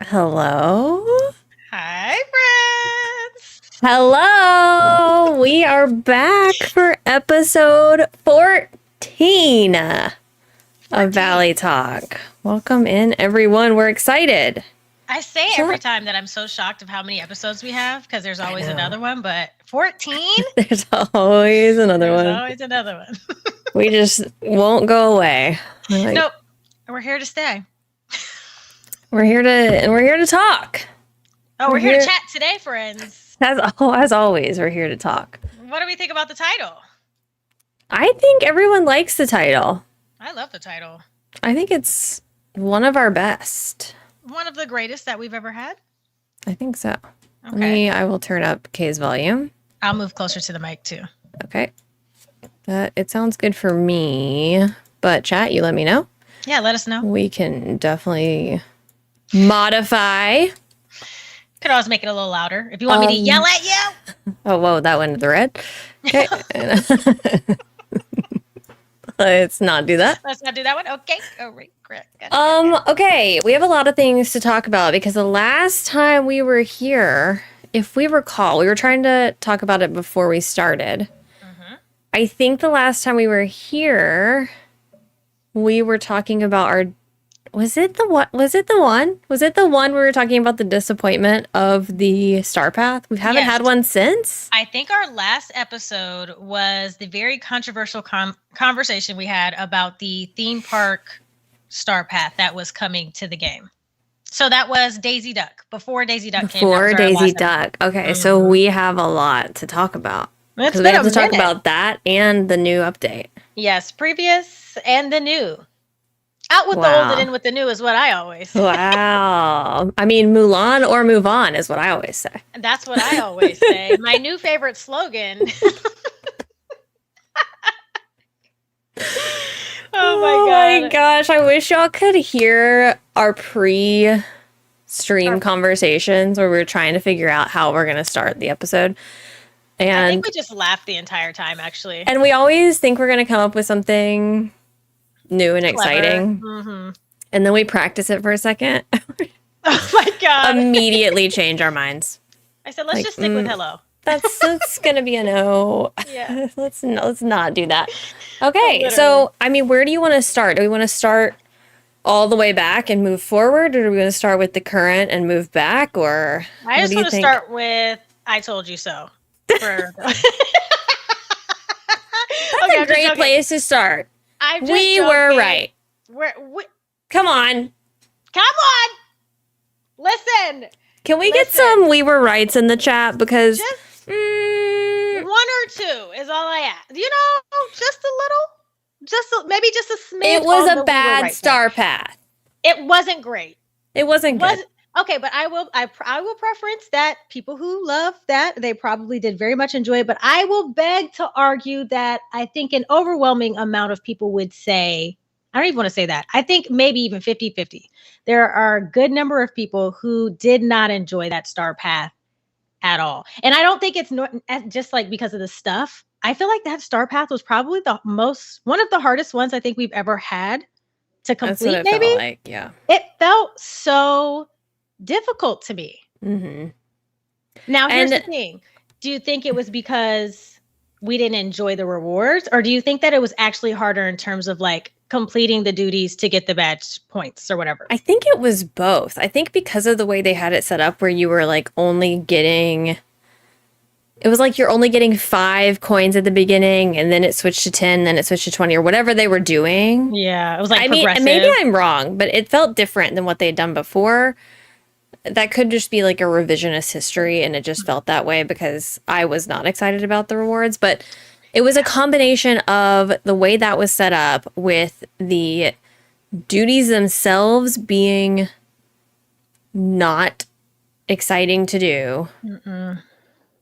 Hello? Hi, friends. Hello! We are back for episode 14 of 14. Valley Talk. Welcome in, everyone. We're excited. I say every time that I'm so shocked of how many episodes we have because there's always another one, but 14? There's always another There's one. always another one. We just won't go away. Nope. We're here to stay. We're here to talk. Oh, we're here to chat today, friends. As always, we're here to talk. What do we think about the title? I think everyone likes the title. I love the title. I think it's one of our best. One of the greatest that we've ever had. I think so. Okay. I will turn up Kay's volume. I'll move closer to the mic too. Okay. It sounds good for me, but chat, you let me know. Yeah, let us know. We can definitely modify. Could always make it a little louder if you want me to yell at you. Oh, whoa, that went to the red. Okay. Let's not do that. Let's not do that one. Okay. All right. Correct. Okay, we have a lot of things to talk about because the last time we were here, if we recall, we were trying to talk about it before we started. Mm-hmm. I think the last time we were here, we were talking about our... Was it the one we were talking about the disappointment of the Star Path? We haven't had one since? I think our last episode was the very controversial conversation we had about the theme park Star Path that was coming to the game. So that was Daisy Duck, before Daisy Duck came out. Before Daisy Duck. Okay, so we have a lot to talk about. Because we have to talk about that and the new update. Yes, previous and the new. Out with the old and in with the new is what I always say. Wow. I mean, Mulan or move on is what I always say. That's what I always say. My new favorite slogan. Oh my gosh. I wish y'all could hear our pre-stream conversations where we were trying to figure out how we're going to start the episode. And I think we just laughed the entire time, actually. And we always think we're going to come up with something new and exciting. Mm-hmm. And then we practice it for a second. Oh my God. Immediately change our minds. I said, let's just stick with hello. That's going to be a no. Yeah. Let's not do that. Okay. So, I mean, where do you want to start? Do we want to start all the way back and move forward? Or do we want to start with the current and move back? Or I just want to start with I told you so. That's a great place to start. We were right. Come on. Listen. Can we get some we were rights in the chat? Because one or two is all I ask. You know, just a little. Maybe just a smidge. It was a bad Star Path. It wasn't great. It wasn't good. Okay, but I will preference that people who love that, they probably did very much enjoy it. But I will beg to argue that I think an overwhelming amount of people would say, I don't even want to say that. I think maybe even 50-50. There are a good number of people who did not enjoy that Star Path at all. And I don't think it's just like because of the stuff. I feel like that Star Path was probably one of the hardest ones I think we've ever had to complete. That's what it felt like, yeah. It felt so difficult to me. Mm-hmm. Now, here's the thing. Do you think it was because we didn't enjoy the rewards? Or do you think that it was actually harder in terms of like completing the duties to get the badge points or whatever? I think it was both. I think because of the way they had it set up where you were like only getting... It was like you're only getting 5 coins at the beginning and then it switched to 10, then it switched to 20 or whatever they were doing. Yeah, it was like progressive. And maybe I'm wrong, but it felt different than what they had done before. That could just be like a revisionist history and it just felt that way because I was not excited about the rewards. But it was a combination of the way that was set up with the duties themselves being not exciting to do. Mm-mm.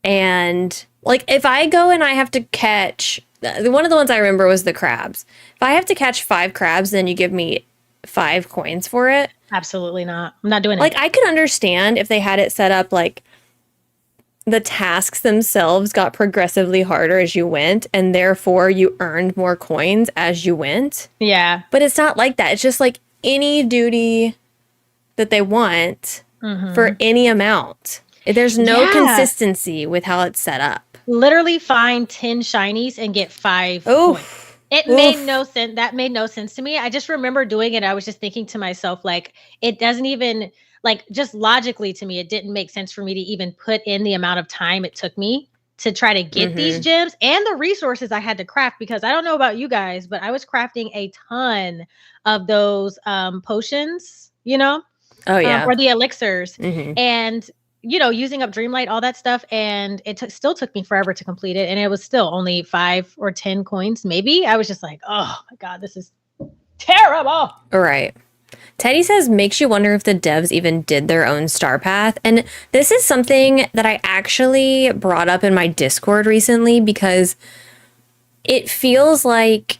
And like if I go and I have to catch, one of the ones I remember was the crabs. If I have to catch 5 crabs, then you give me 5 coins for it. Absolutely not. I'm not doing it. Like I could understand if they had it set up like the tasks themselves got progressively harder as you went and therefore you earned more coins as you went. Yeah. But it's not like that. It's just like any duty that they want for any amount. There's no Yeah. consistency with how it's set up. Literally find 10 shinies and get 5 points. It made no sense. That made no sense to me. I just remember doing it. I was just thinking to myself, like, it doesn't even, like, just logically to me, it didn't make sense for me to even put in the amount of time it took me to try to get these gems and the resources I had to craft, because I don't know about you guys, but I was crafting a ton of those potions, you know? Oh, yeah. Or the elixirs. And you know, using up Dreamlight, all that stuff, and it still took me forever to complete it, and it was still only 5 or 10 coins, maybe. I was just like, oh my god, this is terrible. All right. Teddy says, makes you wonder if the devs even did their own star path. And this is something that I actually brought up in my Discord recently, because it feels like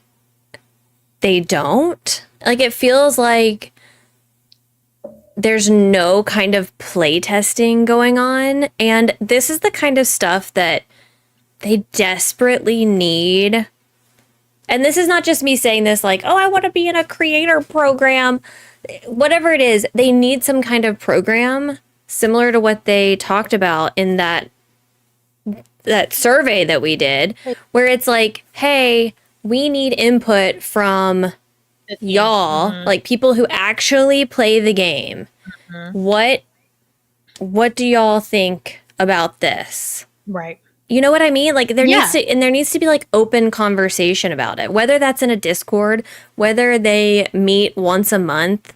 they don't. Like, it feels like there's no kind of play testing going on. And this is the kind of stuff that they desperately need. And this is not just me saying this like, oh, I want to be in a creator program. Whatever it is, they need some kind of program similar to what they talked about in that survey that we did, where it's like, hey, we need input from y'all, like people who actually play the game. What do y'all think about this? Right. You know what I mean? Like, there needs to be like open conversation about it, whether that's in a Discord, whether they meet once a month,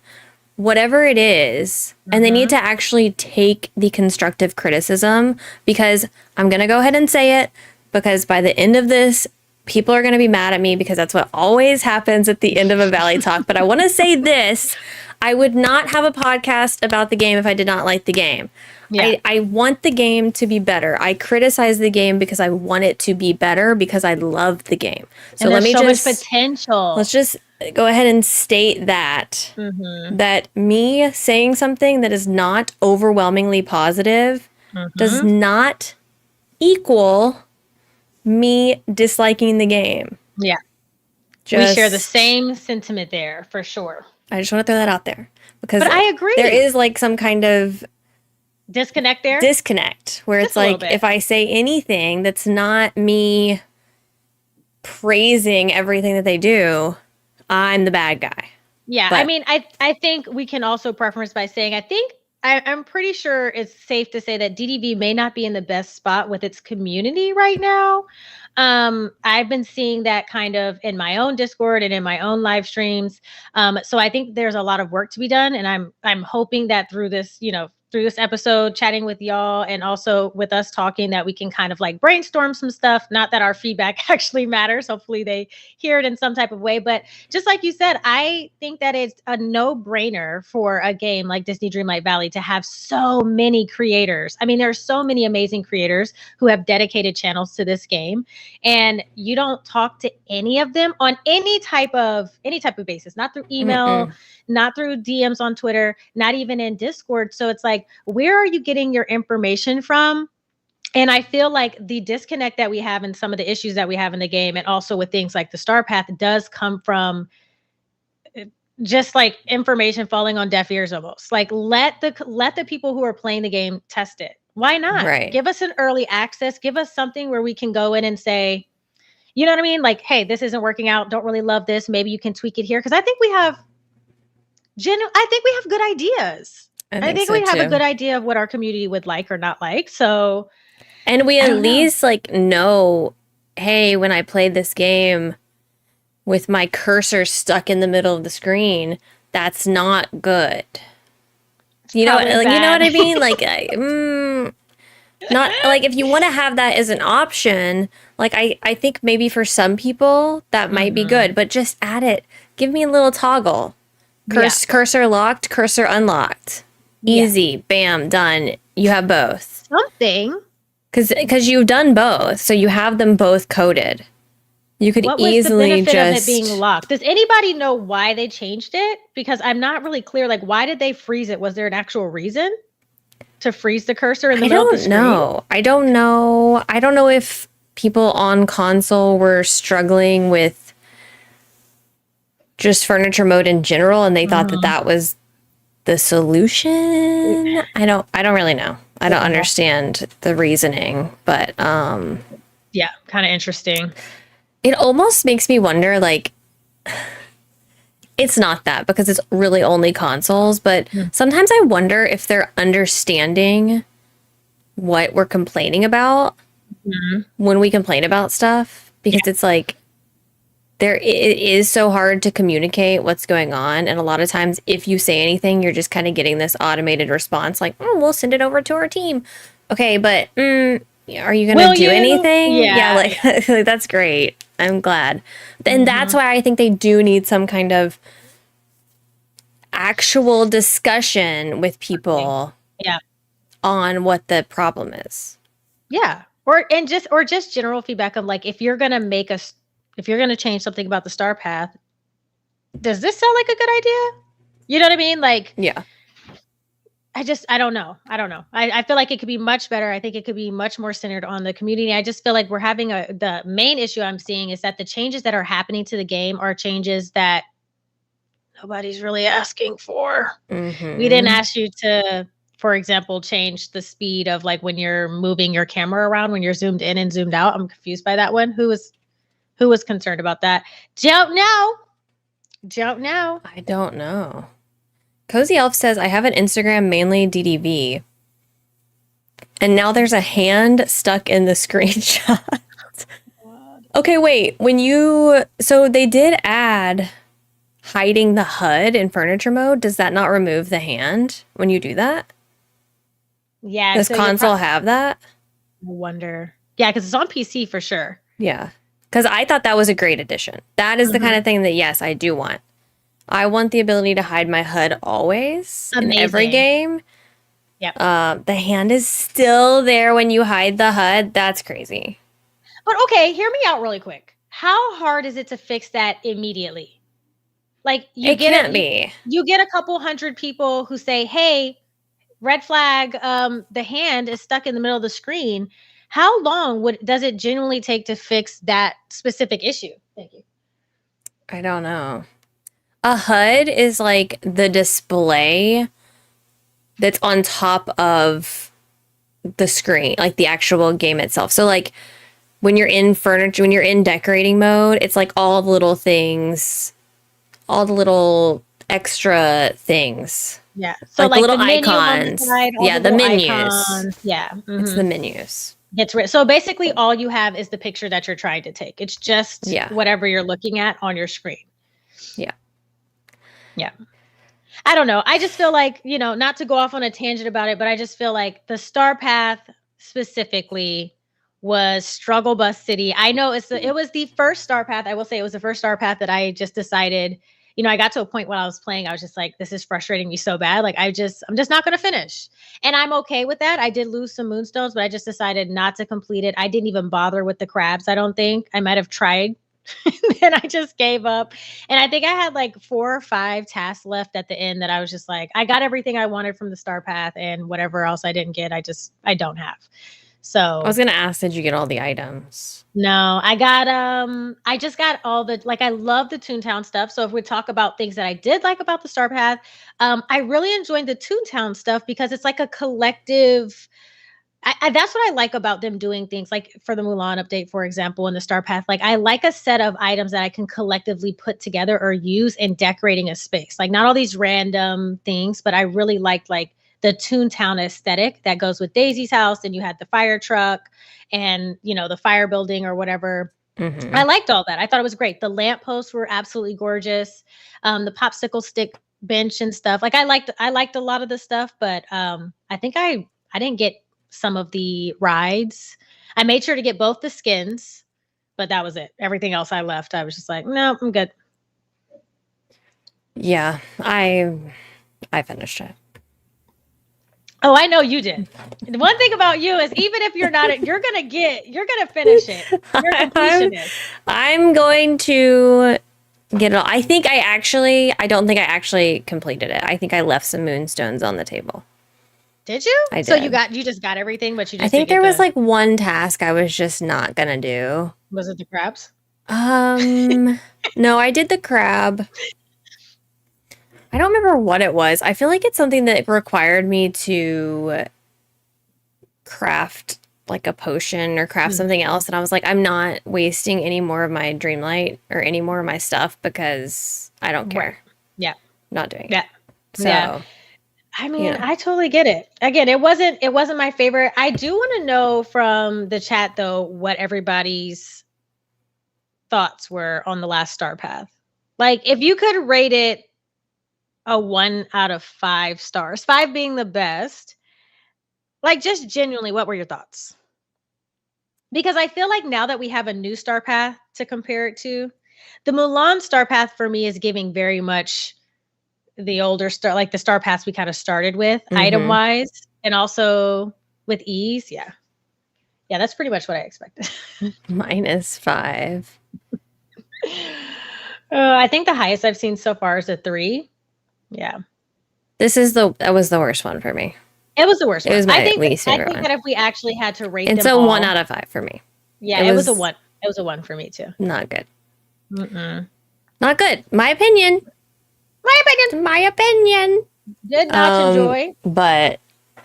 whatever it is. And they need to actually take the constructive criticism, because I'm going to go ahead and say it, because by the end of this, people are going to be mad at me, because that's what always happens at the end of a Valley Talk. But I want to say this. I would not have a podcast about the game if I did not like the game. Yeah. I want the game to be better. I criticize the game because I want it to be better, because I love the game. So let me much potential. Let's just go ahead and state that that me saying something that is not overwhelmingly positive does not equal me disliking the game. Yeah. We share the same sentiment there, for sure. I just want to throw that out there, because I agree. There is like some kind of disconnect there. Where just it's like, if I say anything that's not me praising everything that they do, I'm the bad guy. Yeah. But I mean, I think we can also preference by saying, I'm pretty sure it's safe to say that DDV may not be in the best spot with its community right now. I've been seeing that kind of in my own Discord and in my own live streams. So I think there's a lot of work to be done, and I'm hoping that through this, through this episode, chatting with y'all and also with us talking, that we can kind of like brainstorm some stuff. Not that our feedback actually matters. Hopefully they hear it in some type of way. But just like you said, I think that it's a no-brainer for a game like Disney Dreamlight Valley to have so many creators. I mean, there are so many amazing creators who have dedicated channels to this game, and you don't talk to any of them on any type of basis, not through email, not through DMs on Twitter, not even in Discord. So it's like, where are you getting your information from? And I feel like the disconnect that we have and some of the issues that we have in the game, and also with things like the Star Path, does come from just like information falling on deaf ears almost. Like, let the people who are playing the game test it. Why not? Right. Give us an early access. Give us something where we can go in and say, you know what I mean? Like, hey, this isn't working out. Don't really love this. Maybe you can tweak it here. Because I think we have good ideas. I think we have a good idea of what our community would like or not like. So, and we at least like know, hey, when I played this game with my cursor stuck in the middle of the screen, that's not good. You know, like, you know what I mean? Like, not like, if you want to have that as an option, like I think maybe for some people that might be good, but just add it. Give me a little toggle. Cursor locked, cursor unlocked. Easy, bam, done. You have both. Something. Because you've done both, so you have them both coded. You could easily the benefit of it being locked? Does anybody know why they changed it? Because I'm not really clear. Like, why did they freeze it? Was there an actual reason to freeze the cursor in the middle of the screen? I don't know. I don't know if people on console were struggling with just furniture mode in general, and they thought that was the solution, I don't really know. I don't understand the reasoning, but Yeah, kind of interesting. it almost makes me wonder, like, it's not that because it's really only consoles, but sometimes I wonder if they're understanding what we're complaining about when we complain about stuff, because it's like it is so hard to communicate what's going on, and a lot of times if you say anything, you're just kind of getting this automated response like, we'll send it over to our team. Okay, but are you gonna do anything? Yeah, like, like, that's great. I'm glad. And that's why I think they do need some kind of actual discussion with people yeah, on what the problem is. yeah. Or just general feedback of like, if you're gonna change something about the star path, does this sound like a good idea? You know what I mean? Like, Yeah. I don't know. I feel like it could be much better. I think it could be much more centered on the community. I just feel like we're having the main issue I'm seeing is that the changes that are happening to the game are changes that nobody's really asking for. We didn't ask you to, for example, change the speed of like when you're moving your camera around, when you're zoomed in and zoomed out. I'm confused by that one. Who was concerned about that? Don't know. I don't know. Cozy Elf says, I have an Instagram, mainly DDV. And now there's a hand stuck in the screenshot. Okay, wait. So they did add hiding the HUD in furniture mode. Does that not remove the hand when you do that? Yeah. Does console have that? I wonder. Yeah, because it's on PC for sure. Yeah. Because I thought that was a great addition. That is the kind of thing that, yes, I do want. I want the ability to hide my HUD always in every game. Yep. The hand is still there when you hide the HUD. That's crazy. But okay, hear me out really quick. How hard is it to fix that immediately? Like you get a couple hundred people who say, "Hey, red flag, the hand is stuck in the middle of the screen." How long does it genuinely take to fix that specific issue? Thank you. I don't know. A HUD is like the display that's on top of the screen, like the actual game itself. So like when you're in decorating mode, it's like all the little things, all the little extra things. Yeah. So like the little the icons. Side, the menus. Icons. Yeah. It's the menus. So basically all you have is the picture that you're trying to take. It's just whatever you're looking at on your screen. Yeah. Yeah. I don't know. I just feel like, not to go off on a tangent about it, but I just feel like the Star Path specifically was Struggle Bus City. I know it was the first Star Path. I will say it was the first Star Path that I just decided, I got to a point when I was playing, I was just like, this is frustrating me so bad. Like I'm just not going to finish. And I'm okay with that. I did lose some moonstones, but I just decided not to complete it. I didn't even bother with the crabs. I don't think. I might have tried. And I just gave up. And I think I had like 4 or 5 tasks left at the end that I was just like, I got everything I wanted from the Star Path, and whatever else I didn't get, I don't have. So I was going to ask, did you get all the items? No, I just got all the, like, I love the Toontown stuff. So if we talk about things that I did like about the Star Path, I really enjoyed the Toontown stuff because it's like a collective. That's what I like about them doing things like for the Mulan update, for example, in the Star Path. Like I like a set of items that I can collectively put together or use in decorating a space. Like not all these random things, but I really liked like the Toontown aesthetic that goes with Daisy's house. And you had the fire truck and, the fire building or whatever. I liked all that. I thought it was great. The lampposts were absolutely gorgeous. The popsicle stick bench and stuff. Like I liked a lot of the stuff, but I think I didn't get some of the rides. I made sure to get both the skins, but that was it. Everything else I left. I was just like, no, I'm good. Yeah, I finished it. Oh, I know you did. The one thing about you is even if you're not, you're gonna finish it. You're a completionist. I'm going to get it all. I don't think I actually completed it. I think I left some moonstones on the table. Did you? I did. So you just got everything, but you just I think there was like one task I was just not gonna do. Was it the crabs? No, I did the crab. I don't remember what it was. I feel like it's something that required me to craft like a potion or craft something else. And I was like, I'm not wasting any more of my Dreamlight or any more of my stuff because I don't care. Right. Yeah. Not doing Yeah. it. So, Yeah. I mean, yeah. I totally get it. Again, it wasn't my favorite. I do want to know from the chat though what everybody's thoughts were on the last Star Path. Like if you could rate it a 1 out of 5 stars, 5 being the best, like just genuinely, what were your thoughts? Because I feel like now that we have a new Star Path to compare it to, the Mulan Star Path for me is giving very much the older star, like the Star Paths we kind of started with item wise, and also with ease. Yeah. Yeah, that's pretty much what I expected. -5. I think the highest I've seen so far is a 3. Yeah. That was the worst one for me. It was the worst It one. was my I think least favorite one. that if we actually had to rate It's them a all, 1 out of 5 for me. yeah, it was a 1. It was a 1 for me too. Not good. Mm-mm. Not good. My opinion. My opinion. Did not enjoy. But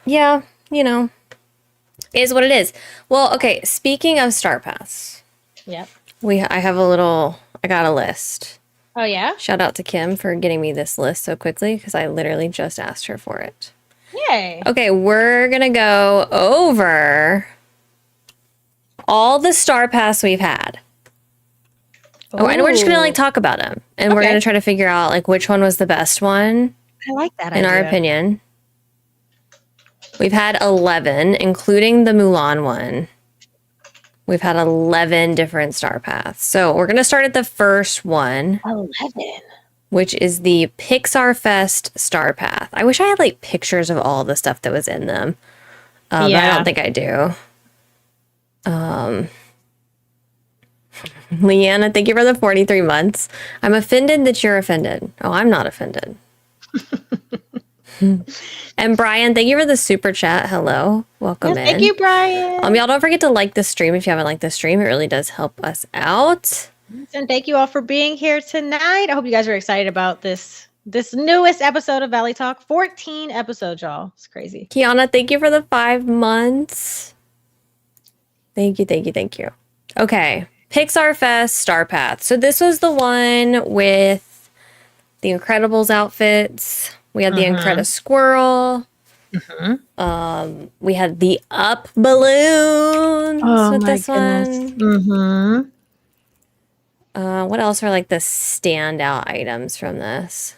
yeah, you know, is what it is. Well, okay. Speaking of Star Paths, Yep. I got a list. Oh yeah. Shout out to Kim for getting me this list so quickly because I literally just asked her for it. Yay. Okay, we're gonna go over all the Star Paths we've had. Oh, and we're just gonna like talk about them, and we're gonna try to figure out like which one was the best one. I like that in idea. our opinion. We've had 11, including the Mulan one. We've had 11 different Star Paths. So we're gonna start at the first one. 11. Which is the Pixar Fest Star Path. I wish I had like pictures of all the stuff that was in them. But I don't think I do. Leanna, thank you for the 43 months. I'm offended that you're offended. Oh, I'm not offended. And Brian, thank you for the super chat. Hello. Welcome in. Thank you, Brian. Y'all don't forget to like the stream if you haven't liked the stream. It really does help us out. And thank you all for being here tonight. I hope you guys are excited about this newest episode of Valley Talk. 14 episodes, y'all. It's crazy. Kiana, thank you for the 5 months. Thank you. Okay. Pixar Fest Star Path. So this was the one with the Incredibles outfits. We had the Incredible Squirrel. We had the Up balloons with this one. What else are like the standout items from this?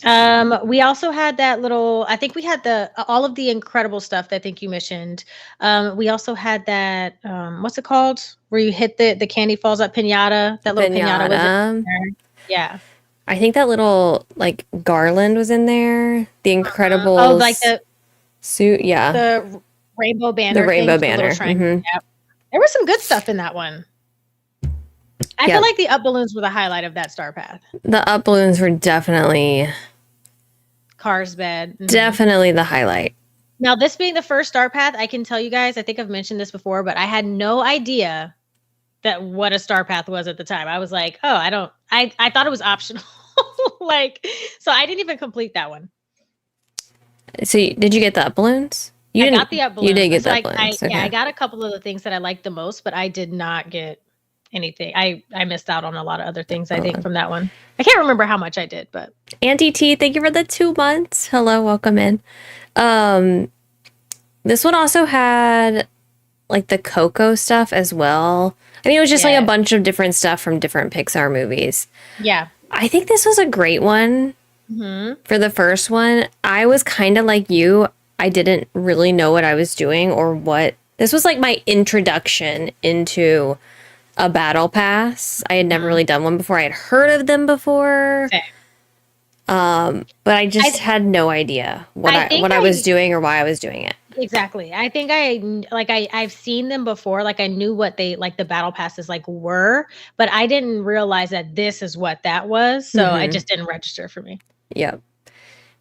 We also had that little, I think we had all of the incredible stuff that I think you mentioned. We also had that, what's it called? Where you hit the candy falls up pinata. That little pinata was in there. Yeah. I think that little like garland was in there. The Incredibles. Oh, like the suit. Yeah. The rainbow banner. The rainbow thing, banner. Yep. There was some good stuff in that one. I feel like the up balloons were the highlight of that Star Path. The up balloons were definitely Cars bed. Definitely the highlight. Now, this being the first Star Path, I can tell you guys, I think I've mentioned this before, but I had no idea that what a Star Path was at the time. I was like, oh, I thought it was optional. So I didn't even complete that one. So did you get the up balloons? I got the up balloons. You did get the up balloons. Yeah, I got a couple of the things that I liked the most, but I did not get anything. I missed out on a lot of other things, I think, from that one. I can't remember how much I did, but Auntie T, thank you for the 2 months. Hello, welcome in. This one also had like the Coco stuff as well. I mean, it was just like a bunch of different stuff from different Pixar movies. Yeah. I think this was a great one for the first one. I was kind of like you. I didn't really know what I was doing or what. This was like my introduction into a battle pass. I had never really done one before. I had heard of them before. Okay. But I just had no idea what I was doing or why I was doing it. Exactly. I think I've seen them before. Like I knew what they like the battle passes like were, but I didn't realize that this is what that was. So I just didn't register for me. Yep.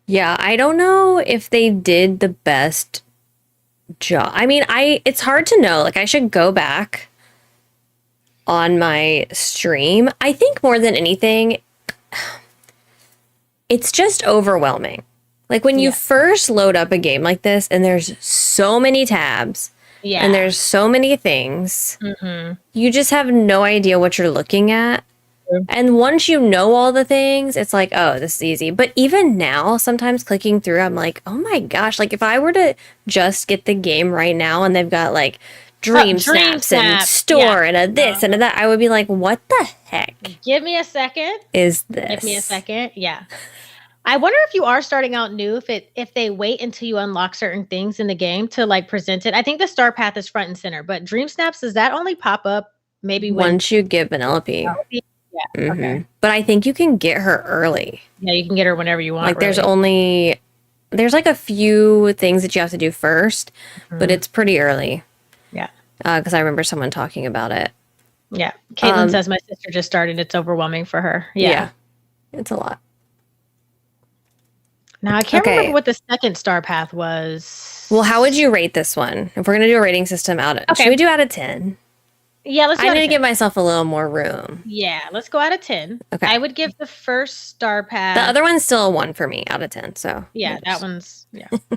Yeah, I don't know if they did the best job. I mean, it's hard to know. Like I should go back on my stream. I think more than anything, it's just overwhelming. Like when you first load up a game like this and there's so many tabs and there's so many things, you just have no idea what you're looking at. And once you know all the things, it's like, oh, this is easy. But even now, sometimes clicking through, I'm like, oh my gosh, like if I were to just get the game right now and they've got like Dream Snaps and Store and a this and a that, I would be like, what the heck? Give me a second. Is this? Give me a second. Yeah. I wonder if you are starting out new, if they wait until you unlock certain things in the game to like present it. I think the star path is front and center, but Dream Snaps, does that only pop up maybe once you give Penelope? Yeah. Okay. But I think you can get her early. Yeah, you can get her whenever you want. Like there's like a few things that you have to do first, but it's pretty early. Yeah. Because I remember someone talking about it. Yeah. Caitlin says my sister just started. It's overwhelming for her. Yeah. It's a lot. Now I can't remember what the second star path was. Well, how would you rate this one? If we're gonna do a rating system should we do out of 10? Yeah, let's do I need to give myself a little more room. Yeah, let's go out of 10. Okay. I would give the first star path. The other one's still a 1 for me out of 10. So yeah, that one's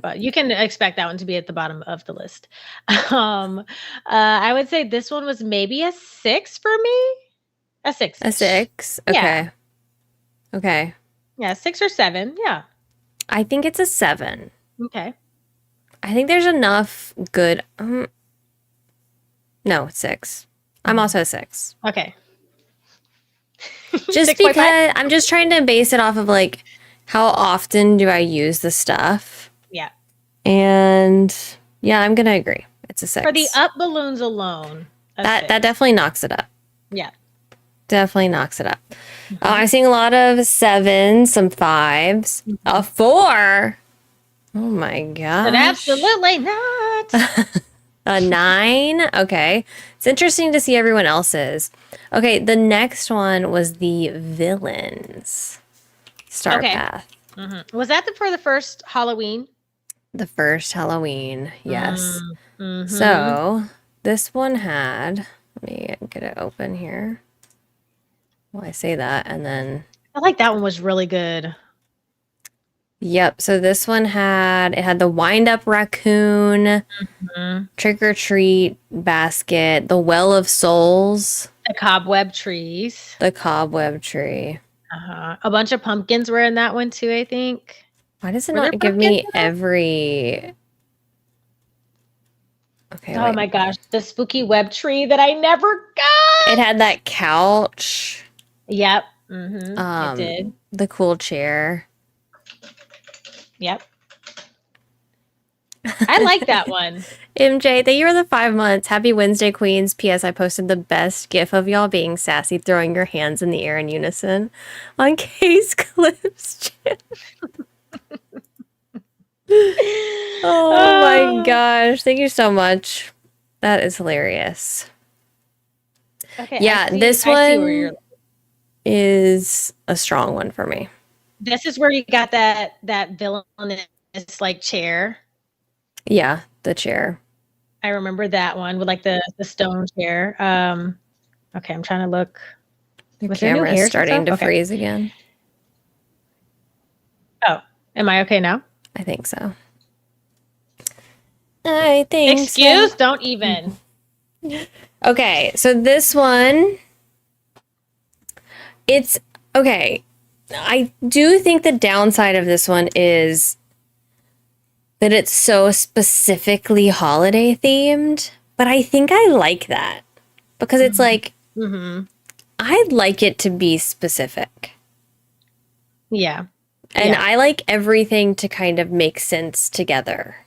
but you can expect that one to be at the bottom of the list. I would say this one was maybe a 6 for me. A 6. A 6. Okay. Yeah. Okay. Yeah, 6 or 7. Yeah. I think it's a 7. Okay. I think there's enough good. No, 6. I'm also a 6. Okay. Just 6.5? because I'm just trying to base it off of like how often do I use the stuff. Yeah. And yeah, I'm gonna agree. It's a 6. For the up balloons alone. That definitely knocks it up. Yeah. Definitely knocks it up. I'm seeing a lot of 7s, some 5s, a 4. Oh my gosh. But absolutely not. A 9. Okay. It's interesting to see everyone else's. Okay, the next one was the villains. Star path. Was that for the first Halloween? The first Halloween, yes. So this one had, let me get it open here. Well, I say that and then. I like that one was really good. Yep. So this one had the wind up raccoon, trick or treat basket, the well of souls, the cobweb trees, the cobweb tree. A bunch of pumpkins were in that one too, I think. Why does it not give me every? Okay. Oh my gosh, the spooky web tree that I never got. It had that couch. Yep. It did. The cool chair. Yep. I like that one. MJ, thank you for the 5 months. Happy Wednesday, Queens. P.S. I posted the best gif of y'all being sassy, throwing your hands in the air in unison on Case Clips. Oh my gosh. Thank you so much. That is hilarious. Okay. Yeah, this one is a strong one for me. This is where you got that villainous like chair. Yeah, the chair. I remember that one with like the stone chair. Okay, I'm trying to look. The camera is starting to freeze again. Oh, am I okay now? I think so. I think Excuse? So. Don't even. Okay, so this one, it's okay. I do think the downside of this one is that it's so specifically holiday themed, but I think I like that because it's like, I'd like it to be specific. Yeah. And I like everything to kind of make sense together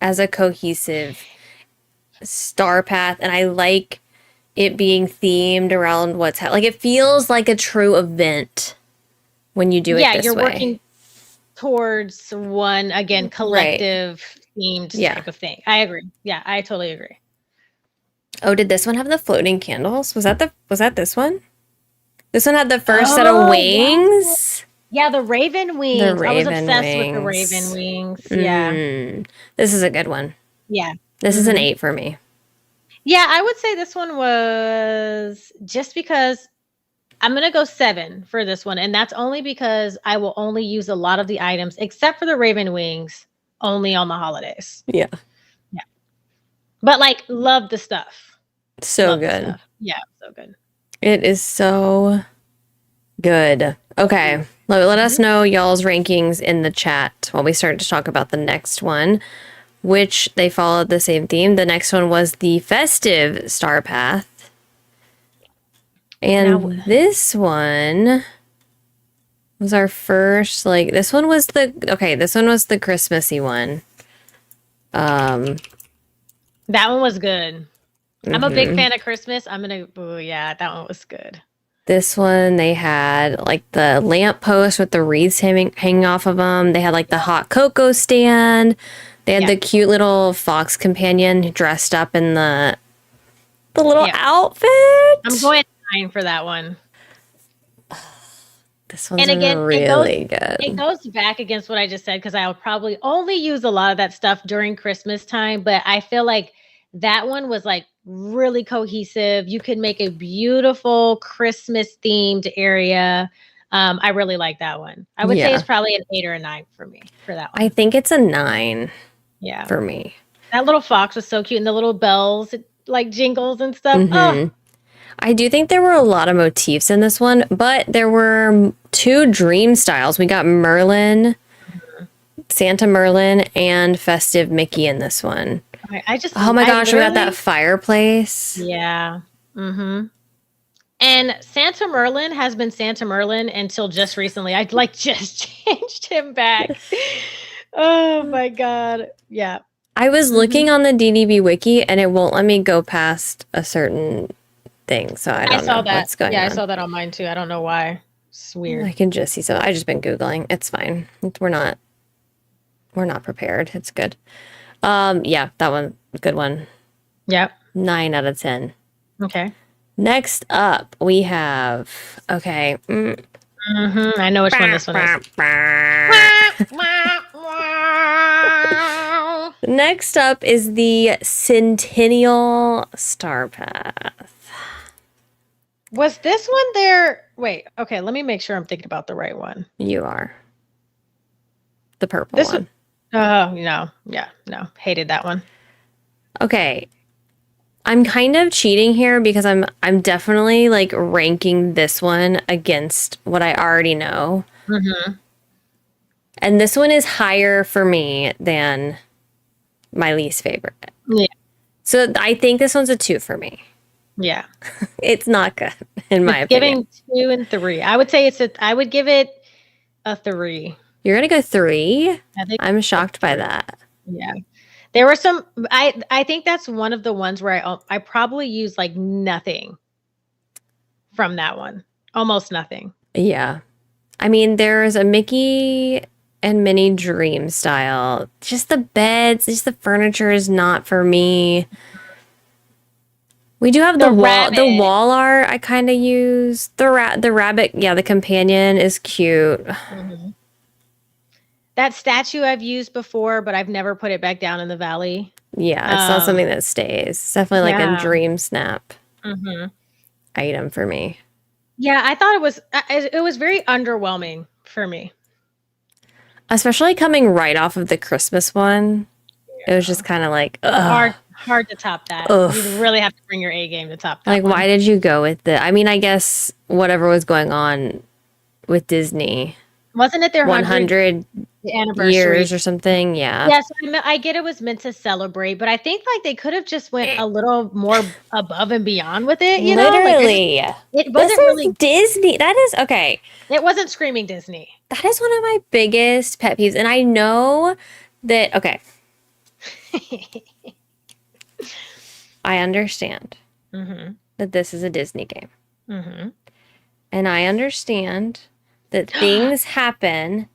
as a cohesive star path. And I like it being themed around what's like, it feels like a true event when you do it this way. Yeah, you're working towards one, again, collective themed type of thing. I agree. Yeah, I totally agree. Oh, did this one have the floating candles? Was that this one? This one had the first set of wings. Yeah, the raven wings. I was obsessed with the raven wings. Yeah. This is a good one. Yeah. This is an 8 for me. Yeah, I would say this one was just because I'm going to go 7 for this one. And that's only because I will only use a lot of the items, except for the Raven wings, only on the holidays. Yeah. Yeah. But like, love the stuff. So Love the good. stuff. Yeah, so good. It is so good. Okay. Let us know y'all's rankings in the chat while we start to talk about the next one, which they followed the same theme. The next one was the festive Star Path. And this one was our first, like, this one was the Christmassy one. That one was good. I'm a big fan of Christmas. That one was good. This one, they had like the lamp post with the wreaths hanging off of them. They had like the hot cocoa stand. They had the cute little fox companion dressed up in the little outfit. I'm going 9 for that one. This one's really good. It goes back against what I just said because I'll probably only use a lot of that stuff during Christmas time, but I feel like that one was like really cohesive. You could make a beautiful Christmas themed area. I really like that one. I would say it's probably an 8 or a 9 for me for that one. I think it's a 9. Yeah. For me. That little fox was so cute, and the little bells like jingles and stuff. Oh. I do think there were a lot of motifs in this one, but there were 2 dream styles. We got Merlin, Santa Merlin, and Festive Mickey in this one. Oh my gosh, we got that fireplace. Yeah. And Santa Merlin has been Santa Merlin until just recently. I like just changed him back. Oh my God. Yeah. I was looking on the DDB wiki and it won't let me go past a certain thing. So I don't know what's going on. Yeah, I saw that on mine too. I don't know why. It's weird. I can just see some. I just been Googling. It's fine. We're not prepared. It's good. Yeah, that one, good one. Yep. 9 out of 10. Okay. Next up, we have, okay. I know which one this one is. Next up is the Centennial Star Path. Was this one there? Wait, okay, let me make sure I'm thinking about the right one. You are. The purple one. Oh, no. Yeah, no. Hated that one. Okay. I'm kind of cheating here because I'm definitely like ranking this one against what I already know. And this one is higher for me than my least favorite. Yeah. So I think this one's a 2 for me. Yeah. It's not good, in my opinion. Giving 2 and 3. I would say I would give it a 3. You're going to go 3? I'm shocked by that. Yeah. There were some, I think that's one of the ones where I probably used like nothing from that one. Almost nothing. Yeah. I mean, there's a Mickey and Minnie Dream style. Just the beds, just the furniture is not for me. We do have the wall art I kind of use. The rabbit, yeah, the companion is cute. That statue I've used before, but I've never put it back down in the valley. Yeah, it's not something that stays. It's definitely like a dream snap item for me. Yeah, I thought it was very underwhelming for me. Especially coming right off of the Christmas one. Yeah. It was just kind of like, hard to top that. Ugh. You really have to bring your A game to top that. Like, why did you go with it? I mean, I guess whatever was going on with Disney. Wasn't it their 100 anniversary years or something? Yeah. Yes, I get it was meant to celebrate, but I think like they could have just went a little more above and beyond with it. You know, literally, it wasn't really Disney. That is okay. It wasn't screaming Disney. That is one of my biggest pet peeves, and I know that. Okay, I understand that this is a Disney game, and I understand that things happen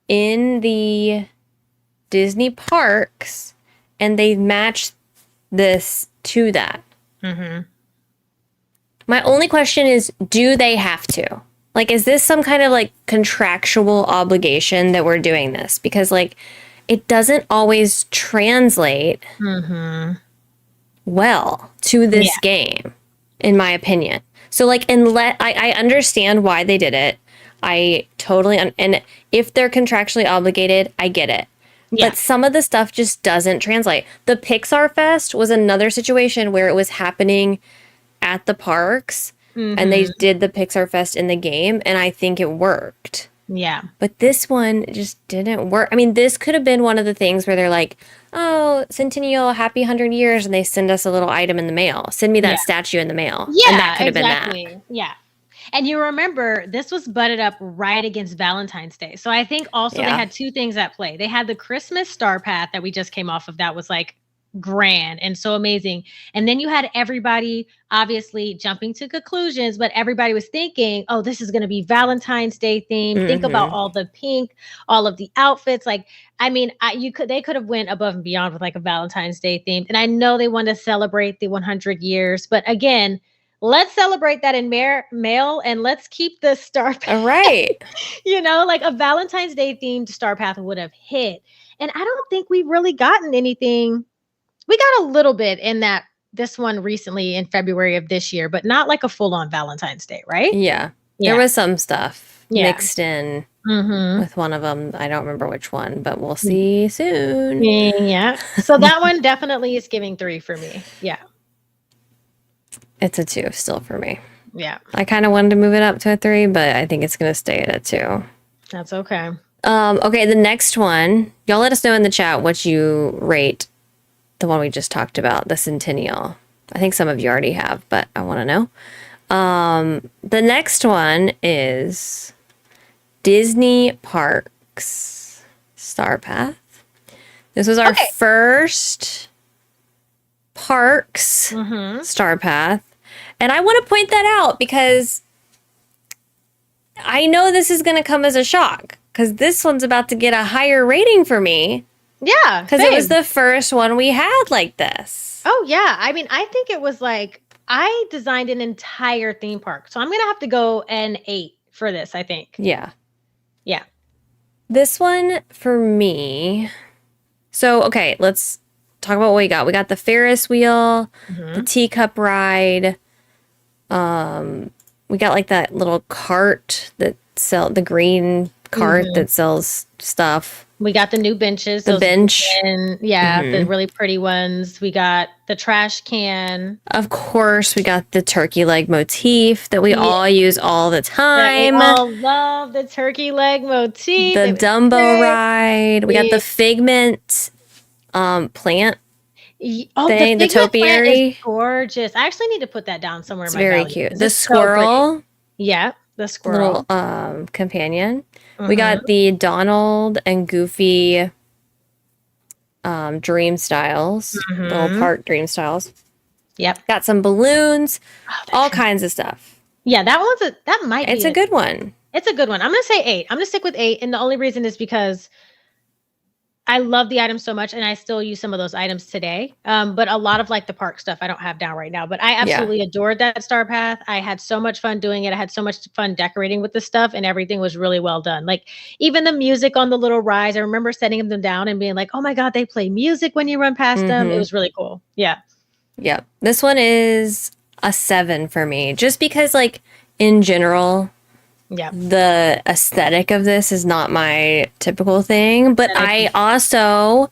in the Disney parks and they match this to that. My only question is, do they have to? Like, is this some kind of like contractual obligation that we're doing this? Because like, it doesn't always translate well to this game. in my opinion. So like, I understand why they did it. I totally, and if they're contractually obligated, I get it. Yeah. But some of the stuff just doesn't translate. The Pixar Fest was another situation where it was happening at the parks and they did the Pixar Fest in the game, and I think it worked. Yeah. But this one just didn't work. I mean, this could have been one of the things where they're like, oh, Centennial, happy 100 years, and they send us a little item in the mail. Send me that statue in the mail. Yeah, and that could have exactly. been that. Yeah. And you remember, this was butted up right against Valentine's Day. So I think also they had two things at play. They had the Christmas Star Path that we just came off of that was like grand and so amazing. And then you had everybody obviously jumping to conclusions, but everybody was thinking, oh, this is going to be Valentine's Day themed. Think about all the pink, all of the outfits. Like, I mean, they could have went above and beyond with like a Valentine's Day themed. And I know they want to celebrate the 100 years, but again, let's celebrate that in mail and let's keep the Star Path. Right. You know, like a Valentine's Day themed Star Path would have hit. And I don't think we've really gotten anything. We got a little bit in this one recently in February of this year, but not like a full on Valentine's Day, right? Yeah. There was some stuff mixed in Mm-hmm. with one of them. I don't remember which one, but we'll see soon. Yeah. So that one definitely is giving 3 for me. Yeah. It's a 2 still for me. Yeah. I kind of wanted to move it up to a 3, but I think it's going to stay at a 2. That's okay. Okay, the next one. Y'all let us know in the chat what you rate the one we just talked about, the Centennial. I think some of you already have, but I want to know. The next one is Disney Parks Star Path. This was our first Parks Star Path. And I want to point that out because I know this is going to come as a shock because this one's about to get a higher rating for me. Yeah. Because it was the first one we had like this. Oh, yeah. I mean, I think it was like, I designed an entire theme park. So I'm going to have to go an 8 for this, I think. Yeah. Yeah. This one for me. So, okay, let's talk about what we got. We got the Ferris wheel, the teacup ride. We got like that little cart that the green cart that sells stuff. We got the new benches. The bench. And the really pretty ones. We got the trash can. Of course, we got the turkey leg motif that we all use all the time. We all love the turkey leg motif. The Dumbo ride. We got the Figment plant thing, the topiary. Is gorgeous. I actually need to put that down somewhere. It's in my very gallery. cute. The squirrel. Yeah, the squirrel. Little companion. We got the Donald and Goofy dream styles, little park dream styles. Yep. Got some balloons, all kinds of stuff. Yeah, that might be. It's a good one. It's a good one. I'm going to say 8. I'm going to stick with 8. And the only reason is because I love the items so much and I still use some of those items today. But a lot of like the park stuff I don't have down right now, but I absolutely adored that Star Path. I had so much fun doing it. I had so much fun decorating with the stuff and everything was really well done. Like even the music on the little rides, I remember setting them down and being like, oh my God, they play music when you run past them. It was really cool. Yeah. Yeah. This one is a 7 for me just because like in general, the aesthetic of this is not my typical thing, but I also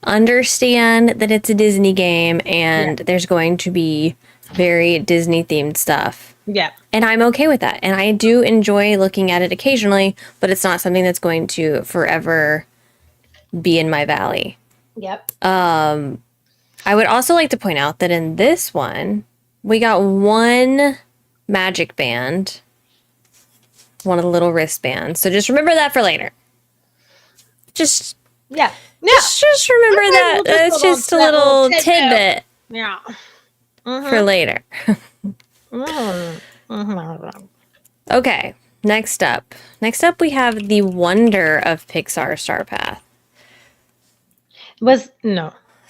understand that it's a Disney game and there's going to be very Disney themed stuff. Yeah. And I'm okay with that. And I do enjoy looking at it occasionally, but it's not something that's going to forever be in my valley. Yep. I would also like to point out that in this one, we got one magic band. One of the little wristbands. So just remember that for later. Just remember that. It's just a little tidbit. Yeah. For later. Okay. Next up we have the Wonder of Pixar Star Path.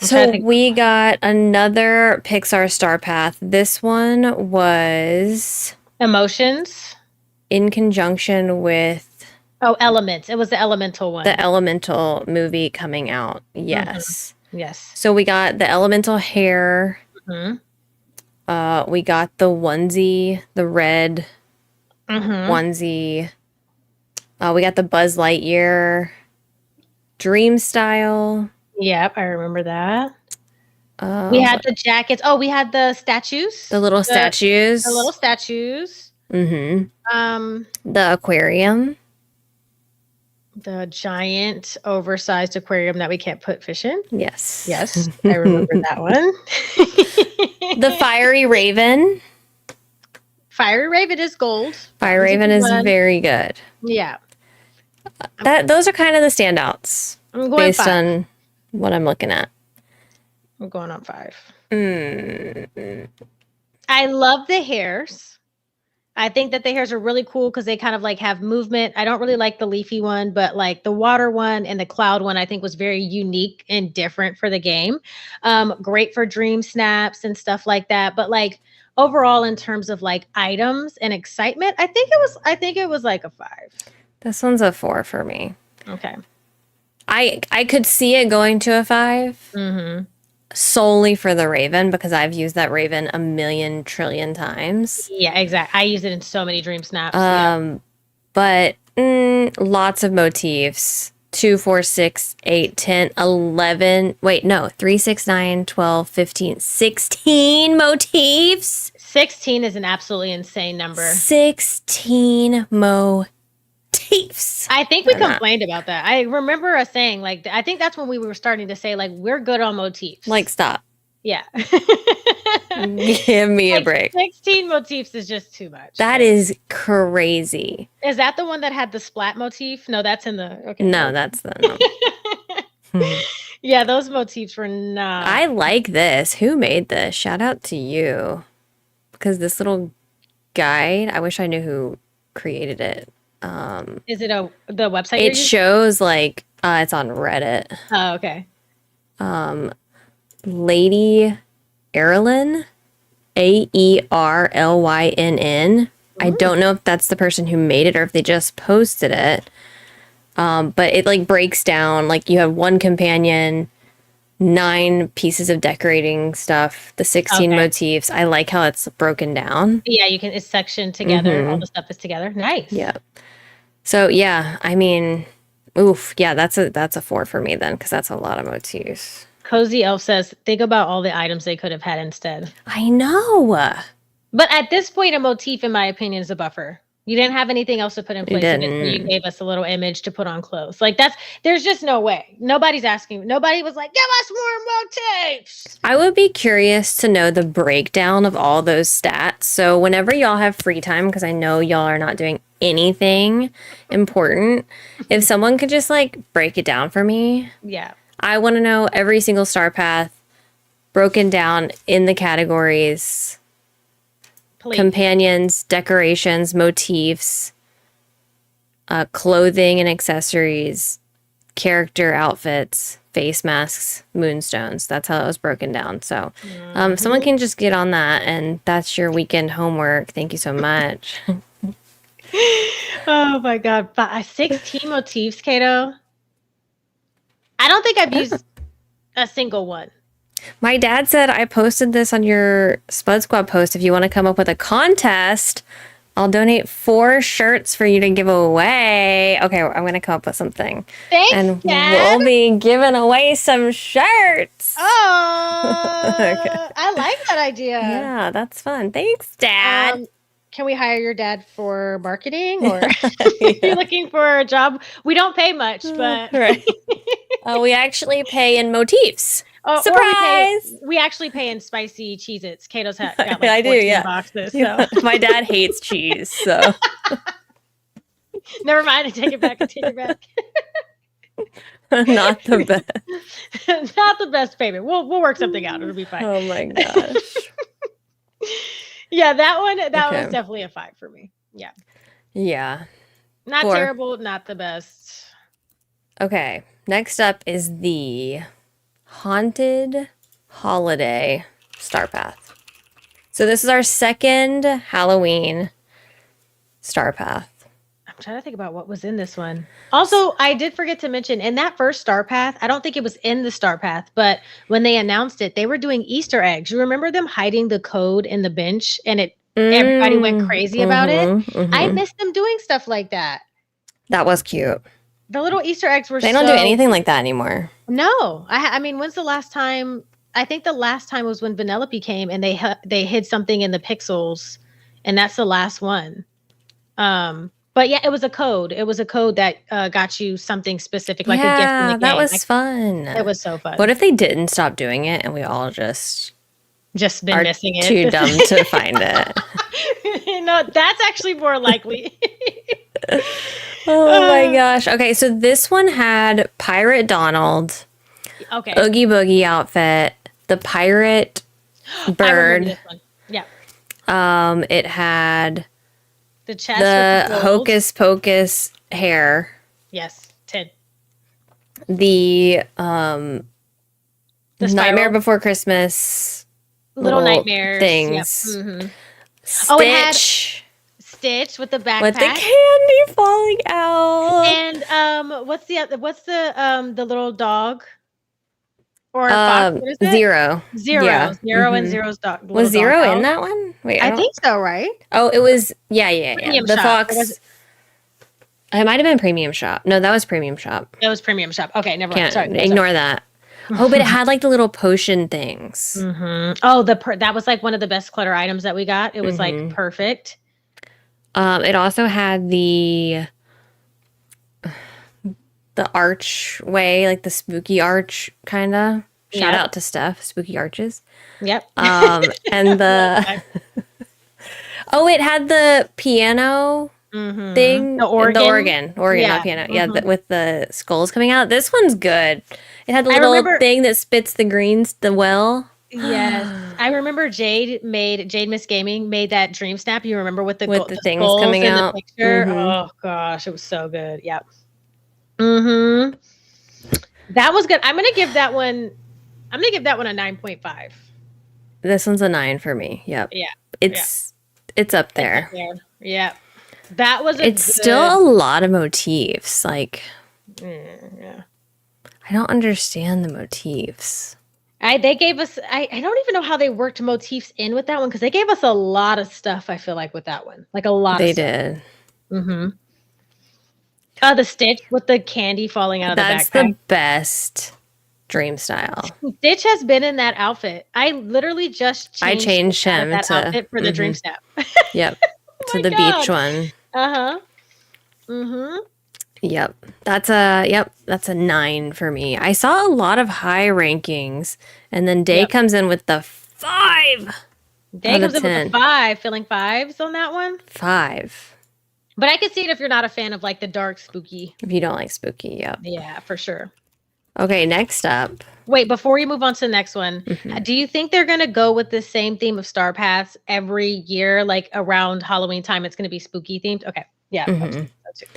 So we got another Pixar Star Path. This one was Emotions. In conjunction with Elements. It was the Elemental one. The Elemental movie coming out. Yes. Yes. So we got the Elemental hair. We got the onesie, the red Mm-hmm. onesie. We got the Buzz Lightyear Dream Style. Yep, I remember that. We Uh, had the jackets. Oh, we had the statues. the little The little statues. statues. Mm-hmm. Um, The aquarium. the giant oversized aquarium that we can't put fish in. Yes. Yes, I remember that one. The Fiery Raven. Fiery Raven is gold. Fire That was a Raven good is one. very good. Yeah. Those are kind of the standouts I'm going based 5. on what I'm looking at. I'm going on 5. Mm. I love the hairs. I think that the hairs are really cool because they kind of like have movement. I don't really like the leafy one, but like the water one and the cloud one, I think was very unique and different for the game. Great for dream snaps and stuff like that. But like overall, in terms of like items and excitement, I think it was like a 5. This one's a 4 for me. Okay. I could see it going to a 5 Mm-hmm. solely for the Raven because I've used that Raven a million trillion times. Yeah, exactly. I use it in so many dream snaps. Yeah. But lots of motifs. 2, 4, 6, 8, 10, 11. Wait, no. 3, 6, 9, 12, 15, 16 motifs. 16 is an absolutely insane number. 16 motifs. I think we They're not- complained about that. I remember us saying, like, I think that's when we were starting to say, like, we're good on motifs. Like, stop. yeah. Give me a Like, break. 16 motifs is just too much. That is crazy. Is that the one that had the splat motif? No, that's in the. Okay. No, that's the no. Yeah, those motifs were not. I like this. Who made this? Shout out to you. Because this little guide, I wish I knew who created it. Is it the website? you're It using? shows like it's on Reddit. Oh, okay. Lady Erlyn, Aerlynn. I don't know if that's the person who made it or if they just posted it. But it like breaks down like you have one companion, 9 pieces of decorating stuff, the 16 Okay. motifs. I like how it's broken down. Yeah, you can. It's sectioned together. All the stuff is together. Nice. Yeah. So yeah, I mean, oof, yeah, that's a 4 for me then because that's a lot of motifs. Cozy Elf says, think about all the items they could have had instead. I know. But at this point, a motif, in my opinion, is a buffer. You didn't have anything else to put in place. of it, so you didn't. gave us a little image to put on clothes. Like there's just no way. Nobody's asking. Nobody was like, give us more motifs. I would be curious to know the breakdown of all those stats. So whenever y'all have free time, because I know y'all are not doing anything important, if someone could just like break it down for me, Yeah. I want to know every single star path broken down in the categories, Please. companions, decorations, motifs, clothing and accessories, character outfits, face masks, moonstones. That's how it was broken down. So if someone can just get on that and that's your weekend homework. Thank you so much. Oh my God. 16 motifs, Kato. I don't think I've used a single one. My dad said I posted this on your Spud Squad post. If you want to come up with a contest, I'll donate 4 shirts for you to give away. Okay, I'm going to come up with something. Thanks, And Dad. we'll be giving away some shirts. Oh, Okay. I like that idea. Yeah, that's fun. Thanks, Dad. Can we hire your dad for marketing or you're looking for a job? We don't pay much, but Right. We actually pay in motifs. or Surprise! we actually pay in spicy Cheez-Its. Kato's got like I do, 14 yeah. boxes. So My dad hates cheese, so never mind. I take it back. not the best. Not the best payment. We'll work something out. It'll be fine. Oh my gosh. Yeah, that one was Okay. definitely a 5 for me. Yeah. Yeah. Not 4. terrible, not the best. Okay. Next up is the Haunted Holiday Star Path. So this is our second Halloween Star Path. trying to think about what was in this one. Also, I did forget to mention in that first Star Path, I don't think it was in the Star Path, but when they announced it, they were doing Easter eggs. You remember them hiding the code in the bench and everybody went crazy about it? I miss them doing stuff like that. That was cute. The little Easter eggs were They don't do anything like that anymore. No. I mean, when's the last time? I think the last time was when Vanellope came and they hid something in the pixels, and that's the last one. But yeah, it was a code. It was a code that got you something specific, like a gift in the game. That was fun. It was so fun. What if they didn't stop doing it and we all just been missing it? Too dumb to find it. That's actually more likely. Oh my gosh. Okay, so this one had Pirate Donald. Okay. Oogie Boogie outfit, the pirate bird. This one. Yeah. It had the chest the with Hocus Pocus hair. Yes, 10. The Nightmare Before Christmas little nightmares things. Yep. Mm-hmm. Stitch. It had Stitch with the backpack. With the candy falling out. And what's the little dog? Or fox, what is it? Zero. Yeah. Zero and Zero's dog. Was Zero in that one? Wait, I think so, right? Oh, it was yeah. The shop. fox. It might have been Premium Shop. No, that was Premium Shop. That was Premium Shop. Okay, never mind. Sorry. Ignore that. Oh, but it had like the little potion things. Mm-hmm. Oh, that was like one of the best clutter items that we got. It was like perfect. It also had the archway, like the spooky arch, kind of. Shout out to Steph, Spooky Arches. Yep. And the it had the piano thing, the organ, not piano. Yeah, with the skulls coming out. This one's good. It had the little thing that spits the well. Yes, I remember Jade Miss Gaming made that Dream Snap. You remember with the things coming out. The picture? Oh gosh, it was so good. Yep. Mm-hmm. That was good. I'm gonna give that one a 9.5. This one's a 9 for me. Yep. Yeah. It's up there. Yeah. That was still a lot of motifs. Like yeah. I don't understand the motifs. They gave us I don't even know how they worked motifs in with that one because they gave us a lot of stuff, I feel like, with that one. Like a lot of stuff. They did. Mm-hmm. The Stitch with the candy falling out of the backpack. That's the best dream style. Stitch has been in that outfit. I literally just changed him that outfit for the Dream Snap. Yep. To the beach one. Uh-huh. Mm-hmm. Yep. That's a 9 for me. I saw a lot of high rankings, and then Day comes in with the 5. Day comes in with the 5, feeling 5s on that one. 5. But I can see it if you're not a fan of like the dark spooky. If you don't like spooky, yep. Yeah, for sure. Okay, next up. Wait, before you move on to the next one, do you think they're going to go with the same theme of Star Paths every year? Like around Halloween time, it's going to be spooky themed? Okay. Yeah. That's it.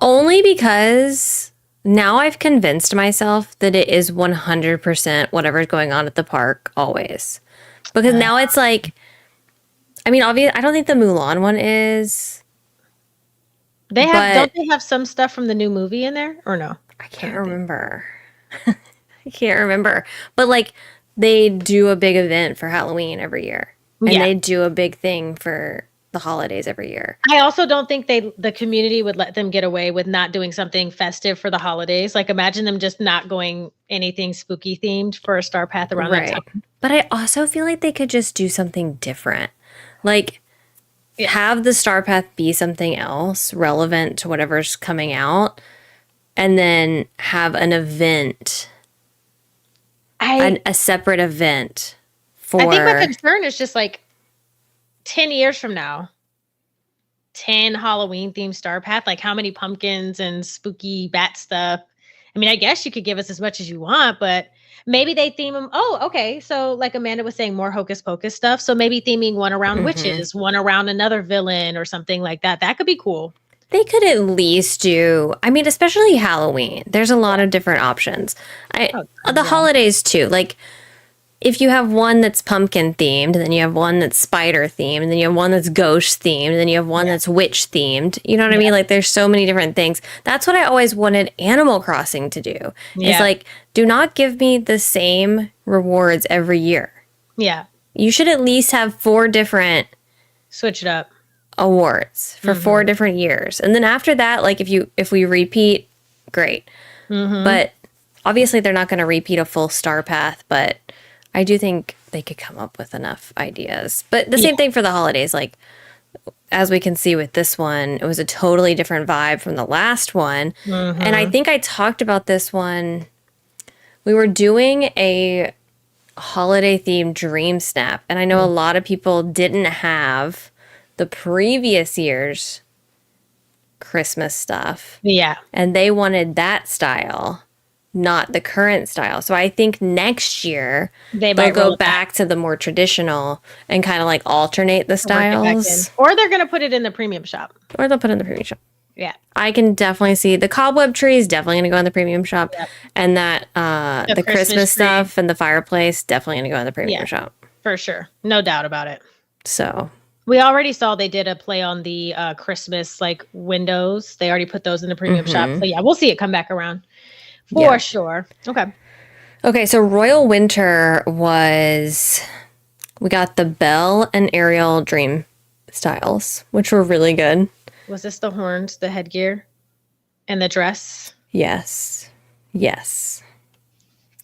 Only because now I've convinced myself that it is 100% whatever's going on at the park always. Because now it's like, I mean, obviously, I don't think the Mulan one is. Don't they have some stuff from the new movie in there or no? I can't remember. I can't remember. But like they do a big event for Halloween every year. And they do a big thing for the holidays every year. I also don't think the community would let them get away with not doing something festive for the holidays. Like imagine them just not going anything spooky themed for a Star Path around that time. But I also feel like they could just do something different. Like have the Star Path be something else relevant to whatever's coming out, and then have an event, a separate event for. I think my concern is just like 10 years from now, 10 Halloween themed Star Path. Like how many pumpkins and spooky bat stuff? I mean, I guess you could give us as much as you want, but maybe they theme them. Oh, okay. So like Amanda was saying, more Hocus Pocus stuff. So maybe theming one around witches, one around another villain or something like that. That could be cool. They could at least do, I mean, especially Halloween. There's a lot of different options. The holidays too. Like if you have one that's pumpkin themed, then you have one that's spider themed, and then you have one that's ghost themed, and then you have one that's witch themed. You know what I mean? Like there's so many different things. That's what I always wanted Animal Crossing to do. Is like, do not give me the same rewards every year. Yeah. You should at least have 4 different Switch it up. awards for 4 different years. And then after that, like if we repeat, great. But obviously they're not going to repeat a full star path, but I do think they could come up with enough ideas. But the same thing for the holidays. Like, as we can see with this one, it was a totally different vibe from the last one. And I think I talked about this one. We were doing a holiday themed dream snap. And I know a lot of people didn't have the previous year's Christmas stuff. Yeah. And they wanted that style, not the current style. So I think next year they'll go back to the more traditional and kind of like alternate the styles. Or they're going to put it in the premium shop. Or they'll put it in the premium shop. Yeah. I can definitely see the cobweb tree is definitely going to go in the premium shop. Yep. And that the Christmas stuff and the fireplace definitely going to go in the premium shop. For sure. No doubt about it. So we already saw they did a play on the Christmas like windows. They already put those in the premium shop. So yeah, we'll see it come back around. For sure. Okay. Okay, so Royal Winter we got the Belle and Ariel dream styles, which were really good. Was this the horns, the headgear, and the dress? Yes. Yes.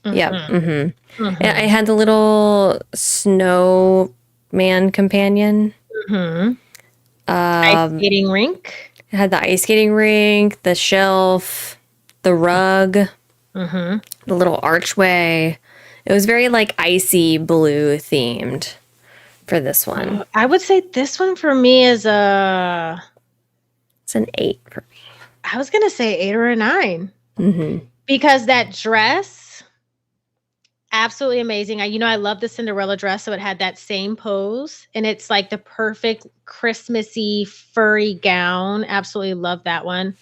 Yep. Mm-hmm. And I had the little snowman companion. Ice skating rink. It had the ice skating rink, the shelf, the rug, the little archway. It was very like icy blue themed for this one. I would say this one for me is it's an 8 for me. I was gonna say 8 or a 9 because that dress, absolutely amazing. I love the Cinderella dress, so it had that same pose, and it's like the perfect Christmassy furry gown. Absolutely love that one.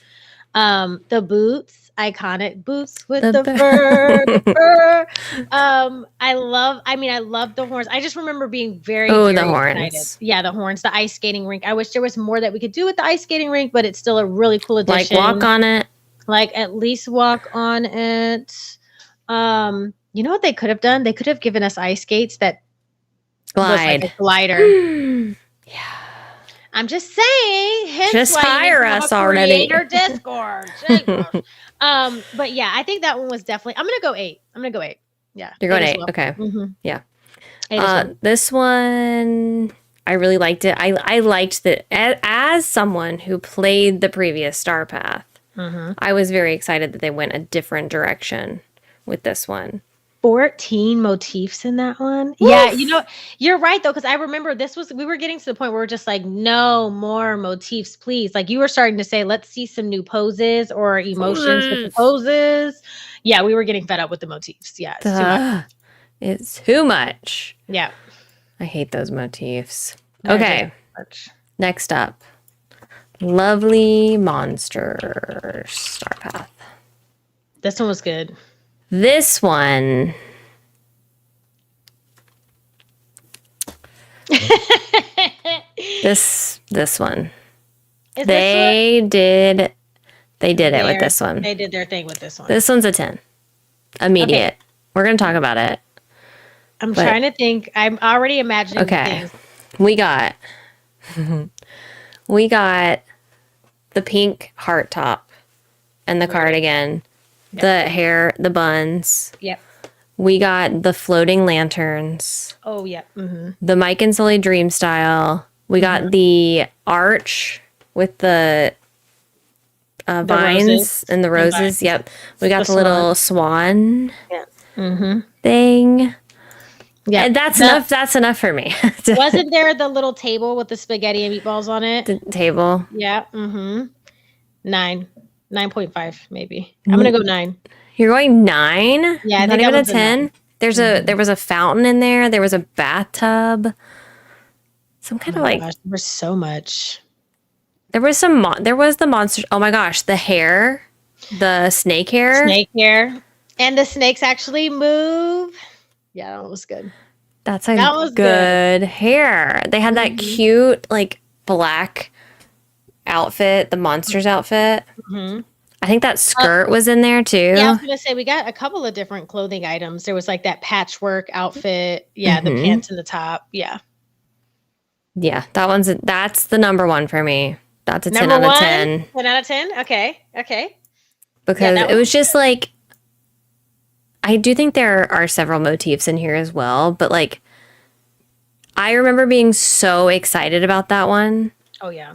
The boots. Iconic boots with the fur. I love the horns. I just remember being very the horns. Excited. Yeah, the horns, the ice skating rink. I wish there was more that we could do with the ice skating rink, but it's still a really cool addition. Like walk on it. Like at least walk on it. You know what they could have done? They could have given us ice skates that glide. Was like a glider. Yeah. I'm just saying. Hence just why hire us already. Creator Discord. But yeah, I think that one was definitely. I'm gonna go 8. Yeah, you're going 8. Well. Okay. Yeah. 8 well. This one, I really liked it. I liked that as someone who played the previous Star Path. I was very excited that they went a different direction with this one. 14 motifs in that one. Oof. Yeah, you're right though, because I remember we were getting to the point where we're just like, no more motifs, please. Like you were starting to say, let's see some new poses or emotions with the poses. Yeah, we were getting fed up with the motifs. Yeah, it's too much. It's too much. Yeah. I hate those motifs. Okay. Next up. Lovely Monsters Star Path. This one was good. This one. this one. They did it with this one. They did their thing with this one. This one's a 10. Immediate. Okay. We're going to talk about it. I'm trying to think. I'm already imagining things. We got the pink heart top and the cardigan. Yep. The hair, the buns. Yep. We got the floating lanterns. Oh, yeah. The Mike and Sully dream style. We got the arch with the vines and the roses. Yep. We got the little swan thing. Yeah. And that's enough. That's enough for me. Wasn't there the little table with the spaghetti and meatballs on it? The table. Yeah. 9.5 maybe. I'm gonna go 9. You're going 9? Yeah, not even a 10. There was a fountain in there. There was a bathtub. Some kind of like. Gosh, there was so much. There was the monster. Oh my gosh, the hair, the snake hair, and the snakes actually move. Yeah, that one was good. That's That a was good hair. They had that cute, like, black outfit, the monsters outfit. Mm-hmm. I think that skirt was in there too. Yeah, I was gonna say we got a couple of different clothing items. There was like that patchwork outfit. Yeah, the pants and the top. Yeah. Yeah, that's the number one for me. That's a 10 Number out of one, 10. 10 out of 10. Okay. Okay. Because that it was just like, I do think there are several motifs in here as well, but like, I remember being so excited about that one. Oh yeah.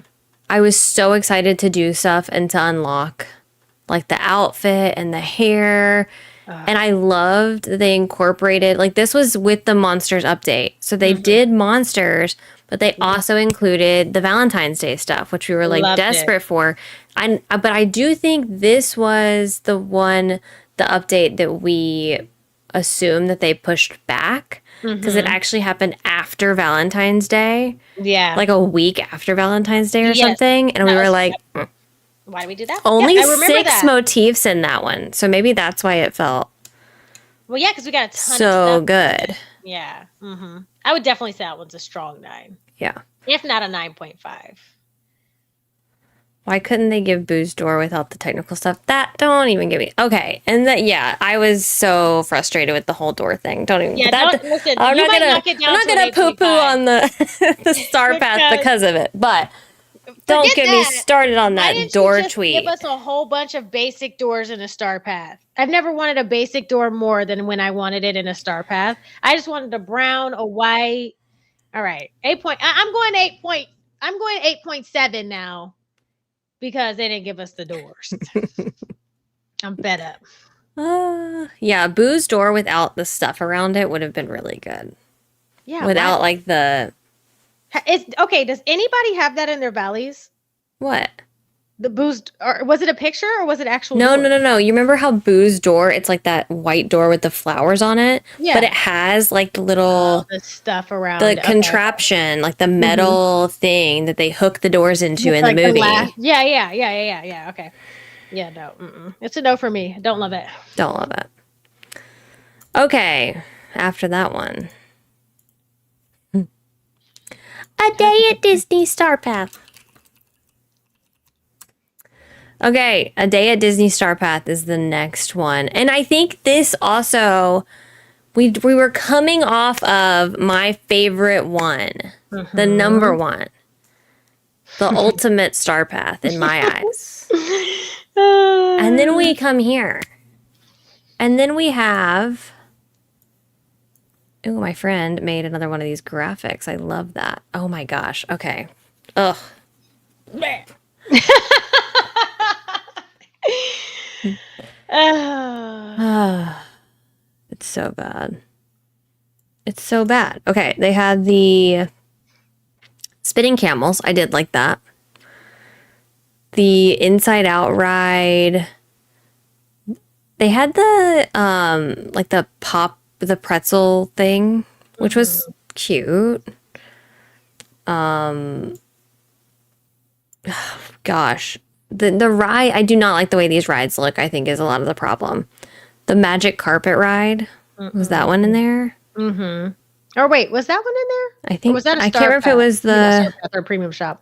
I was so excited to do stuff and to unlock like the outfit and the hair. And I loved that they incorporated, like, this was with the Monsters update. So they did Monsters, but they also included the Valentine's Day stuff, which we were like Loved desperate for. But I do think this was the update that we assume that they pushed back because it actually happened after Valentine's Day, Yeah. like a week after Valentine's Day or Yes. something. And we That were was- like, Why did we do that? only Yeah, I remember 6 that. motifs in that one. So maybe that's why it felt Well, yeah, because we got a ton of so stuff. good. Yeah. I would definitely say that one's a strong 9, Yeah. if not a 9.5. Why couldn't they give Boo's door without the technical stuff? That don't even give me. Okay. And that, yeah, I was so frustrated with the whole door thing. Don't even. Yeah, that, listen, I'm you not might gonna, knock it down I'm not to an gonna poo poo 8.5. on the star path because of it. But don't Forget get me that. started on Why that didn't door you just tweet. give us a whole bunch of basic doors in a star path? I've never wanted a basic door more than when I wanted it in a star path. I just wanted a brown, a white. All right, 8 point. I'm going 8 point. I'm going 8.7 now because they didn't give us the doors. I'm fed up. Yeah, Boo's door without the stuff around it would have been really good. Yeah, Without like the okay. Does anybody have that in their valleys? what? The boost, or was it a picture or was it actual? No, door? no, no, no. You remember how Boo's door, it's like that white door with the flowers on it? Yeah. But it has like the little, The stuff around the it. Okay. contraption, like the metal thing that they hook the doors into in Like the movie. Yeah. Okay. Yeah, no. It's a no for me. Don't love it. Don't love it. Okay. After that one. A Day at Disney Star Path. Okay, A Day at Disney Star Path is the next one. And I think this also, we were coming off of my favorite one, the number one, the ultimate Star Path in my eyes. And then we come here. And then we have, oh, my friend made another one of these graphics. I love that. Oh my gosh. Okay. Ugh. It's so bad. It's so bad. Okay, they had the spinning camels. I did like that. The Inside Out ride. They had the like the pretzel thing, which was cute. Gosh. The ride, I do not like the way these rides look, I think is a lot of the problem. The magic carpet ride, was that one in there? Or wait, was that one in there? I think, Or was that a I Star can't remember if it Path? was the, Star Path or premium shop.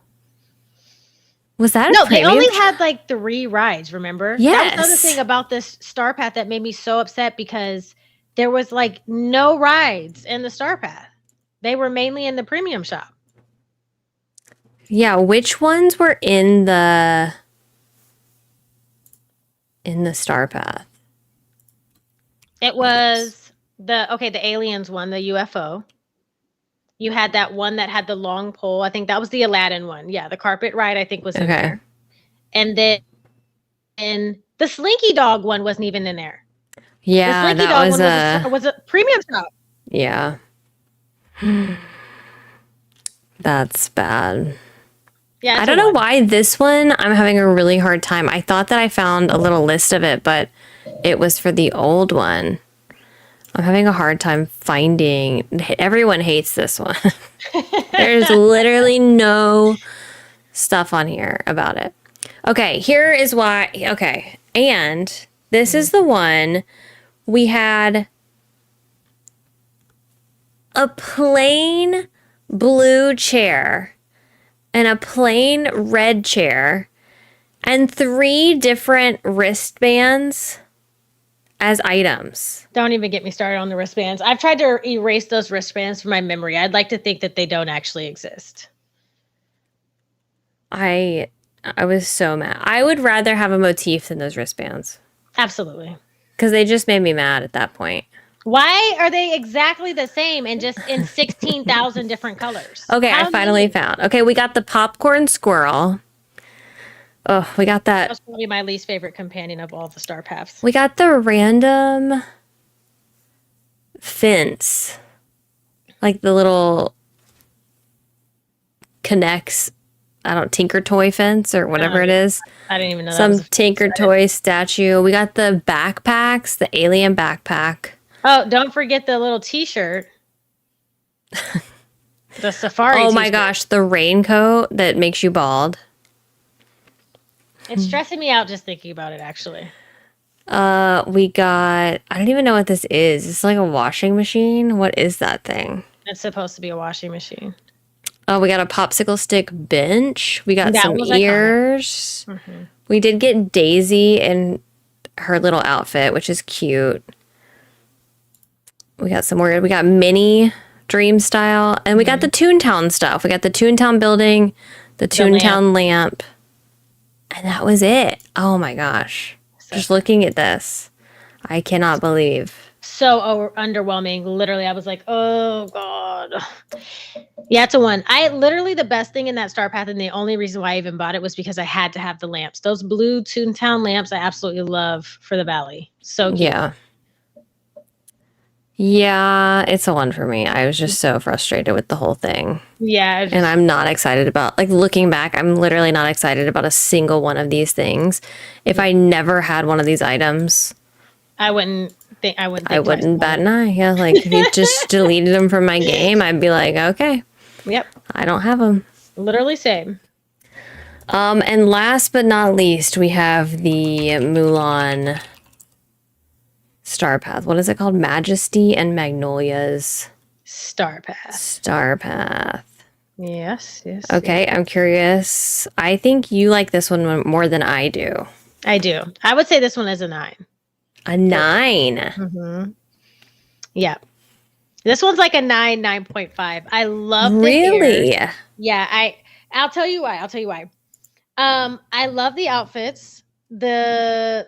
was that No, a they premium? only had like 3 rides, remember? That was another Yes. thing about this Star Path that made me so upset because there was like no rides in the Star Path. They were mainly in the premium shop. Yeah, which ones were in the Star Path? It was the aliens one, the UFO. You had that one that had the long pole. I think that was the Aladdin one. Yeah, the carpet ride I think was in Okay. there. And then the Slinky Dog one wasn't even in there. Yeah, The Slinky that Dog was one was a premium shop. yeah. That's bad. Yeah, I don't know why this one I'm having a really hard time. I thought that I found a little list of it, but it was for the old one. I'm having a hard time finding. Everyone hates this one. There's literally no stuff on here about it. Okay, here is why. Okay, and this is the one we had a plain blue chair and a plain red chair and 3 different wristbands as items. Don't even get me started on the wristbands. I've tried to erase those wristbands from my memory. I'd like to think that they don't actually exist. I was so mad. I would rather have a motif than those wristbands. Absolutely. Because they just made me mad at that point. Why are they exactly the same and just in 16,000 different colors? Okay, I finally found. Okay, we got the popcorn squirrel. Oh, we got that. That's probably my least favorite companion of all the Star Paths. We got the random fence. Like the little connects, Tinker Toy fence or whatever it is. I didn't even know Some that was Tinker Toy statue. We got the backpacks, the alien backpack. Oh, don't forget the little t-shirt. The safari Oh my t-shirt. gosh, the raincoat that makes you bald. It's stressing me out just thinking about it, actually. We got, I don't even know what this is. It's like a washing machine. What is that thing? It's supposed to be a washing machine. Oh, we got a popsicle stick bench. We got That some was iconic. ears. Mm-hmm. We did get Daisy in her little outfit, which is cute. We got some more. We got Minnie Dream Style. And we got the Toontown stuff. We got the Toontown building, the Toontown lamp. And that was it. Oh my gosh. Just looking at this, I cannot believe. So underwhelming. Literally, I was like, oh God. Yeah, it's a 1. The best thing in that Star Path, and the only reason why I even bought it was because I had to have the lamps. Those blue Toontown lamps I absolutely love for the valley. So cute. Yeah. Yeah, it's a 1 for me. I was just so frustrated with the whole thing. Yeah. And I'm not excited about, like, looking back, I'm literally not excited about a single one of these things. If I never had one of these items, I wouldn't bat an eye. Yeah, like if you just deleted them from my game, I'd be like, okay. Yep. I don't have them. Literally same. And last but not least, we have the Mulan Star Path. What is it called? Majesty and Magnolias Star Path. Star Path. Yes. Okay, yes. I'm curious. I think you like this one more than I do. I do. I would say this one is a 9. A 9. Mm-hmm. Yeah. This one's like a 9, 9.5. I love the Really? ears. Yeah, I'll tell you why. I love the outfits. The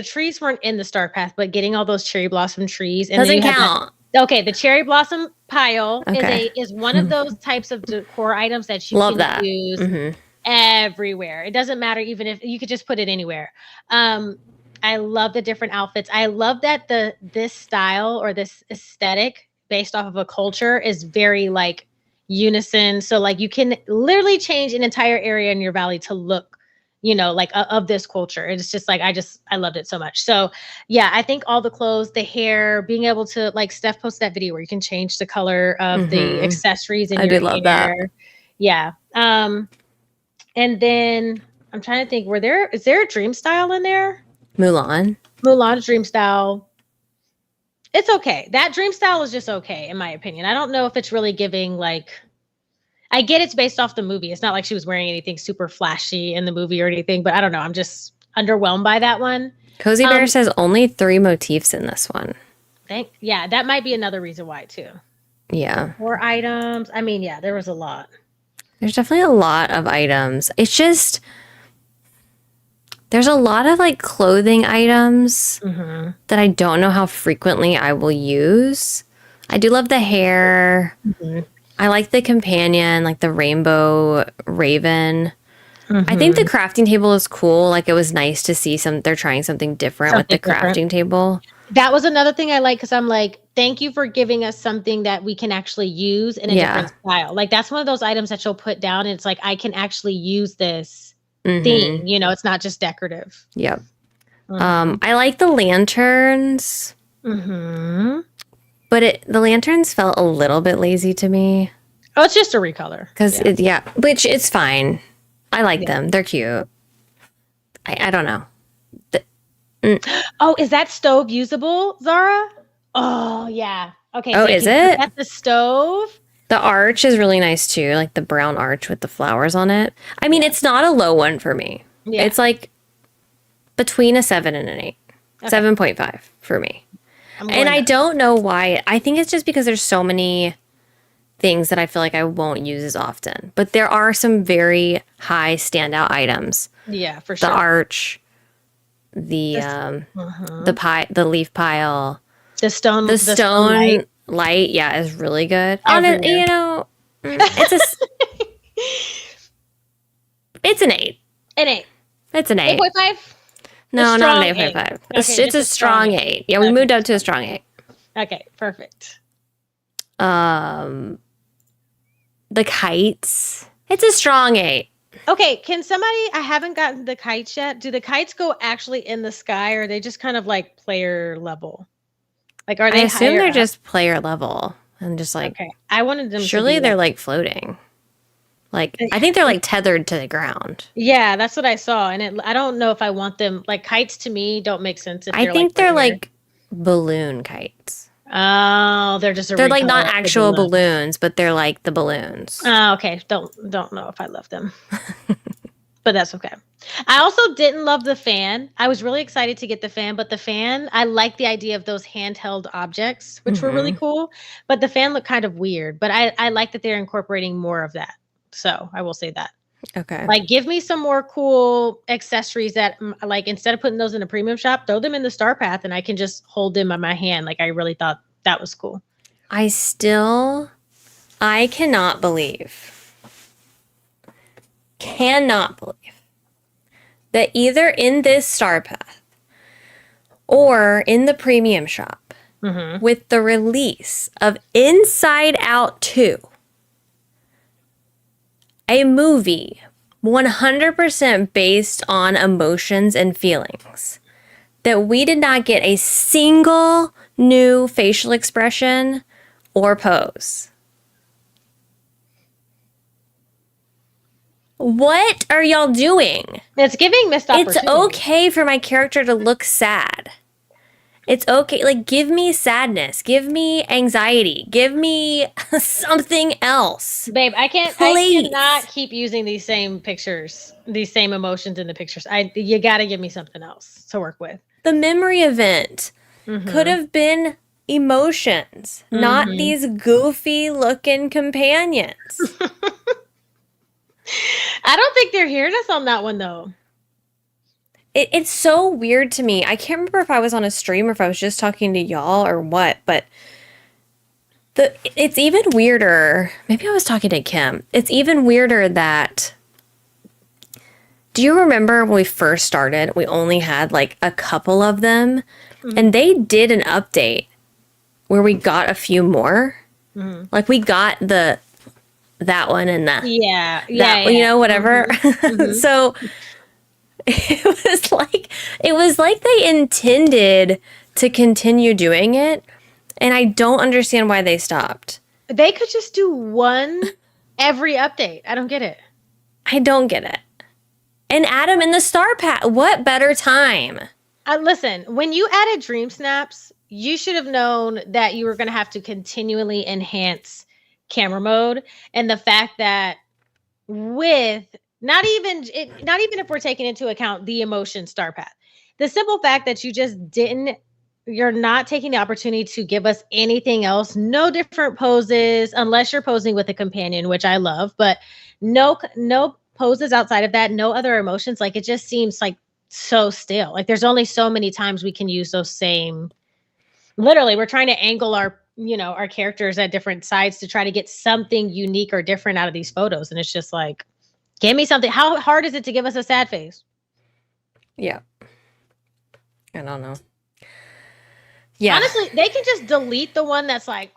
trees weren't in the Star Path, but getting all those cherry blossom trees and Doesn't count. Okay, the cherry blossom pile Okay. is one of those types of decor items that you Love can that. use Mhm. everywhere. It doesn't matter even if you could just put it anywhere. I love the different outfits. I love that this style or this aesthetic based off of a culture is very like unison. So like you can literally change an entire area in your valley to look, like of this culture. It's just like I loved it so much. So yeah, I think all the clothes, the hair, being able to, like Steph posted that video where you can change the color of the accessories in your hair. love that. Yeah. And then I'm trying to think, is there a dream style in there? Mulan's dream style. It's okay. That dream style is just okay, in my opinion. I don't know if it's really giving, like, I get it's based off the movie. It's not like she was wearing anything super flashy in the movie or anything, but I don't know. I'm just underwhelmed by that one. Cozy Bear says only 3 motifs in this one. Yeah, that might be another reason why too. Yeah. 4 items. I mean, yeah, there was a lot. There's definitely a lot of items. It's just, there's a lot of like clothing items that I don't know how frequently I will use. I do love the hair. I like the companion, like the rainbow raven. I think the crafting table is cool. Like, it was nice to see they're trying something different with the crafting table. That was another thing I like, because I'm like, thank you for giving us something that we can actually use in a different style. Like, that's one of those items that you'll put down and it's like, I can actually use this theme. It's not just decorative. Yep. I like the lanterns. But the lanterns felt a little bit lazy to me. Oh, it's just a recolor. Which it's fine. I like them. They're cute. I don't know. Oh, is that stove usable, Zara? Oh yeah. Okay, Oh, so you is can put it? at the stove. The arch is really nice too, like the brown arch with the flowers on it. I mean, Yeah. it's not a low one for me. Yeah. It's like between a 7 and an 8. Okay. 7.5 for me. I'm And going I up. don't know why. I think it's just because there's so many things that I feel like I won't use as often. But there are some very high standout items. Yeah, for The sure. arch, the This- um mhm. the pie, the leaf pile, The the stone light stone light, yeah, is really good. On it, everywhere. it's an 8. An 8. It's an 8. 8.5? A No, not an strong 8. 8.5. Okay, It's just a a strong strong 8. 8. Yeah, we Okay. moved up to a strong 8. Okay, perfect. Um, the kites. It's a strong 8. Okay, can somebody, I haven't gotten the kites yet. Do the kites go actually in the sky, or are they just kind of like player level? Like, are I they assume higher they're up? just player level and just like Okay. I wanted them to surely be they're like, like floating. Like I think they're like tethered to the ground. yeah, that's what I saw. And I don't know if I want them, like kites to me don't make sense if I they're like think they're right here. like balloon kites. Oh, they're just a They're like not recolor of the actual balloon. balloons, but they're like the balloons. Oh, okay. Don't know if I love them. But that's okay. I also didn't love the fan. I was really excited to get the fan, but the fan, I like the idea of those handheld objects, which were really cool. But the fan looked kind of weird. But I like that they're incorporating more of that. So I will say that. Okay. Like, give me some more cool accessories that, like, instead of putting those in a premium shop, throw them in the Star Path and I can just hold them in my hand. Like, I really thought that was cool. I cannot believe that either in this Star Path or in the premium shop with the release of Inside Out 2, a movie 100% based on emotions and feelings, that we did not get a single new facial expression or pose. What are y'all doing? It's giving missed opportunity. It's okay for my character to look sad. It's okay. Like, give me sadness. Give me anxiety. Give me something else. Babe, I Please. cannot keep using these same pictures, these same emotions in the pictures. You got to give me something else to work with. The memory event could have been emotions, not these goofy looking companions. I don't think they're hearing us on that one though. It's so weird to me. I can't remember if I was on a stream or if I was just talking to y'all or what, but it's even weirder. Maybe I was talking to Kim. It's even weirder that, do you remember when we first started, we only had like a couple of them and they did an update where we got a few more. Like we got that one and that. Yeah. You know, whatever. So it was like they intended to continue doing it, and I don't understand why they stopped. They could just do one every update. I don't get it. I don't get it. And Adam in the Star Pack, what better time? Listen, when you added Dream Snaps, you should have known that you were going to have to continually enhance camera mode, and the fact that with not even if we're taking into account the emotion Star Path, the simple fact that you're not taking the opportunity to give us anything else, no different poses, unless you're posing with a companion, which I love, but no poses outside of that, no other emotions. Like, it just seems like so still. Like, there's only so many times we can use those same, literally, we're trying to angle our characters at different sides to try to get something unique or different out of these photos. And it's just like, give me something. How hard is it to give us a sad face? Yeah. I don't know. Yeah. Honestly, they can just delete the one that's like,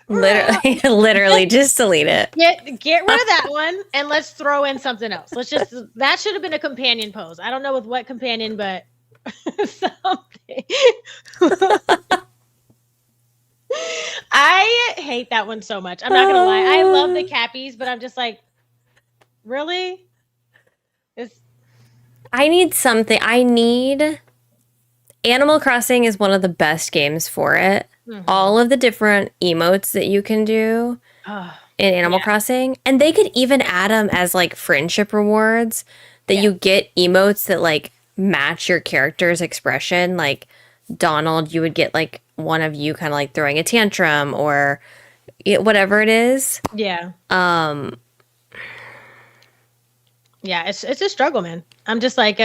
literally just delete it. Get rid of that one and let's throw in something else. That should have been a companion pose. I don't know with what companion, but something. I hate that one so much. I'm not gonna lie. I love the cappies, but I'm just like, really? I need something. Animal Crossing is one of the best games for it. all of the different emotes that you can do Oh, in Animal yeah. Crossing. And they could even add them as like friendship rewards that Yeah. you get emotes that like match your character's expression. Like Donald, you would get like one of you kind of like throwing a tantrum or whatever it is. Yeah. Yeah, it's a struggle, man. I'm just like,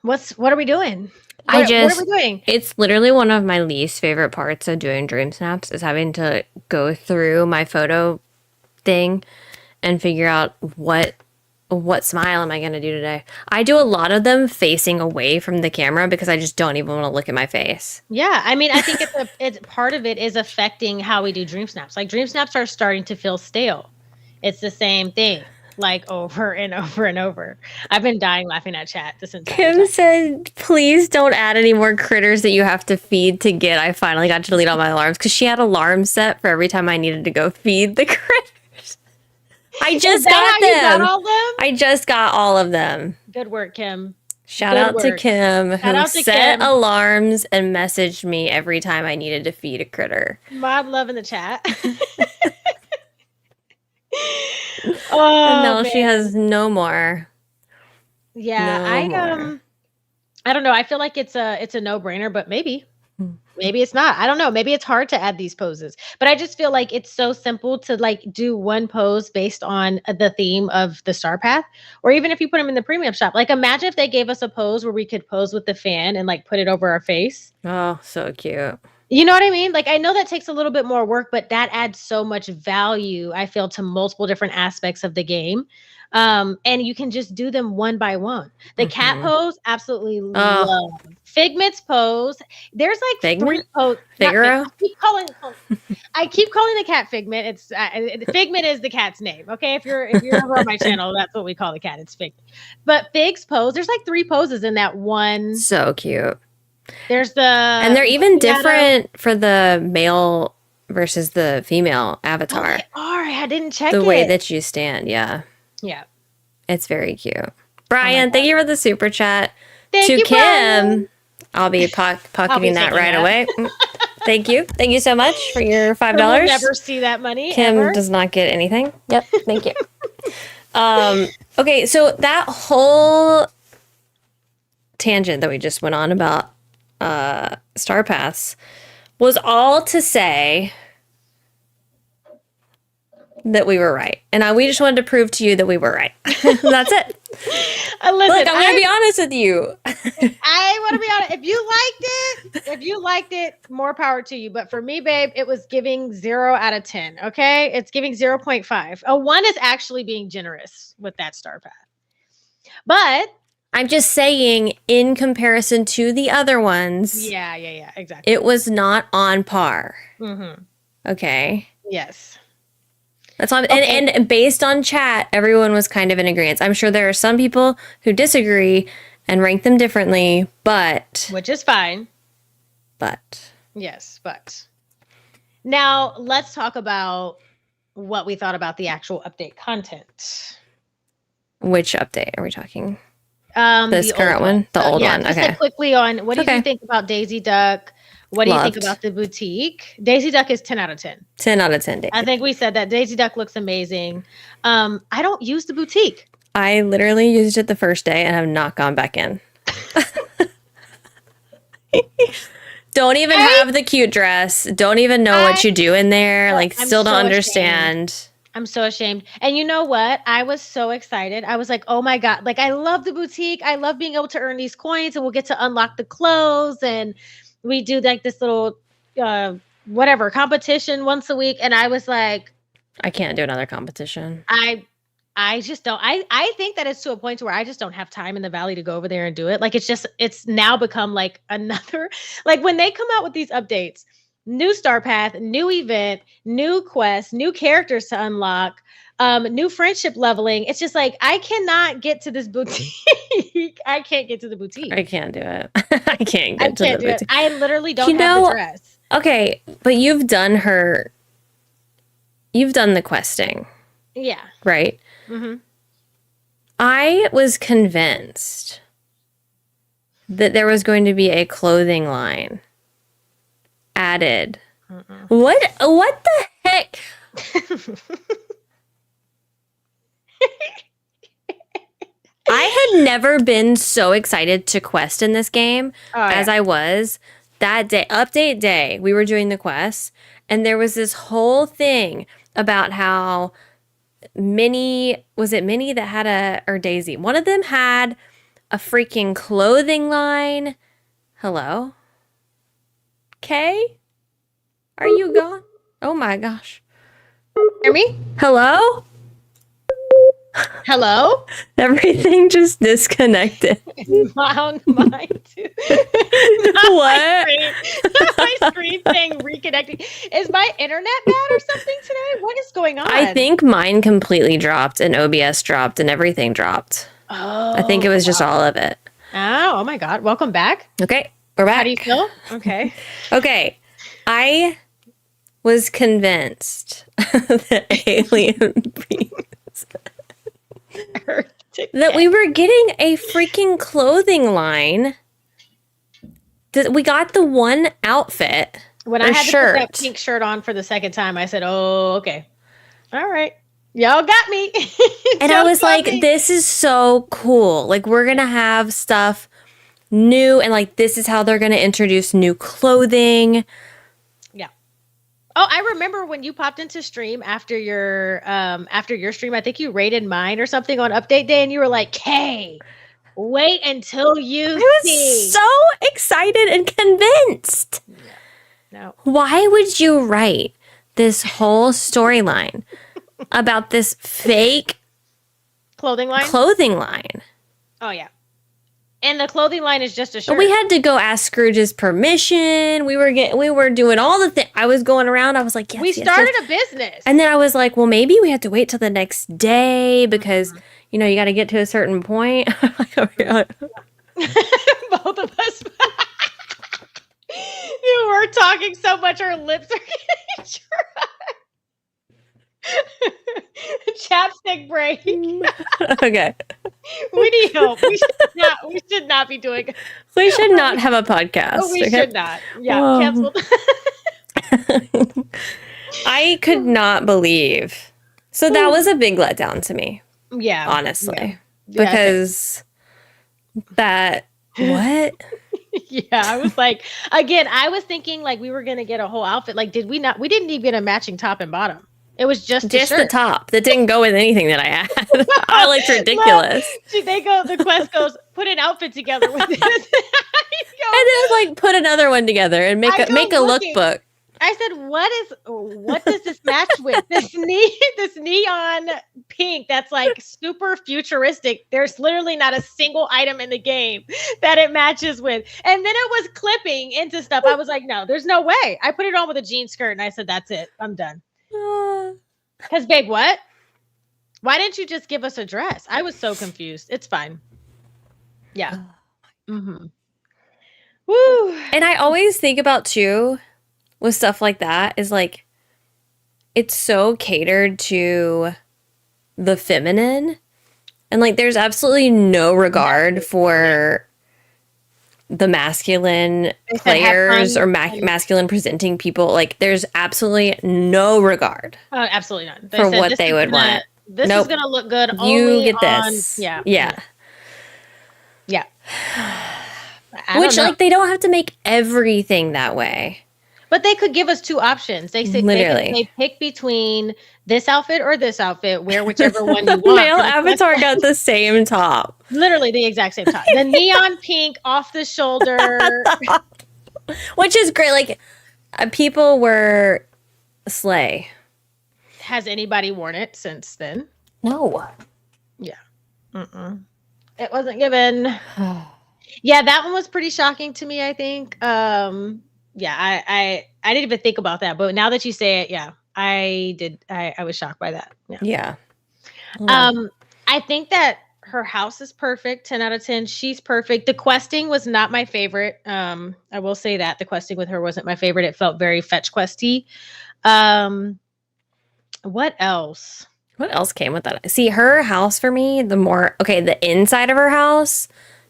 what are we doing? What are we doing? It's literally one of my least favorite parts of doing dream snaps is having to go through my photo thing and figure out what smile am I going to do today. I do a lot of them facing away from the camera because I just don't even want to look at my face. Yeah, I mean, I think it's part of it is affecting how we do dream snaps. Like dream snaps are starting to feel stale. It's the same thing, like over and over and over. I've been dying laughing at chat this entire Kim time. said, please don't add any more critters that you have to feed to get. I finally got to delete all my alarms because she had alarms set for every time I needed to go feed the critters. I just got them. You got all them? I just got all of them. Good work, Kim. Shout out to Kim, who set Kim. alarms and messaged me every time I needed to feed a critter. Mod love in the chat. And now she has no more. Yeah, I don't know. I feel like it's a no-brainer, but maybe it's not. I don't know. Maybe it's hard to add these poses. But I just feel like it's so simple to like do one pose based on the theme of the Star Path, or even if you put them in the premium shop. Like imagine if they gave us a pose where we could pose with the fan and like put it over our face. Oh, so cute. You know what I mean? Like I know that takes a little bit more work, but that adds so much value, I feel, to multiple different aspects of the game. And you can just do them one by one. The cat pose, absolutely love. Figment's pose. There's like Figment? 3 poses. Figaro? I keep calling the cat Figment. It's Figment is the cat's name. Okay, if you're over on my channel, that's what we call the cat. It's Figment. But Fig's pose, there's like 3 poses in that one. So cute. There's and they're even different for the male versus the female avatar. Oh, they are. I didn't check the way that you stand. Yeah. Yeah. It's very cute. Brian, thank you for the super chat. Thank to you, Kim, Brian. I'll be pocketing that right away. Thank you. Thank you so much for your $5. We'll never see that money. Kim ever. does not get anything. Yep. Thank you. Okay, so that whole tangent that we just went on about Star Paths was all to say that we were right. And we just wanted to prove to you that we were right. That's it. Listen, look, I'm going to be honest with you. I want to be honest. If you liked it, more power to you. But for me, babe, it was giving 0 out of 10. Okay. It's giving 0.5. A 1 is actually being generous with that Star Path. But I'm just saying, in comparison to the other ones. Yeah, exactly. It was not on par. Mm-hmm. Okay. Yes. That's all. Okay. And based on chat, everyone was kind of in agreement. I'm sure there are some people who disagree and rank them differently, but. Which is fine. But. Yes, but. Now, let's talk about what we thought about the actual update content. Which update are we talking? This current one? The old one. Just okay. Quickly on, what did you think about Daisy Duck? What do you think about the boutique? Daisy Duck is 10 out of 10. 10 out of 10. I think we said that Daisy Duck looks amazing. I don't use the boutique. I literally used it the first day and have not gone back in. Don't even have the cute dress. Don't even know what you do in there. Like, still don't understand. Ashamed. I'm so ashamed. And you know what? I was so excited. I was like, oh my God. Like, I love the boutique. I love being able to earn these coins and we'll get to unlock the clothes. And we do like this little, whatever, competition once a week. And I was like, I can't do another competition. I just don't. I think that it's to a point where I just don't have time in the valley to go over there and do it. Like, it's now become like another, like when they come out with these updates, new Star Path, new event, new quest, new characters to unlock, new friendship leveling. It's just like, I cannot get to this boutique. I can't get to the boutique. I can't do it. I can't get to the boutique. I literally don't have the dress. Okay, but you've done the questing. Yeah. Right? Mm-hmm. I was convinced that there was going to be a clothing line added. What the heck? I had never been so excited to quest in this game as I was that day. Update day, we were doing the quests, and there was this whole thing about how Minnie that had or Daisy? One of them had a freaking clothing line. Hello? Kay? Are you gone? Oh my gosh. Hear me? Hello? Hello? Everything just disconnected. Mine too. What? My screen saying reconnecting. Is my internet bad or something today? What is going on? I think mine completely dropped and OBS dropped and everything dropped. Oh, I think it was just all of it. Oh my God. Welcome back. Okay, we're back. How do you feel? Okay. Okay. I was convinced that alien beings that we were getting a freaking clothing line. That we got the one outfit. When I had to put that pink shirt on for the second time, I said, "Oh, okay, all right, y'all got me." And I was like, "This is so cool! Like, we're gonna have stuff new, and like, this is how they're gonna introduce new clothing." Yeah. Oh, I remember when you popped into stream after your stream. I think you rated mine or something on update day, and you were like, "Hey, wait until you see." So excited and convinced. Yeah. No. Why would you write this whole storyline about this fake clothing line? Oh yeah. And the clothing line is just a shirt. We had to go ask Scrooge's permission. We were doing all the things. I was going around. I was like, yes, we started a business. And then I was like, well, maybe we have to wait till the next day because, you got to get to a certain point. Both of us. We're talking so much, our lips are getting dry. Chapstick break. Okay. We need help. We should not be doing it. We should not have a podcast. We should not. Yeah, canceled. I could not believe. So that was a big letdown to me. Yeah. Honestly. Yeah. Because what? Yeah, I was like, again, I was thinking like we were going to get a whole outfit. Like, we didn't even get a matching top and bottom. It was just the top that didn't go with anything that I had. I looked ridiculous. The quest goes, put an outfit together with this. And then like put another one together and make a lookbook. I said, what does this match with? This neon pink that's like super futuristic. There's literally not a single item in the game that it matches with. And then it was clipping into stuff. I was like, no, there's no way. I put it on with a jean skirt and I said, that's it. I'm done. Because babe, what? Why didn't you just give us a dress? I was so confused. It's fine. Yeah. Mm-hmm. Woo. And I always think about too, with stuff like that, is like, it's so catered to the feminine. And like, there's absolutely no regard for the masculine players or masculine presenting people. Like, there's absolutely no regard. Absolutely not. For what they would want. This is going to look good. You get this. Yeah. Which, like, they don't have to make everything that way. But they could give us two options. They say they pick between this outfit or this outfit, wear whichever one you want. Male avatar got the same top. Literally the exact same top. The neon pink off the shoulder. Which is great. Like, people were slay. Has anybody worn it since then? No. Yeah. It wasn't given. Yeah, that one was pretty shocking to me, I think. Yeah, I didn't even think about that, but now that you say it, yeah, I did. I was shocked by that. Yeah. I think that her house is perfect. 10 out of 10. She's perfect. The questing was not my favorite. I will say that the questing with her wasn't my favorite. It felt very fetch questy. What else? What else came with that? See, her house for me, the inside of her house,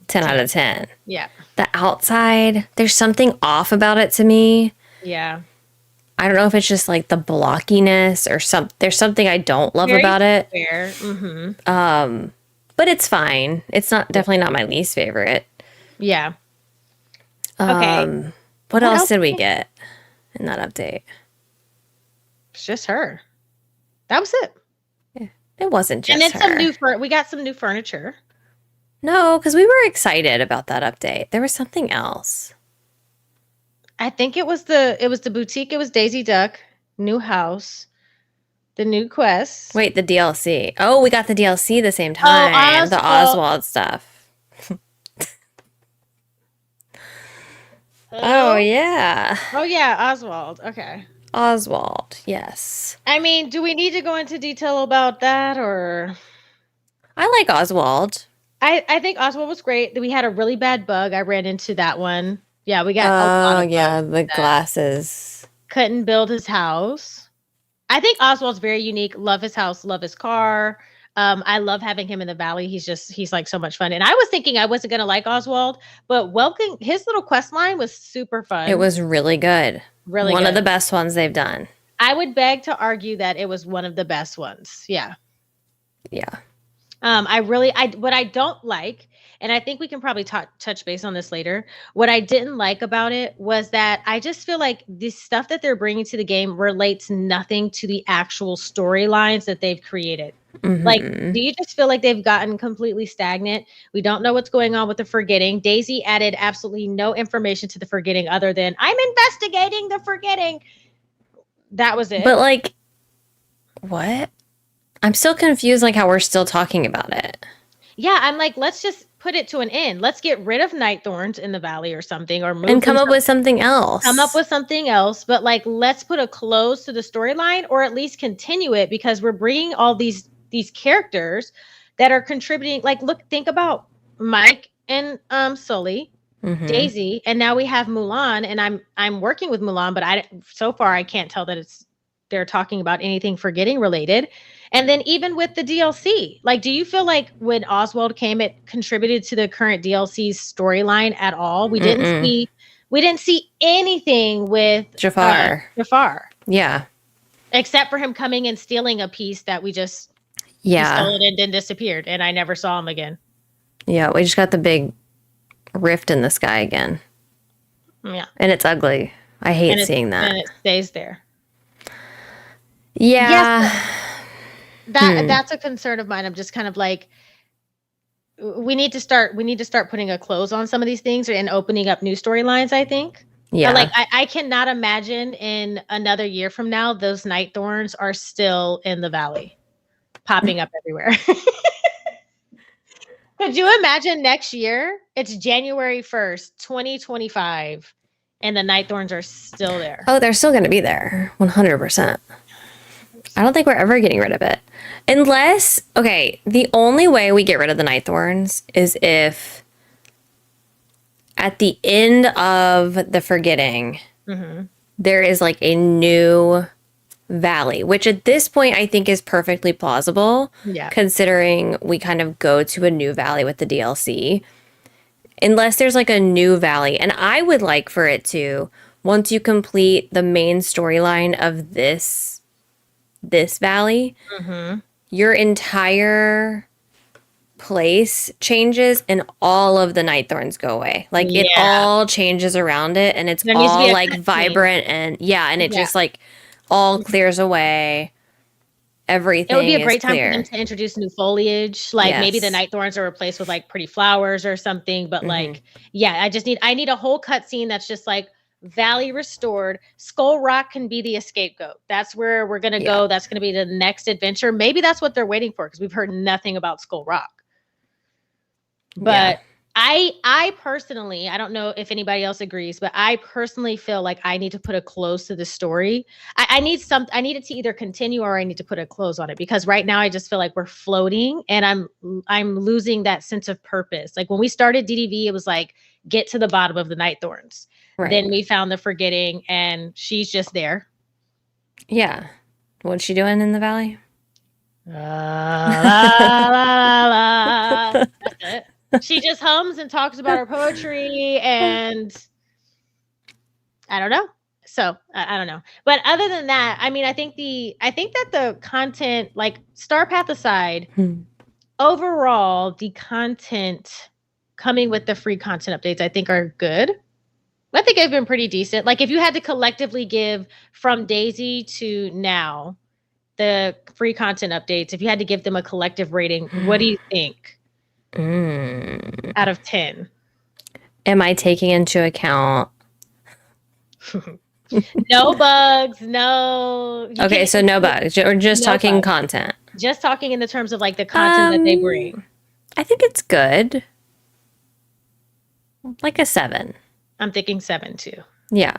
10 out of 10. Yeah. The outside, there's something off about it to me. Yeah. I don't know if it's just like the blockiness or there's something I don't love Very about it. fair. Mm-hmm. But it's fine. It's not definitely not my least favorite. Yeah. Okay. What What else else? did we get in that update? It's just her. That was it. It wasn't And just then some her. new we got some new furniture. No, because we were excited about that update. There was something else. I think it was the boutique. It was Daisy Duck, new house, the new quest. Wait, the DLC. Oh, we got the DLC the same Oh, time. The Oswald. Oswald stuff. Oh, Hello? yeah. Oh yeah, Oswald. Okay. Oswald, yes. I mean, do we need to go into detail about that, or I like Oswald. I think Oswald was great. We had a really bad bug. I ran into that one. Yeah, we got a lot Oh, of yeah, bugs the that glasses. couldn't build his house. I think Oswald's very unique. Love his house, love his car. I love having him in the valley. He's like so much fun. And I was thinking I wasn't gonna like Oswald, but welcome his little quest line was super It fun. was really good. Really One of the good. best ones they've done. I would beg to argue that it was one of the best ones. Yeah. Yeah. What I don't like, and I think we can probably touch base on this later. What I didn't like about it was that I just feel like the stuff that they're bringing to the game relates nothing to the actual storylines that they've created. Like, Mm-hmm. do you just feel like they've gotten completely stagnant? We don't know what's going on with the forgetting. Daisy added absolutely no information to the forgetting other than I'm investigating the forgetting. That was it. But like, what? I'm still confused, like how we're still talking about it. Yeah, I'm like, let's just put it to an end. Let's get rid of night thorns in the valley or something, or move And come them up with something else. come up with something else. But like, let's put a close to the storyline, or at least continue it, because we're bringing all these characters that are contributing. Like, look, think about Mike and Sully, Daisy, and now we have Mulan, and I'm working with Mulan, but so far I can't tell that they're talking about anything forgetting related. And then even with the DLC, like, do you feel like when Oswald came, it contributed to the current DLC's storyline at all? We didn't see anything with Jafar. Jafar, Yeah. except for him coming and stealing a piece that he stole it and then disappeared, and I never saw him again. Yeah, we just got the big rift in the sky again. Yeah. And it's ugly. I hate seeing that. And it stays there. Yeah. Yes, that's a concern of mine. I'm just kind of like, we need to start putting a close on some of these things and opening up new storylines, I think. Yeah. Like, I cannot imagine in another year from now those night thorns are still in the valley, popping up everywhere. Could you imagine next year? It's January 1st, 2025, and the night thorns are still there. Oh, they're still going to be there. 100%. I don't think we're ever getting rid of it. Unless, okay, the only way we get rid of the night thorns is if at the end of the forgetting, there is like a new valley, which at this point I think is perfectly plausible. Yeah. Considering we kind of go to a new valley with the DLC. Unless there's like a new valley. And I would like for it to, once you complete the main storyline of this valley, your entire place changes and all of the night thorns go away. Like it all changes around it, and it's all like vibrant and and it just like all clears away. Everything. It would be a great time clear. for them to introduce new foliage. Like maybe the night thorns are replaced with like pretty flowers or something. But like, I need a whole cutscene that's just like valley restored. Skull Rock can be the scapegoat. That's where we're gonna go. That's gonna be the next adventure. Maybe that's what they're waiting for, because we've heard nothing about Skull Rock. But I personally, I don't know if anybody else agrees, but I personally feel like I need to put a close to the story. I need it to either continue, or I need to put a close on it, because right now I just feel like we're floating, and I'm losing that sense of purpose. Like when we started DDV, it was like, get to the bottom of the night thorns. Right. Then we found the forgetting, and she's just there. Yeah. What's she doing in the valley? La, la, la, la. That's it. She just hums and talks about her poetry, and I don't know. So I don't know. But other than that, I mean, I think that the content, like Star Path aside, overall, the content coming with the free content updates, I think are good. I think they've been pretty decent. Like if you had to collectively give from Daisy to now, the free content updates, if you had to give them a collective rating, what do you think out of 10? Am I taking into account? No bugs, no. Okay, so no bugs. We're just No talking bugs. content. Just talking in the terms of like the content that they bring. I think it's good. Like a 7. I'm thinking 7 too. Yeah.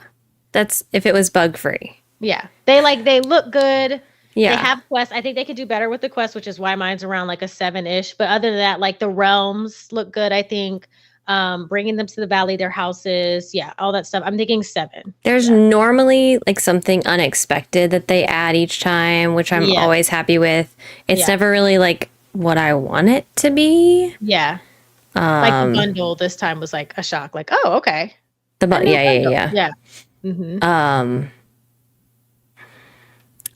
That's if it was bug free. Yeah. They look good. Yeah. They have quests. I think they could do better with the quest, which is why mine's around like a 7-ish. But other than that, like the realms look good, I think. Bringing them to the valley, their houses, yeah, all that stuff. I'm thinking 7. There's normally like something unexpected that they add each time, which I'm always happy with. It's never really like what I want it to be. Yeah. Like the bundle this time was like a shock. Like, oh, okay. Yeah. Mm-hmm.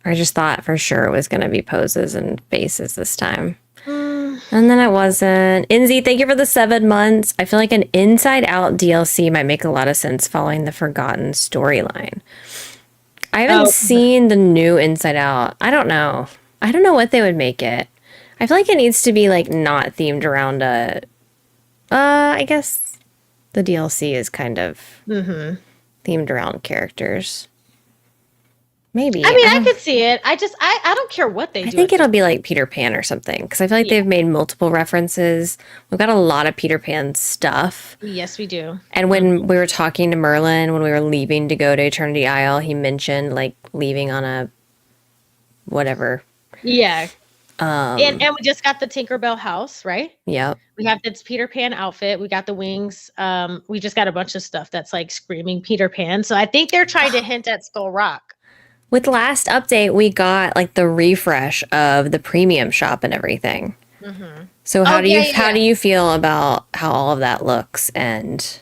I just thought for sure it was going to be poses and faces this time. And then it wasn't. Inzi, thank you for the 7 months. I feel like an Inside Out DLC might make a lot of sense following the Forgotten storyline. I haven't seen the new Inside Out. I don't know. I don't know what they would make it. I feel like it needs to be like not themed around I guess the DLC is kind of themed around characters. Maybe. I mean, I could see it. I don't care what they do. I think it'll be like Peter Pan or something because I feel like they've made multiple references. We've got a lot of Peter Pan stuff. Yes, we do. And when we were talking to Merlin, when we were leaving to go to Eternity Isle, he mentioned like leaving on a whatever. Yeah. And we just got the Tinkerbell house, right? Yep. We have this Peter Pan outfit. We got the wings. We just got a bunch of stuff that's like screaming Peter Pan. So I think they're trying to hint at Skull Rock. With last update, we got like the refresh of the premium shop and everything. So how do you feel about how all of that looks? And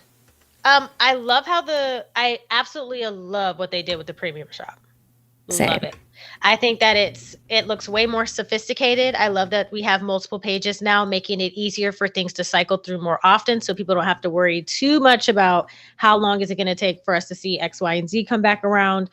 I love I absolutely love what they did with the premium shop. Same. Love it. I think that it looks way more sophisticated. I love that we have multiple pages now, making it easier for things to cycle through more often, so people don't have to worry too much about how long is it going to take for us to see X, Y, and Z come back around.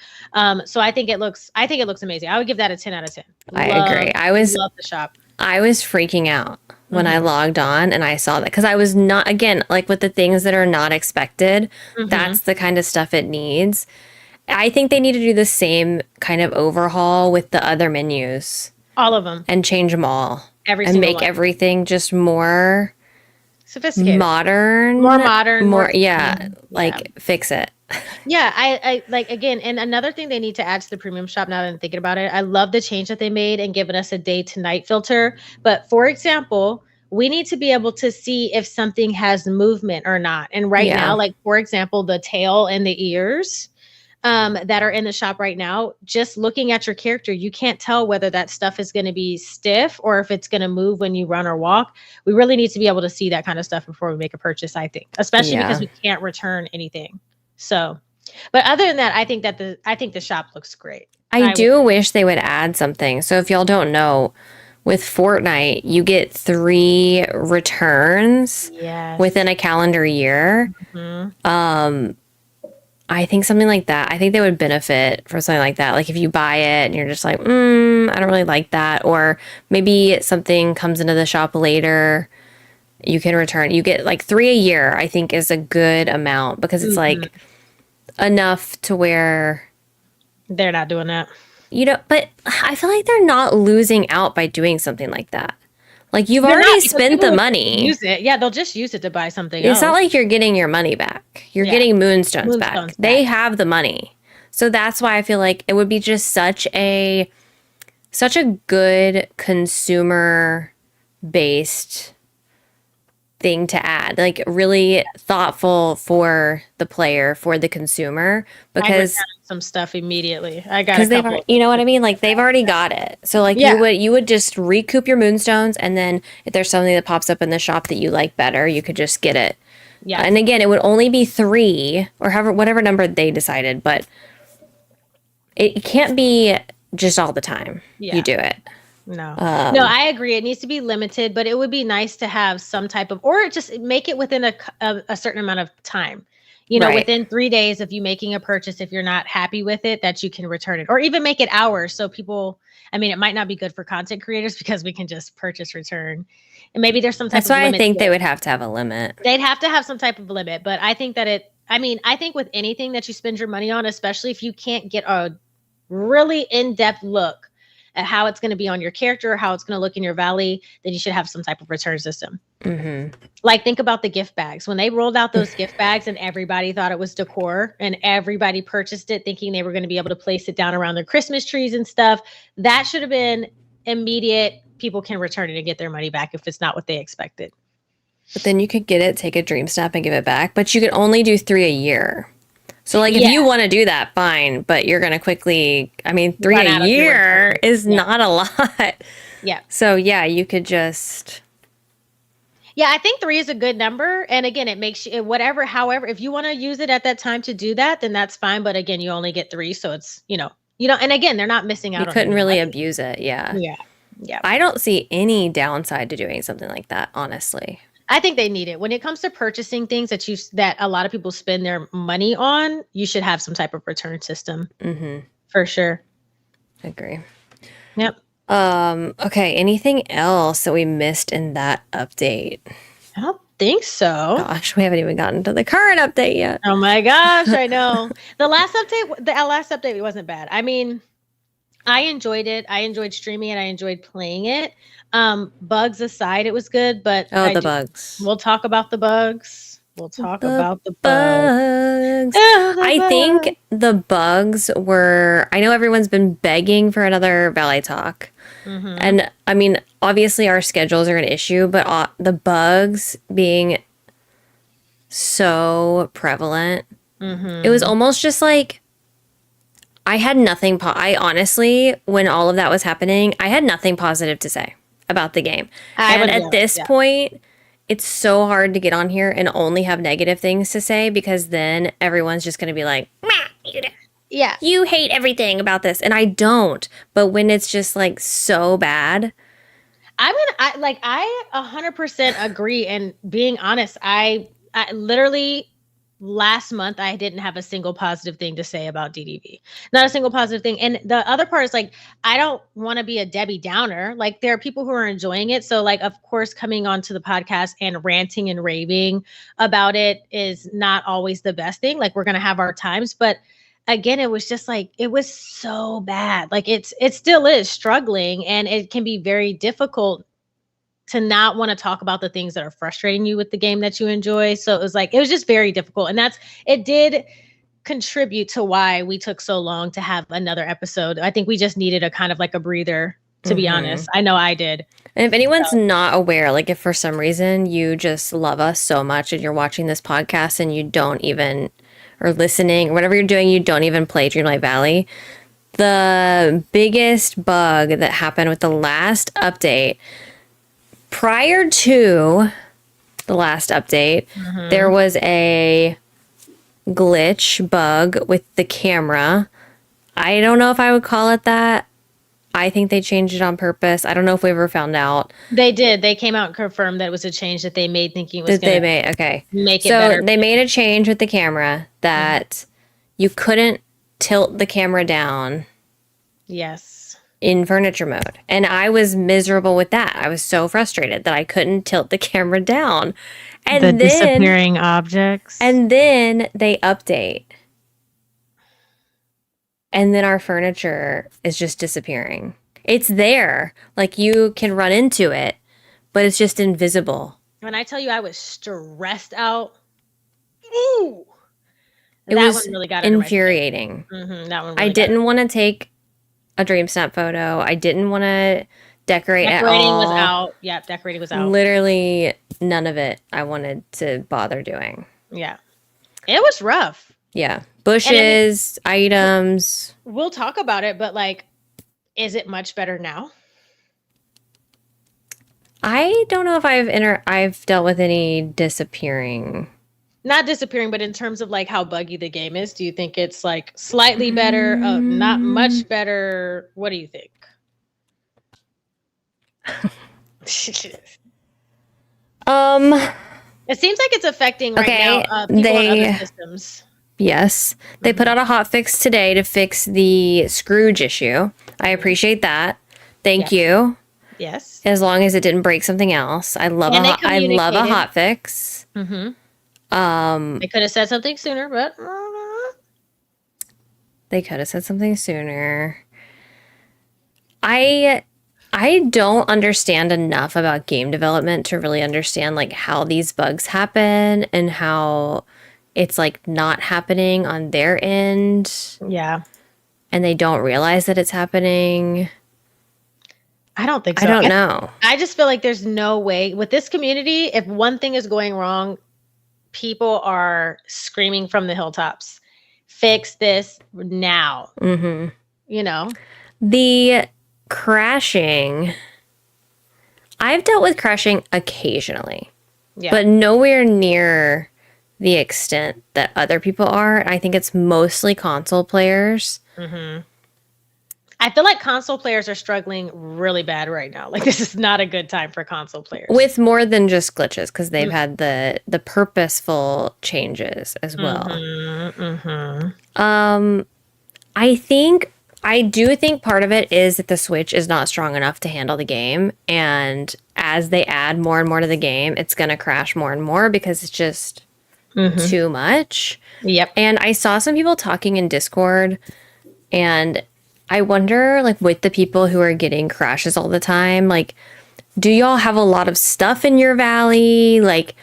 So I think it looks amazing. I would give that a 10 out of 10. I agree. Love the shop. I was freaking out when I logged on and I saw that because I was not, again, like with the things that are not expected, that's the kind of stuff it needs. I think they need to do the same kind of overhaul with the other menus. All of them. And change them all. And make everything just more sophisticated. Modern. More modern. Fix it. Yeah, I like, again, and another thing they need to add to the premium shop now that I'm thinking about it, I love the change that they made and giving us a day to night filter. But for example, we need to be able to see if something has movement or not. And right now, like, for example, the tail and the ears that are in the shop right now, just looking at your character, you can't tell whether that stuff is going to be stiff or if it's going to move when you run or walk. We really need to be able to see that kind of stuff before we make a purchase, I think, especially because we can't return anything. So, but other than that, I think the shop looks great. I do wish they would add something. So if y'all don't know, with Fortnite, you get 3 returns within a calendar year. I think something like that. I think they would benefit from something like that. Like if you buy it and you're just like, I don't really like that. Or maybe something comes into the shop later, you can return. You get like 3 a year, I think is a good amount because it's like enough to where they're not doing that. But I feel like they're not losing out by doing something like that. Like you've already spent the money. Use it. Yeah, they'll just use it to buy something else. It's not like you're getting your money back. You're getting moonstones back. They have the money. So that's why I feel like it would be just such a good consumer based thing to add. Like really thoughtful for the player, for the consumer, because some stuff immediately. I got it. You know what I mean? Like they've already got it. So like you would just recoup your moonstones, and then if there's something that pops up in the shop that you like better, you could just get it. Yeah. And again, it would only be 3 or whatever number they decided, but it can't be just all the time Yeah. you do it. No, no, I agree. It needs to be limited, but it would be nice to have some type of, or just make it within a certain amount of time. You know, Right. within 3 days of you making a purchase, if you're not happy with it, that you can return it, or even make it hours. So people, I mean, it might not be good for content creators because we can just purchase, return, and maybe there's some type That's of why I limit think to they it. would have to have a limit. They'd have to have some type of limit, but I think that I think with anything that you spend your money on, especially if you can't get a really in-depth look at how it's going to be on your character, how it's going to look in your valley, then you should have some type of return system. Like, think about the gift bags. When they rolled out those gift bags and everybody thought it was decor and everybody purchased it thinking they were going to be able to place it down around their Christmas trees and stuff, that should have been immediate. People can return it and get their money back if it's not what they expected. But then you could get it, take a dream snap, and give it back. But you could only do 3 a year. So, like, if you want to do that, fine. But you're going to quickly, I mean, 3 Run a out of year your is not a lot. Yeah. So, yeah, you could just. Yeah, I think 3 is a good number. And again, it makes you whatever, however, if you want to use it at that time to do that, then that's fine. But again, you only get 3. So it's, you know, and again, they're not missing out You on couldn't any really money. abuse it. Yeah. Yeah. Yeah. I don't see any downside to doing something like that, honestly. I think they need it. When it comes to purchasing things that a lot of people spend their money on, you should have some type of return system. For sure. Agree. Yep. Okay, anything else that we missed in that update? I don't think so. Gosh, we haven't even gotten to the current update yet. Oh my gosh, I know. The last update wasn't bad. I mean, I enjoyed it. I enjoyed streaming it. I enjoyed playing it. Bugs aside, it was good, but bugs. We'll talk about the bugs. About the bugs. I think the bugs were, I know everyone's been begging for another Valley Talk. And I mean, obviously our schedules are an issue, but the bugs being so prevalent, it was almost just like, I had nothing, I honestly, when all of that was happening, I had nothing positive to say about the game. And at this point, it's so hard to get on here and only have negative things to say, because then everyone's just going to be like, you hate everything about this. And I don't. But when it's just like so bad. I 100% agree. And being honest, I literally last month, I didn't have a single positive thing to say about DDV. Not a single positive thing. And the other part is like, I don't want to be a Debbie Downer. Like, there are people who are enjoying it. So like, of course, coming onto the podcast and ranting and raving about it is not always the best thing. Like, we're going to have our times. But again, it was just like, it was so bad. Like, it still is struggling, and it can be very difficult to not want to talk about the things that are frustrating you with the game that you enjoy. So it was just very difficult. And it did contribute to why we took so long to have another episode. I think we just needed a kind of like a breather, to be honest. I know I did. And if anyone's not aware, like if for some reason you just love us so much and you're watching this podcast and you don't even, or listening, or whatever you're doing, you don't even play Dreamlight Valley, the biggest bug that happened with the last update, prior to the last update, there was a glitch bug with the camera. I don't know if I would call it that. I think they changed it on purpose. I don't know if we ever found out. They did. They came out and confirmed that it was a change that they made, thinking it was going to make it better. So they made a change with the camera that you couldn't tilt the camera down. Yes. In furniture mode. And I was miserable with that. I was so frustrated that I couldn't tilt the camera down. And then disappearing objects. And then they update. And then our furniture is just disappearing. It's there. Like, you can run into it, but it's just invisible. When I tell you I was stressed out, ooh. It was one really got infuriating. That one really I didn't want to take a dream snap photo. I didn't want to decorate at all. Decorating was out. Yeah, decorating was out. Literally none of it I wanted to bother doing. Yeah. It was rough. Yeah. Bushes, items. We'll talk about it, but like, is it much better now? I don't know if I've dealt with any disappearing Not disappearing, but in terms of like how buggy the game is, do you think it's like slightly better, not Mm, much better? What do you think? um, It seems like it's affecting right now okay, people on other they systems. yes, they put Mhm. out a hot fix today to fix the Scrooge issue. I appreciate that. Thank Yes. you. Yes. As long as it didn't break something else. And they I love a communicated. hot fix. Mhm. Um, They could have said something sooner, but they could have said something sooner. I I don't understand enough about game development to really understand like how these bugs happen and how it's like not happening on their end yeah, and they don't realize that it's happening. I don't think I so. don't know. I just feel like there's no way with this community, if one thing is going wrong, people are screaming from the hilltops. Fix this now, Mhm. you know? The crashing. I've dealt with crashing occasionally, Yeah. but nowhere near the extent that other people are. I think it's mostly console players. Mhm. I feel like console players are struggling really bad right now. Like this is not a good time for console players. With more than just glitches because they've Mm. had the purposeful changes as well. Mhm. Mhm. Um, I think I do think part of it is that the Switch is not strong enough to handle the game, and as they add more and more to the game, it's gonna crash more and more because it's just Mhm. too much. Yep. And I saw some people talking in Discord, and I wonder, like, with the people who are getting crashes all the time, like, do y'all have a lot of stuff in your valley? Like,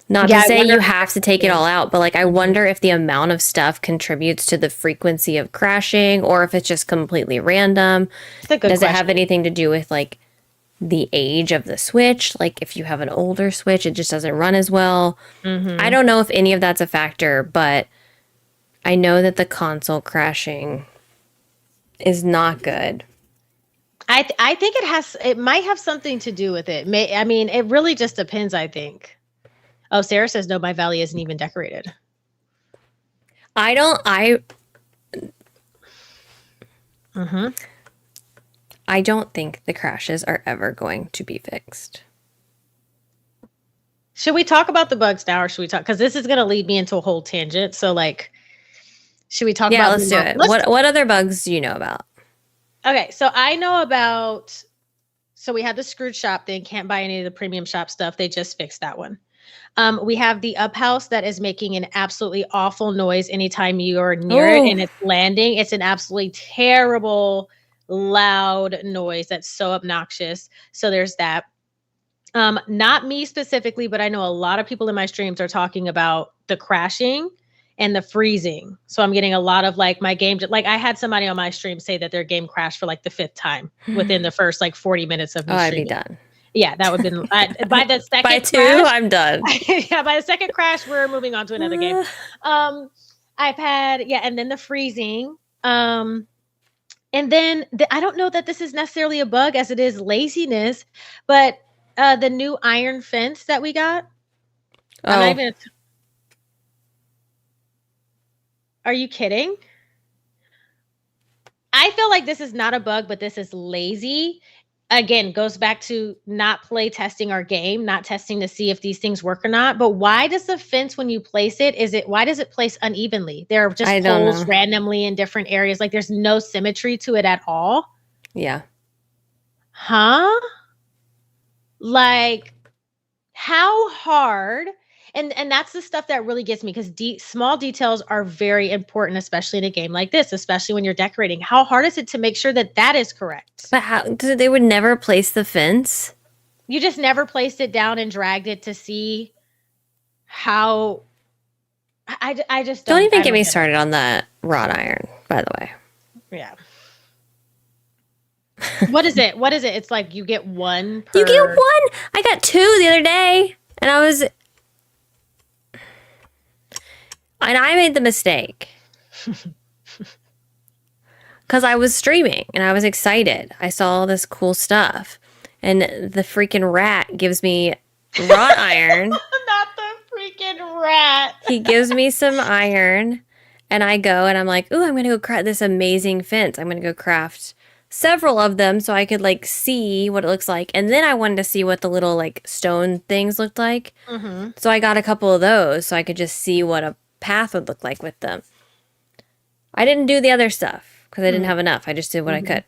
not Yeah, to I say wonder you if have to take it they're all out, but like, I Mhm. wonder if the amount of stuff contributes to the frequency of crashing or if it's just completely random. It's a good Does it have question. anything to do with like the age of the Switch? Like, if you have an older Switch, it just doesn't run as well. I Mhm. don't know if any of that's a factor, but I know that the console crashing is not good. I think it might have something to do with it. I mean, it really just depends, I think. Oh, Sarah says no, my valley isn't even decorated. I don't Mhm. I don't think the crashes are ever going to be fixed. Should we talk about the bugs now or should we talk cuz this is going to lead me into a whole tangent. So like should we talk Yeah, about let's them do all? it. What other bugs do you know about? Okay, so I know about so we had the Scrooge shop thing, can't buy any of the premium shop stuff. They just fixed that one. We have the up house that is making an absolutely awful noise anytime you're near it and Oh, it's landing. It's an absolutely terrible, loud noise that's so obnoxious. So there's that. Not me specifically, but I know a lot of people in my streams are talking about the crashing and the freezing. So I'm getting a lot of like my game, like I had somebody on my stream say that their game crashed for like the fifth time within the first like 40 minutes of me I'd be streaming. done. Yeah, that would have been by the By second two, crash. I'm done. Yeah, by the second crash, we're moving on to another game. Um, I've had yeah, and then the freezing. And then I don't know that this is necessarily a bug as it is laziness, but the new iron fence that we got. I'm not Oh, even. Are you kidding? I feel like this is not a bug, but this is lazy. Again, goes back to not play testing our game, not testing to see if these things work or not. But why does the fence, when you place it, why does it place unevenly? There are just I don't poles know. randomly in different areas. Like there's no symmetry to it at all. Yeah. Huh? Like how hard and that's the stuff that really gets me because small details are very important, especially in a game like this, especially when you're decorating. How hard is it to make sure that that is correct? But how they would never place the fence? You just never placed it down and dragged it to see how I just Don't even I get don't me get it. started on that wrought iron, by the way. Yeah. What is it? It's like you get one You get per. one. I got two the other day, and I made the mistake because I was streaming and I was excited. I saw all this cool stuff, and the freaking rat gives me wrought iron. Not the freaking rat. He gives me some iron, and I go and I'm like, ooh, I'm going to go craft this amazing fence. I'm going to go craft several of them so I could like see what it looks like. And then I wanted to see what the little like stone things looked like. Mm-hmm. So I got a couple of those so I could just see what a path would look like with them. I didn't do the other stuff because I didn't have enough. I just did what I could.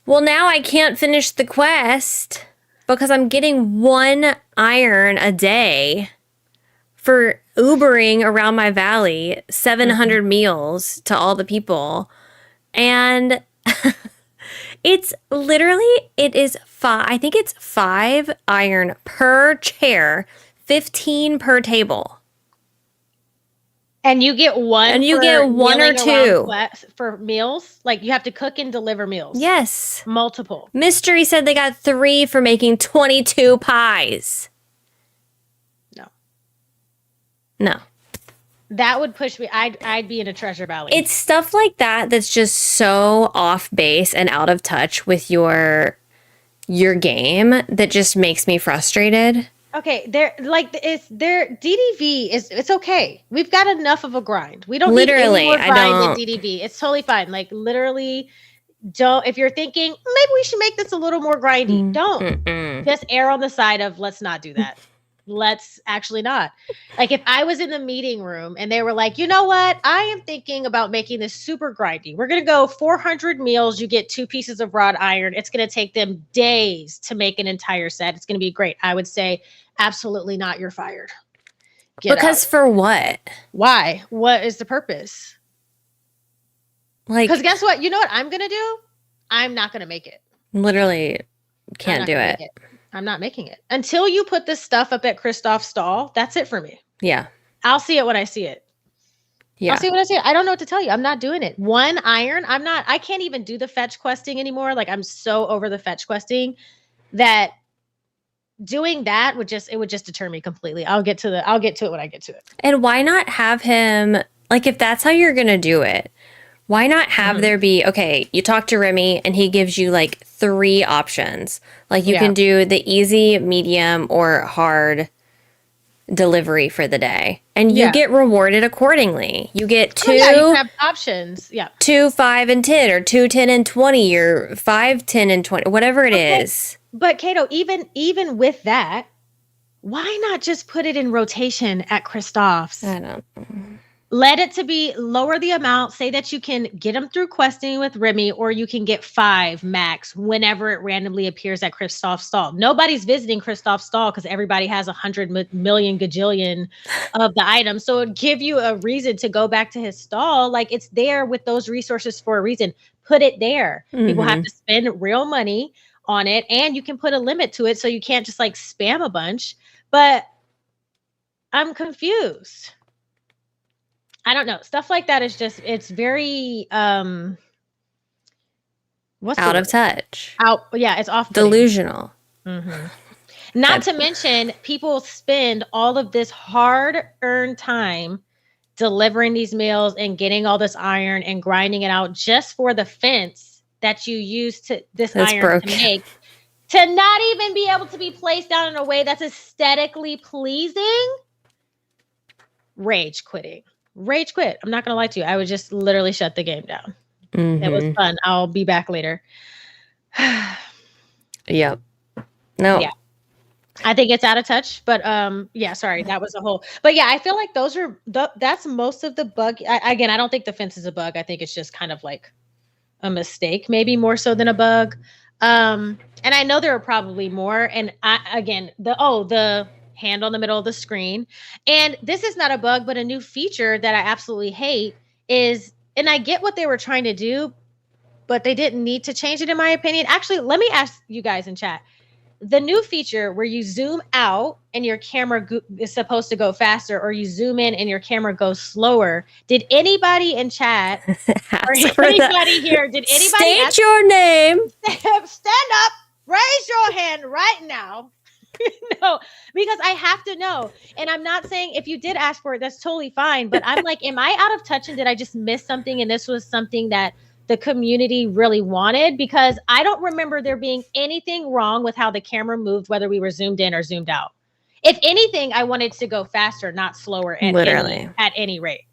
Well, now I can't finish the quest because I'm getting 1 iron a day for Ubering around my valley, 700 meals to all the people. And it's literally, I think it's 5 iron per chair, 15 per table. And you get one. And you get 1 or 2 for meals. Like you have to cook and deliver meals. Yes. Multiple. Mystery said they got 3 for making 22 pies. No. That would push me. I'd be in a treasure valley. It's stuff like that that's just so off base and out of touch with your game that just makes me frustrated. Okay, DDV it's okay. We've got enough of a grind. We don't Literally, need any more grind in DDV. It's totally fine. Like literally, don't. If you're thinking maybe we should make this a little more grindy, don't. Just err on the side of let's not do that. Let's actually not. Like if I was in the meeting room and they were like, you know what? I am thinking about making this super grindy. We're going to go 400 meals. You get 2 pieces of wrought iron. It's going to take them days to make an entire set. It's going to be great. I would say absolutely not. You're fired. Because for what? Why? What is the purpose? Like, because guess what? You know what I'm going to do? I'm not going to make it. Literally can't do it. I'm not making it. Until you put this stuff up at Kristoff's stall, that's it for me. Yeah. I'll see it when I see it. Yeah. I'll see what I see. I don't know what to tell you. I'm not doing it. 1 iron. I can't even do the fetch questing anymore. Like I'm so over the fetch questing that doing that would just deter me completely. I'll get to it when I get to it. And why not have him, like if that's how you're going to do it, why not have there be, okay, you talk to Remy and he gives you like 3 options. Like you can do the easy, medium, or hard delivery for the day. And you get rewarded accordingly. You get 2. You have options. Yeah. 2, 5, and 10, or 2, 10, and 20, or 5, 10, and 20, whatever it is. But Kato, even with that, why not just put it in rotation at Kristoff's? I don't. Let it to be lower the amount. Say that you can get them through questing with Remy, or you can get 5 max whenever it randomly appears at Kristoff's stall. Nobody's visiting Kristoff's stall because everybody has 100 million gajillion of the items. So it'd give you a reason to go back to his stall. Like it's there with those resources for a reason. Put it there. People have to spend real money on it, and you can put a limit to it so you can't just like spam a bunch. But I'm confused. I don't know. Stuff like that is just, it's very, what's out of touch. Yeah, it's off. Delusional. Not to mention, people spend all of this hard-earned time delivering these meals and getting all this iron and grinding it out just for the fence that you use this iron broken. to make, to not even be able to be placed down in a way that's aesthetically pleasing. Rage quit. I'm not going to lie to you. I would just literally shut the game down. It was fun. I'll be back later. Yep. No. Yeah. I think it's out of touch, but yeah, sorry. That was a whole, but yeah, I feel like that's most of the bug. Again, I don't think the fence is a bug. I think it's just kind of like a mistake, maybe more so than a bug. And I know there are probably more. And the hand on the middle of the screen. And this is not a bug, but a new feature that I absolutely hate is, and I get what they were trying to do, but they didn't need to change it in my opinion. Actually, let me ask you guys in chat. The new feature where you zoom out and your camera is supposed to go faster, or you zoom in and your camera goes slower. Did anybody in chat or anybody here, did anybody state your name? Stand up, raise your hand right now. No, because I have to know. And I'm not saying if you did ask for it, that's totally fine. But I'm like, am I out of touch, and did I just miss something? And this was something that the community really wanted, because I don't remember there being anything wrong with how the camera moved, whether we were zoomed in or zoomed out. If anything, I want it to go faster, not slower Literally. at any rate.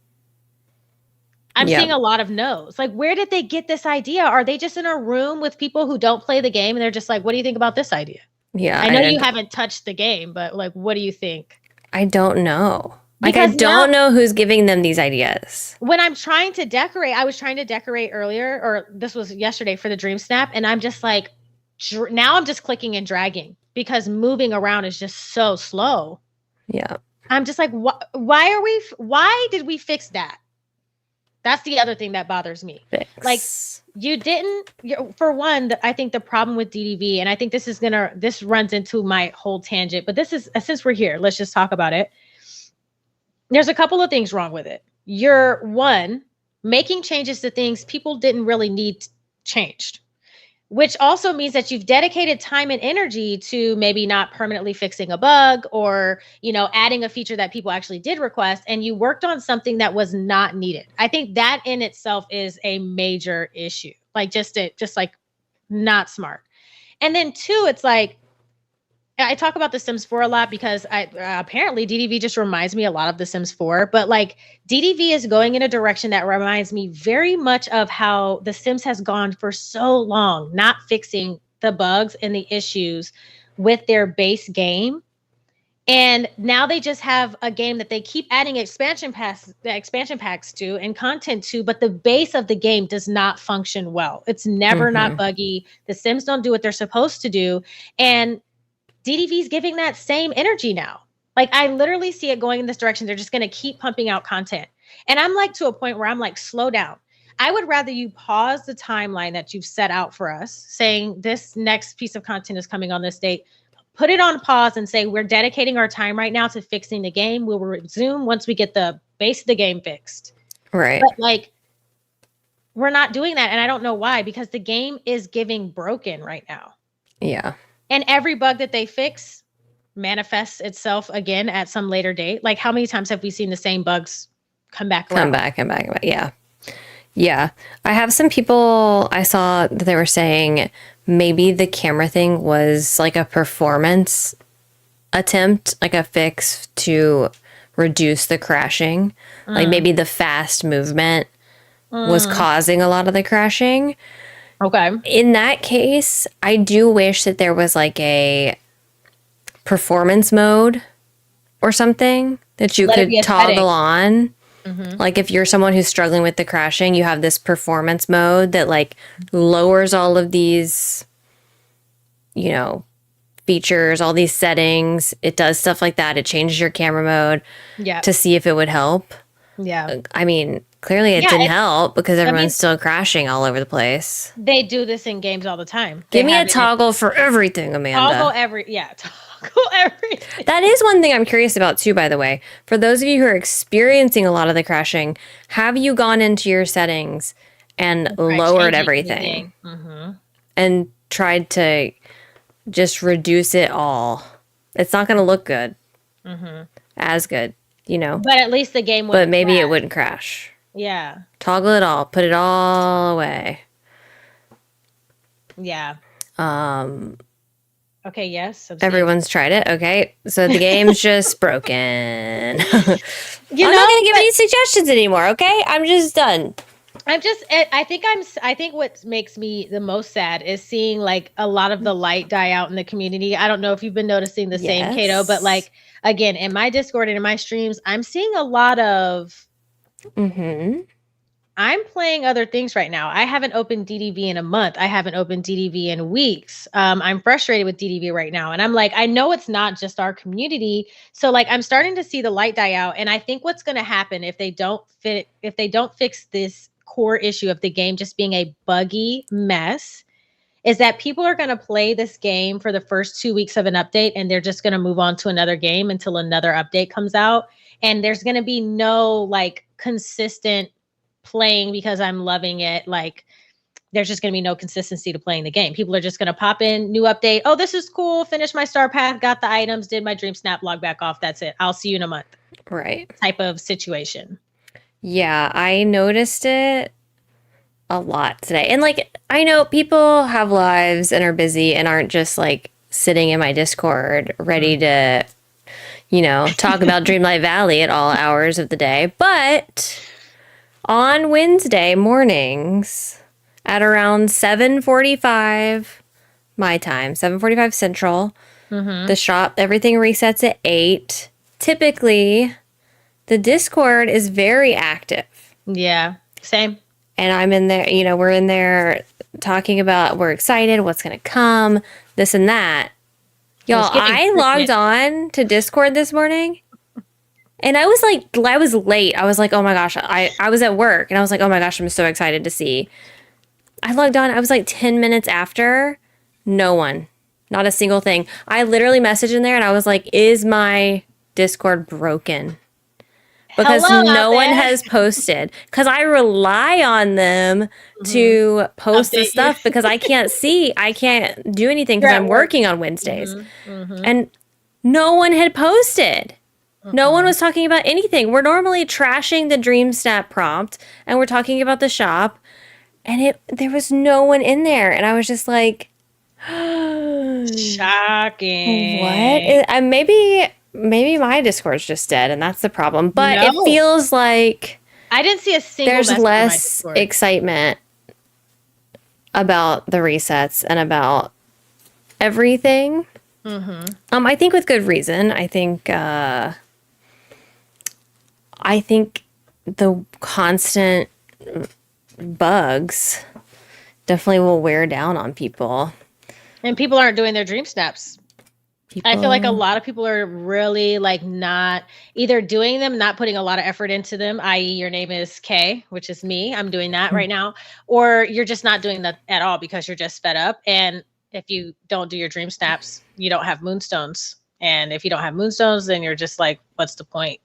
I'm Yep. seeing a lot of no's. Like, where did they get this idea? Are they just in a room with people who don't play the game and they're just like, what do you think about this idea? Yeah. I know you haven't touched the game, but like, what do you think? I don't know. Because like, I don't know who's giving them these ideas. When I'm trying to decorate, I was trying to decorate earlier, or this was yesterday for the Dream Snap, and I'm just like, now I'm just clicking and dragging because moving around is just so slow. Yeah. I'm just like, why did we fix that? That's the other thing that bothers me. Like, you didn't, for one, I think the problem with DDV, and I think this runs into my whole tangent, but this is, since we're here, let's just talk about it. There's a couple of things wrong with it. You're, one, making changes to things people didn't really need changed, which also means that you've dedicated time and energy to maybe not permanently fixing a bug or, adding a feature that people actually did request, and you worked on something that was not needed. I think that in itself is a major issue. Like, just like not smart. And then two, it's like, I talk about The Sims 4 a lot because apparently DDV just reminds me a lot of The Sims 4, but like DDV is going in a direction that reminds me very much of how The Sims has gone for so long, not fixing the bugs and the issues with their base game. And now they just have a game that they keep adding expansion packs to and content to, but the base of the game does not function well. It's never not buggy. The Sims don't do what they're supposed to do. And DDV is giving that same energy now. Like, I literally see it going in this direction. They're just going to keep pumping out content. And I'm like to a point where I'm like, slow down. I would rather you pause the timeline that you've set out for us, saying this next piece of content is coming on this date. Put it on pause and say, we're dedicating our time right now to fixing the game. We'll resume once we get the base of the game fixed. Right. But like, we're not doing that. And I don't know why, because the game is giving broken right now. Yeah. And every bug that they fix manifests itself again at some later date. Like, how many times have we seen the same bugs come back around? Come back. Yeah. Yeah. I have some people I saw that they were saying maybe the camera thing was like a performance attempt, like a fix to reduce the crashing. Like maybe the fast movement was causing a lot of the crashing. Okay. In that case, I do wish that there was like a performance mode or something that you could toggle on. Like, if you're someone who's struggling with the crashing, you have this performance mode that like lowers all of these, features, all these settings. It does stuff like that. It changes your camera mode to see if it would help. Yeah. I mean, clearly it didn't help because everyone's still crashing all over the place. They do this in games all the time. Give me a toggle for everything, Amanda. Toggle everything. That is one thing I'm curious about too, by the way. For those of you who are experiencing a lot of the crashing, have you gone into your settings and lowered everything and tried to just reduce it all? It's not going to look good. As good, But at least the game would. But maybe it wouldn't crash. Yeah. Toggle it all. Put it all away. Yeah. Okay, yes. Everyone's tried it. Okay. So the game's just broken. I'm not going to give any suggestions anymore. Okay. I'm just done. I think what makes me the most sad is seeing like a lot of the light die out in the community. I don't know if you've been noticing the same, Kato, but like, again, in my Discord and in my streams, I'm seeing a lot of, I'm playing other things right now. I haven't opened DDV in a month. I haven't opened DDV in weeks. I'm frustrated with DDV right now. And I'm like, I know it's not just our community. So like, I'm starting to see the light die out. And I think what's going to happen if they don't fix this core issue of the game just being a buggy mess is that people are going to play this game for the first 2 weeks of an update. And they're just going to move on to another game until another update comes out. And there's going to be no like consistent playing because I'm loving it. Like, there's just going to be no consistency to playing the game. People are just going to pop in, new update. Oh, this is cool. Finish my star path, got the items, did my dream snap, log back off. That's it. I'll see you in a month. Right. Type of situation. Yeah, I noticed it a lot today. And like, I know people have lives and are busy and aren't just like sitting in my Discord ready to talk about Dreamlight Valley at all hours of the day. But on Wednesday mornings at around 7:45 my time, 7:45 Central, the shop, everything resets at 8. Typically, the Discord is very active. Yeah, same. And I'm in there, we're in there talking about, we're excited, what's going to come, this and that. Y'all, I logged on to Discord this morning and I was late. I was like, oh my gosh, I was at work and I was like, oh my gosh, I'm so excited to see. I logged on. I was like 10 minutes after. No one, not a single thing. I literally messaged in there and I was like, is my Discord broken? Because no one has posted. Because I rely on them to post the stuff because I can't do anything because I'm working on Wednesdays. And no one had posted. No one was talking about anything. We're normally trashing the DreamSnap prompt and we're talking about the shop. And there was no one in there. And I was just like, shocking. What? Maybe my Discord's just dead, and that's the problem. But it feels like I didn't see a single there's message less excitement about the resets and about everything. I think with good reason. I think the constant bugs definitely will wear down on people. And people aren't doing their dream snaps. I feel like a lot of people are really like not either doing them, not putting a lot of effort into them, i.e. your name is K, which is me. I'm doing that right now. Or you're just not doing that at all because you're just fed up. And if you don't do your dream snaps, you don't have moonstones. And if you don't have moonstones, then you're just like, what's the point?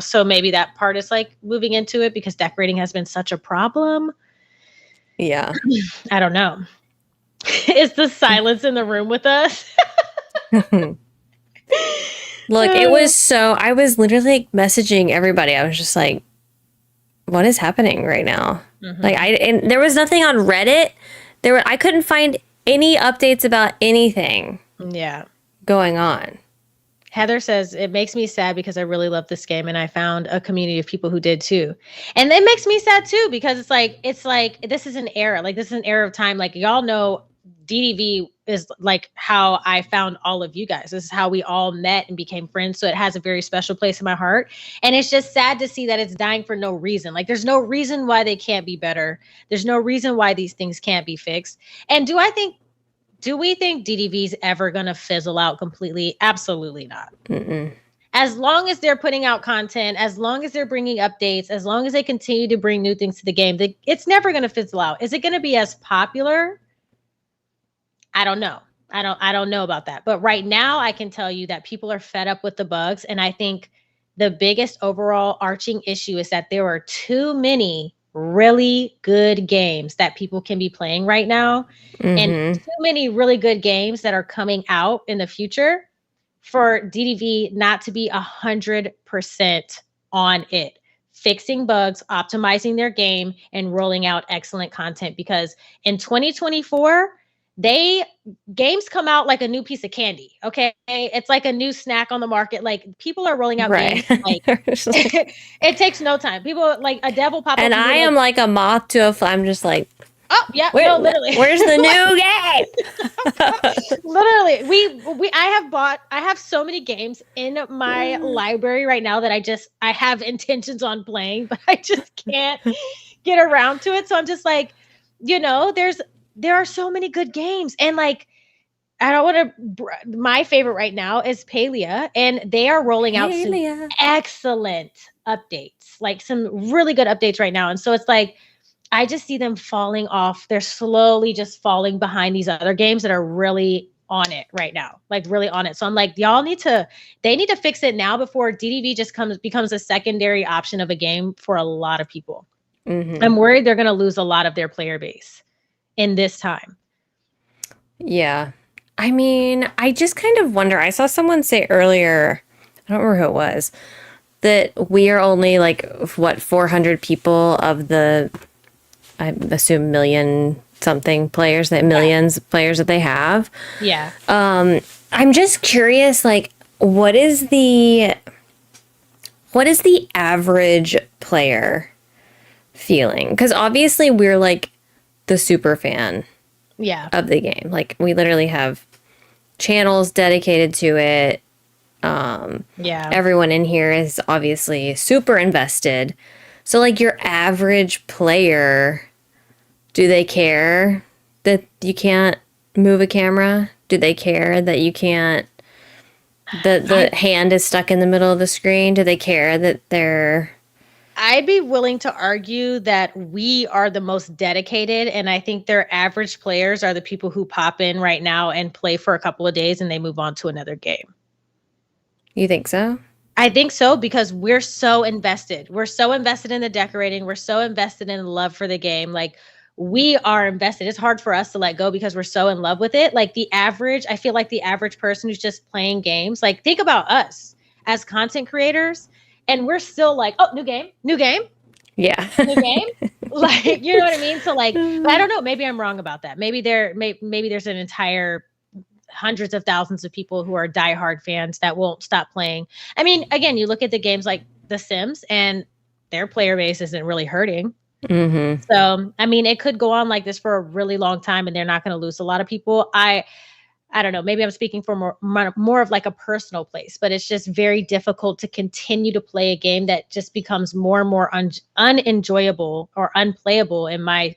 So maybe that part is like moving into it because decorating has been such a problem. Yeah. I don't know. Is the silence in the room with us? Look, I was literally like messaging everybody. I was just like, what is happening right now? And there was nothing on Reddit. I couldn't find any updates about anything going on. Heather says, it makes me sad because I really love this game and I found a community of people who did too. And it makes me sad too because it's like this is an era. Like this is an era of time. Like y'all know DDV is like how I found all of you guys. This is how we all met and became friends. So it has a very special place in my heart. And it's just sad to see that it's dying for no reason. Like there's no reason why they can't be better. There's no reason why these things can't be fixed. And do we think DDV's ever going to fizzle out completely? Absolutely not. As long as they're putting out content, as long as they're bringing updates, as long as they continue to bring new things to the game, it's never going to fizzle out. Is it going to be as popular? I don't know. I don't know about that. But right now I can tell you that people are fed up with the bugs. And I think the biggest overall arching issue is that there are too many really good games that people can be playing right now. And too many really good games that are coming out in the future for DDV not to be 100% on it. Fixing bugs, optimizing their game, and rolling out excellent content. Because in 2024, games come out like a new piece of candy. Okay. It's like a new snack on the market. Like people are rolling out games. Like it takes no time. People like a devil pop up. And I am like a moth to a flame. I'm just like, oh yeah, no, literally. Where's the new game? Literally, I have so many games in my library right now that I have intentions on playing, but I just can't get around to it. So I'm just like, there are so many good games. And like, I don't want to, my favorite right now is Palia, and they are rolling out some excellent updates, like some really good updates right now. And so it's like, I just see them falling off. They're slowly just falling behind these other games that are really on it right now, like really on it. So I'm like, they need to fix it now before DDV just becomes a secondary option of a game for a lot of people. I'm worried they're going to lose a lot of their player base in this time. Yeah. I mean, I just kind of wonder. I saw someone say earlier, I don't remember who it was, that we are only like, 400 people of the, I assume millions players that they have. Yeah. I'm just curious, like, what is the average player feeling? Because obviously we're like the super fan Yeah. of the game. Like we literally have channels dedicated to it. Yeah. Everyone in here is obviously super invested. So like your average player, do they care that you can't move a camera? Do they care that you can't the hand is stuck in the middle of the screen? Do they care that they're I'd be willing to argue that we are the most dedicated, and I think their average players are the people who pop in right now and play for a couple of days and they move on to another game. you think so? I think so because we're so invested. We're so invested in the decorating. We're so invested in love for the game. Like we are invested. It's hard for us to let go because we're so in love with it. Like the average, I feel like the average person who's just playing games, like think about us as content creators, and we're still like, oh, new game, Yeah. new game. Like, you know what I mean? So like, but I don't know. Maybe I'm wrong about that. Maybe maybe there's an entire hundreds of thousands of people who are diehard fans that won't stop playing. I mean, again, you look at the games like The Sims and their player base isn't really hurting. Mm-hmm. So, I mean, it could go on like this for a really long time and they're not going to lose a lot of people. I don't know. Maybe I'm speaking for more of like a personal place, but it's just very difficult to continue to play a game that just becomes more and more unenjoyable or unplayable in my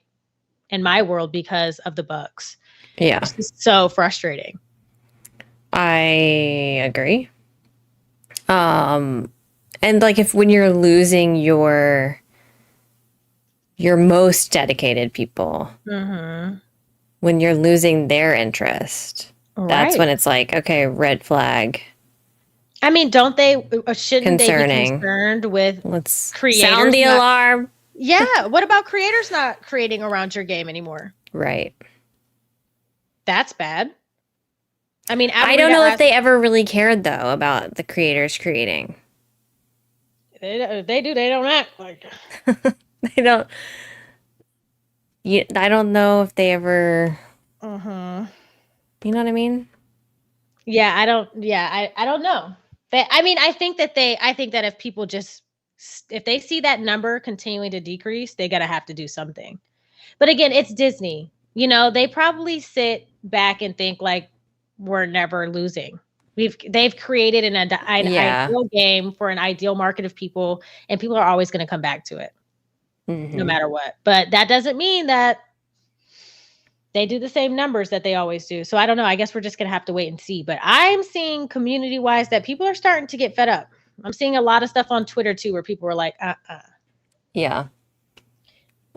world because of the bugs. Yeah. It's just so frustrating. I agree. And like if when you're losing your most dedicated people, when you're losing their interest, that's when it's like, okay, red flag. I mean, shouldn't they be concerned with Let's creators sound the alarm. Yeah. What about creators not creating around your game anymore? Right. That's bad. I mean, I don't know if they ever really cared though about the creators creating. They do. They don't act like they don't. I don't know if they ever. You know what I mean? Yeah, I don't. Yeah, I don't know. I mean, I think that if people if they see that number continuing to decrease, they gotta have to do something. But again, it's Disney. You know, they probably sit back and think like we're never losing. They've created an ideal game for an ideal market of people, and people are always going to come back to it, no matter what. But that doesn't mean that they do the same numbers that they always do. So I don't know. I guess we're just going to have to wait and see. But I'm seeing community-wise that people are starting to get fed up. I'm seeing a lot of stuff on Twitter too, where people are like, Yeah.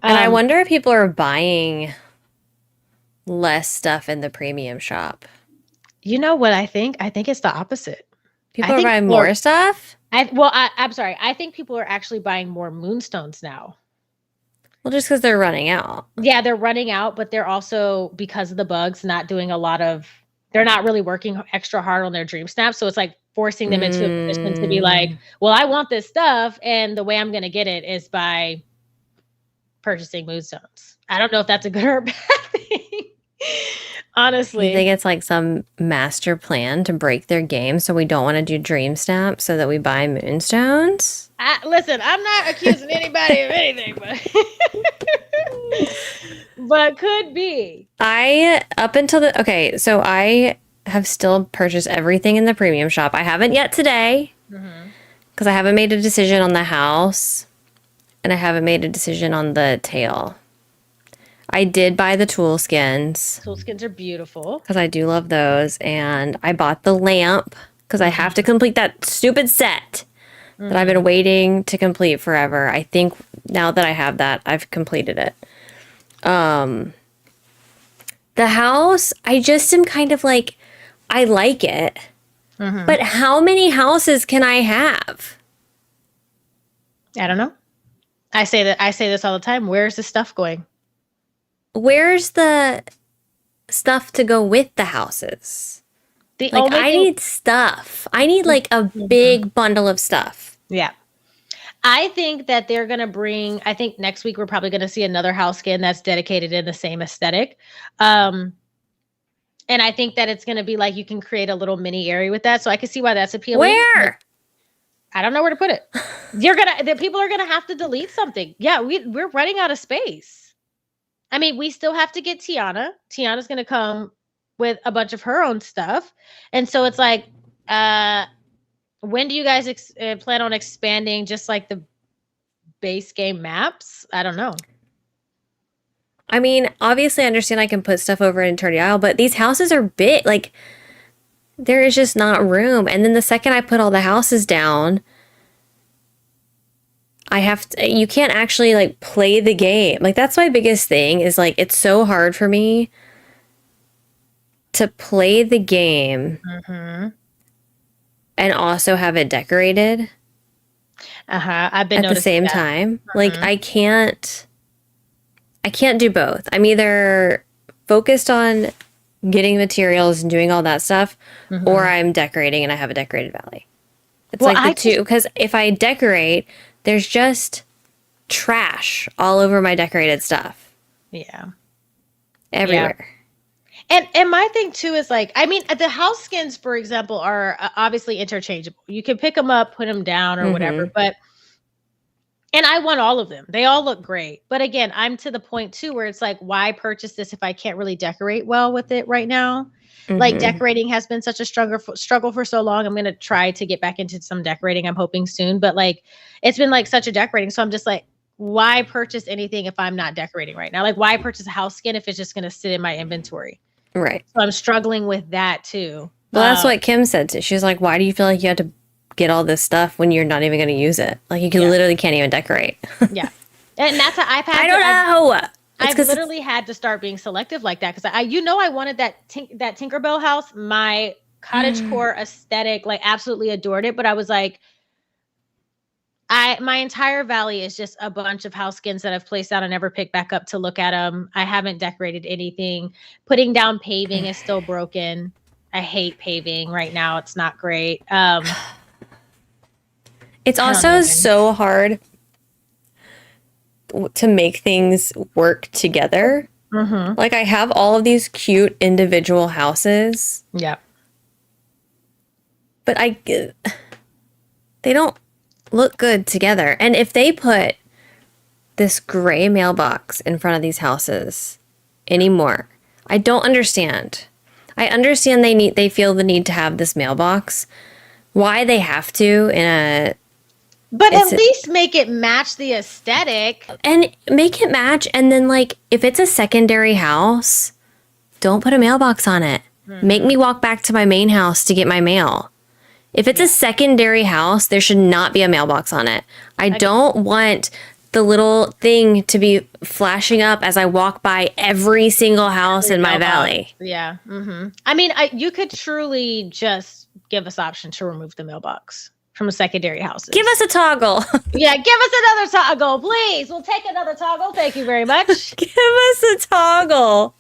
And I wonder if people are buying less stuff in the premium shop. You know what I think? I think it's the opposite. People are buying more stuff? I'm sorry. I think people are actually buying more moonstones now. Well, just because they're running out. Yeah, they're running out, but they're also, because of the bugs, not doing they're not really working extra hard on their dream snaps. So it's like forcing them into a position to be like, well, I want this stuff. And the way I'm going to get it is by purchasing moonstones. I don't know if that's a good or a bad thing. Honestly. You think it's like some master plan to break their game so we don't want to do dream snaps so that we buy moonstones? Listen, I'm not accusing anybody of anything, but could be. I have still purchased everything in the premium shop. I haven't yet today because I haven't made a decision on the house and I haven't made a decision on the tail. I did buy the tool skins. Tool skins are beautiful. Because I do love those. And I bought the lamp because I have to complete that stupid set that I've been waiting to complete forever. I think now that I have that, I've completed it. The house, I just am kind of like, I like it. But how many houses can I have? I don't know. I say this all the time. Where's the stuff going? Where's the stuff to go with the houses? I need stuff. I need like a big bundle of stuff. Yeah. I think that they're going to bring, I think next week we're probably going to see another house skin that's dedicated in the same aesthetic. And I think that it's going to be like you can create a little mini area with that. So I can see why that's appealing. Where? I don't know where to put it. The people are gonna have to delete something. Yeah, we're running out of space. I mean, we still have to get Tiana. Tiana's gonna come with a bunch of her own stuff, and so it's like, when do you guys plan on expanding just like the base game maps? I don't know. I mean, obviously, I understand I can put stuff over in Eternity Isle, but these houses are big. Like, there is just not room. And then the second I put all the houses down, you can't actually like play the game. Like, that's my biggest thing is like, it's so hard for me to play the game and also have it decorated. I've been at the same time. Like, I can't do both. I'm either focused on getting materials and doing all that stuff, or I'm decorating and I have a decorated valley. It's like the two, because if I decorate, there's just trash all over my decorated stuff. Yeah. Everywhere. Yeah. And my thing too is like, I mean, the house skins, for example, are obviously interchangeable. You can pick them up, put them down or whatever, and I want all of them. They all look great. But again, I'm to the point too where it's like, why purchase this if I can't really decorate well with it right now? Like, decorating has been such a struggle for so long. I'm going to try to get back into some decorating. I'm hoping soon. But like, it's been like such a decorating. So I'm just like, why purchase anything if I'm not decorating right now? Like, why purchase a house skin if it's just going to sit in my inventory? Right. So I'm struggling with that too. Well, that's what Kim said too. She was like, why do you feel like you have to get all this stuff when you're not even going to use it? Like, you can literally can't even decorate. Yeah. And that's an iPad. I don't know. I've literally had to start being selective like that because I wanted that Tinkerbell house, my cottagecore aesthetic, like absolutely adored it. But I was like, my entire valley is just a bunch of house skins that I've placed out and never picked back up to look at them. I haven't decorated anything. Putting down paving is still broken. I hate paving right now. It's not great. It's also so hard to make things work together. Like, I have all of these cute individual houses. Yeah. But they don't look good together. And if they put this gray mailbox in front of these houses anymore, I don't understand. I understand they feel the need to have this mailbox. Why they have to but at least make it match the aesthetic. And make it match. And then, like, if it's a secondary house, don't put a mailbox on it. Make me walk back to my main house to get my mail. If it's a secondary house, there should not be a mailbox on it. I don't want the little thing to be flashing up as I walk by every single house in my valley. Yeah. I mean, you could truly just give us option to remove the mailbox from a secondary house. Give us a toggle. Yeah, give us another toggle, please. We'll take another toggle. Thank you very much. Give us a toggle.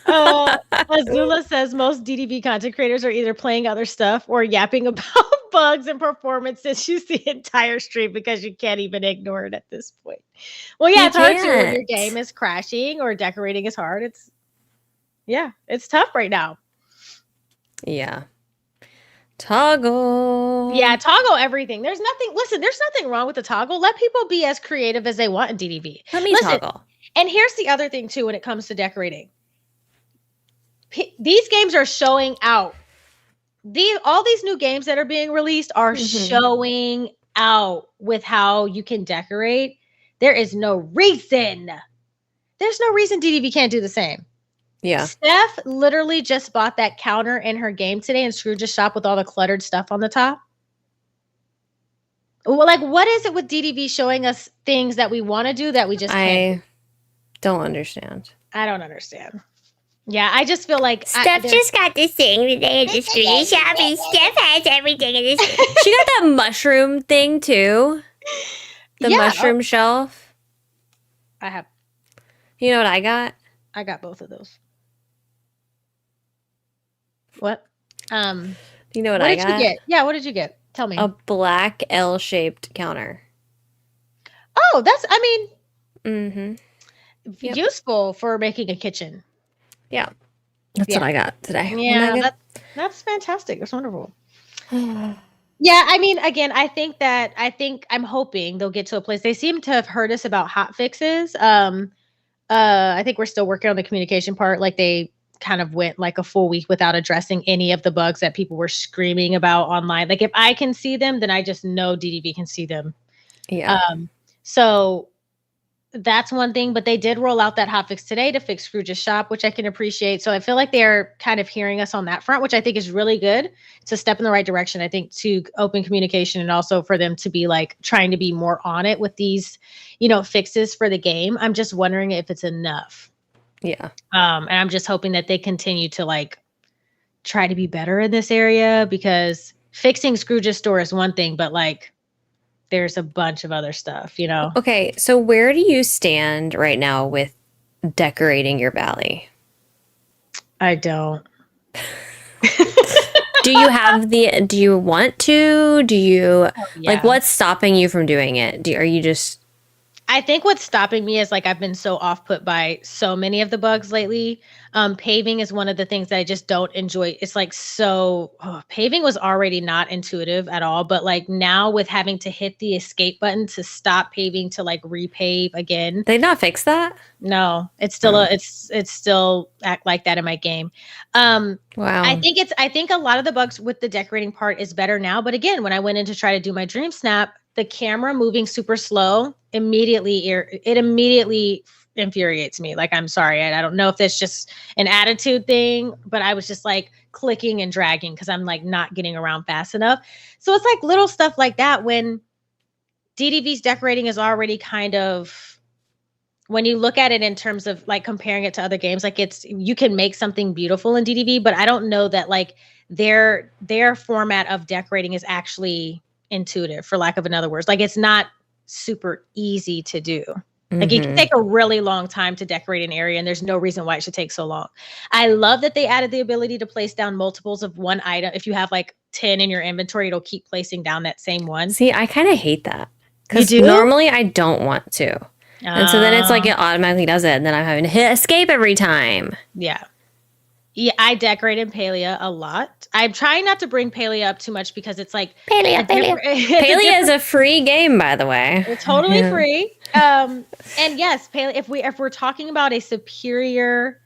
Azula says most DDB content creators are either playing other stuff or yapping about bugs and performance issues the entire stream because you can't even ignore it at this point. Well, yeah, it's hard to when your game is crashing or decorating is hard. It's tough right now. Yeah. Toggle. Yeah, toggle everything. There's nothing wrong with the toggle. Let people be as creative as they want in DDB. Let me toggle. And here's the other thing too when it comes to decorating. These games are showing out. All these new games that are being released are showing out with how you can decorate. There's no reason DDB can't do the same. Yeah. Steph literally just bought that counter in her game today in Scrooge's shop with all the cluttered stuff on the top. Well, like, what is it with DDB showing us things that we want to do that we just can't? Don't understand. I don't understand. Yeah, I just feel like Steph just got this thing today in the Scrooge shop, and Steph has everything in this. She got that mushroom thing too. The mushroom shelf. I have. You know what I got? I got both of those. What? You know what I got? What did you get? Yeah, what did you get? Tell me. A black L-shaped counter. Oh, Yep. useful for making a kitchen. Yeah. That's Yeah. what I got today. Yeah, that's fantastic. That's wonderful. Yeah, I mean, again, I think I'm hoping they'll get to a place. They seem to have heard us about hot fixes. I think we're still working on the communication part. Like they kind of went like a full week without addressing any of the bugs that people were screaming about online. Like if I can see them, then I just know DDV can see them. Yeah. So that's one thing, but they did roll out that hotfix today to fix Scrooge's shop, which I can appreciate. So I feel like they're kind of hearing us on that front, which I think is really good. It's a step in the right direction, I think, to open communication and also for them to be like trying to be more on it with these, fixes for the game. I'm just wondering if it's enough. Yeah. And I'm just hoping that they continue to like try to be better in this area, because fixing Scrooge's store is one thing, but like there's a bunch of other stuff, Okay, so where do you stand right now with decorating your valley? I don't. Do you want to? Do you like what's stopping you from doing it? Are you just I think what's stopping me is like I've been so off put by so many of the bugs lately. Paving is one of the things that I just don't enjoy. It's like paving was already not intuitive at all, but like now with having to hit the escape button to stop paving to like repave again. They not fix that? No, it's still it's still act like that in my game. Wow. I think a lot of the bugs with the decorating part is better now, but again, when I went in to try to do my dream snap, the camera moving super slow immediately infuriates me. Like, I'm sorry. I don't know if that's just an attitude thing, but I was just like clicking and dragging because I'm like not getting around fast enough. So it's like little stuff like that when DDV's decorating is already kind of, when you look at it in terms of like comparing it to other games, like you can make something beautiful in DDV, but I don't know that like their format of decorating is actually intuitive, for lack of another words. Like it's not super easy to do. Like it can take a really long time to decorate an area, and there's no reason why it should take so long. I love that they added the ability to place down multiples of one item. If you have like 10 in your inventory, it'll keep placing down that same one. See, I kind of hate that. Because normally I don't want to. And so then it's like it automatically does it, and then I'm having to hit escape every time. Yeah. Yeah, I decorated Palia a lot. I'm trying not to bring Palia up too much because it's like Palia. Palia is a free game, by the way. It's totally free. And yes, Palia, if we're talking about a superior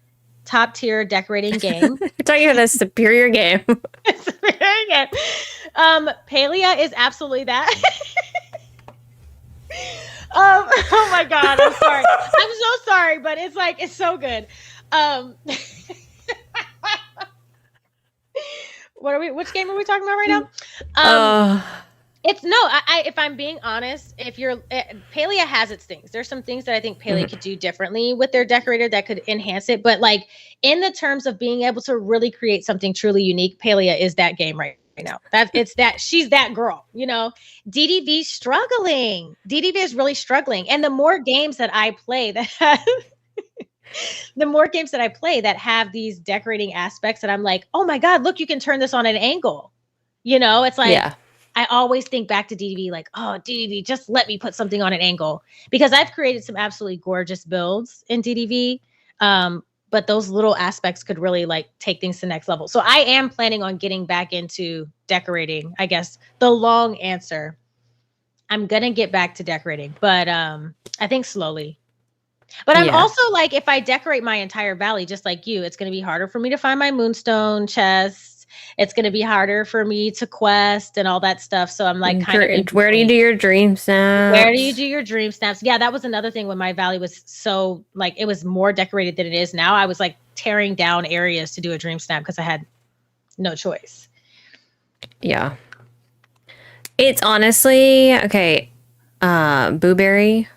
top tier decorating game. We're talking about a superior game. Palia is absolutely that. Oh my God, I'm sorry. I'm so sorry, but it's like it's so good. Which game are we talking about right now? If I'm being honest, Palia has its things. There's some things that I think Palia could do differently with their decorator that could enhance it. But like in the terms of being able to really create something truly unique, Palia is that game right now. She's that girl, DDV's struggling. DDV is really struggling. And the more games that I play that have these decorating aspects that I'm like, oh my God, look, you can turn this on an angle. It's like, I always think back to DDV like, oh, DDV, just let me put something on an angle, because I've created some absolutely gorgeous builds in DDV. But those little aspects could really like take things to the next level. So I am planning on getting back into decorating. I guess the long answer, I'm going to get back to decorating, but I think slowly. But I'm also like, if I decorate my entire valley, just like you, it's going to be harder for me to find my moonstone chests. It's going to be harder for me to quest and all that stuff. So I'm like, where do you do your dream snaps? Where do you do your dream snaps? Yeah, that was another thing when my valley was so like, it was more decorated than it is now. I was like tearing down areas to do a dream snap because I had no choice. Yeah. It's honestly, okay. Blueberry.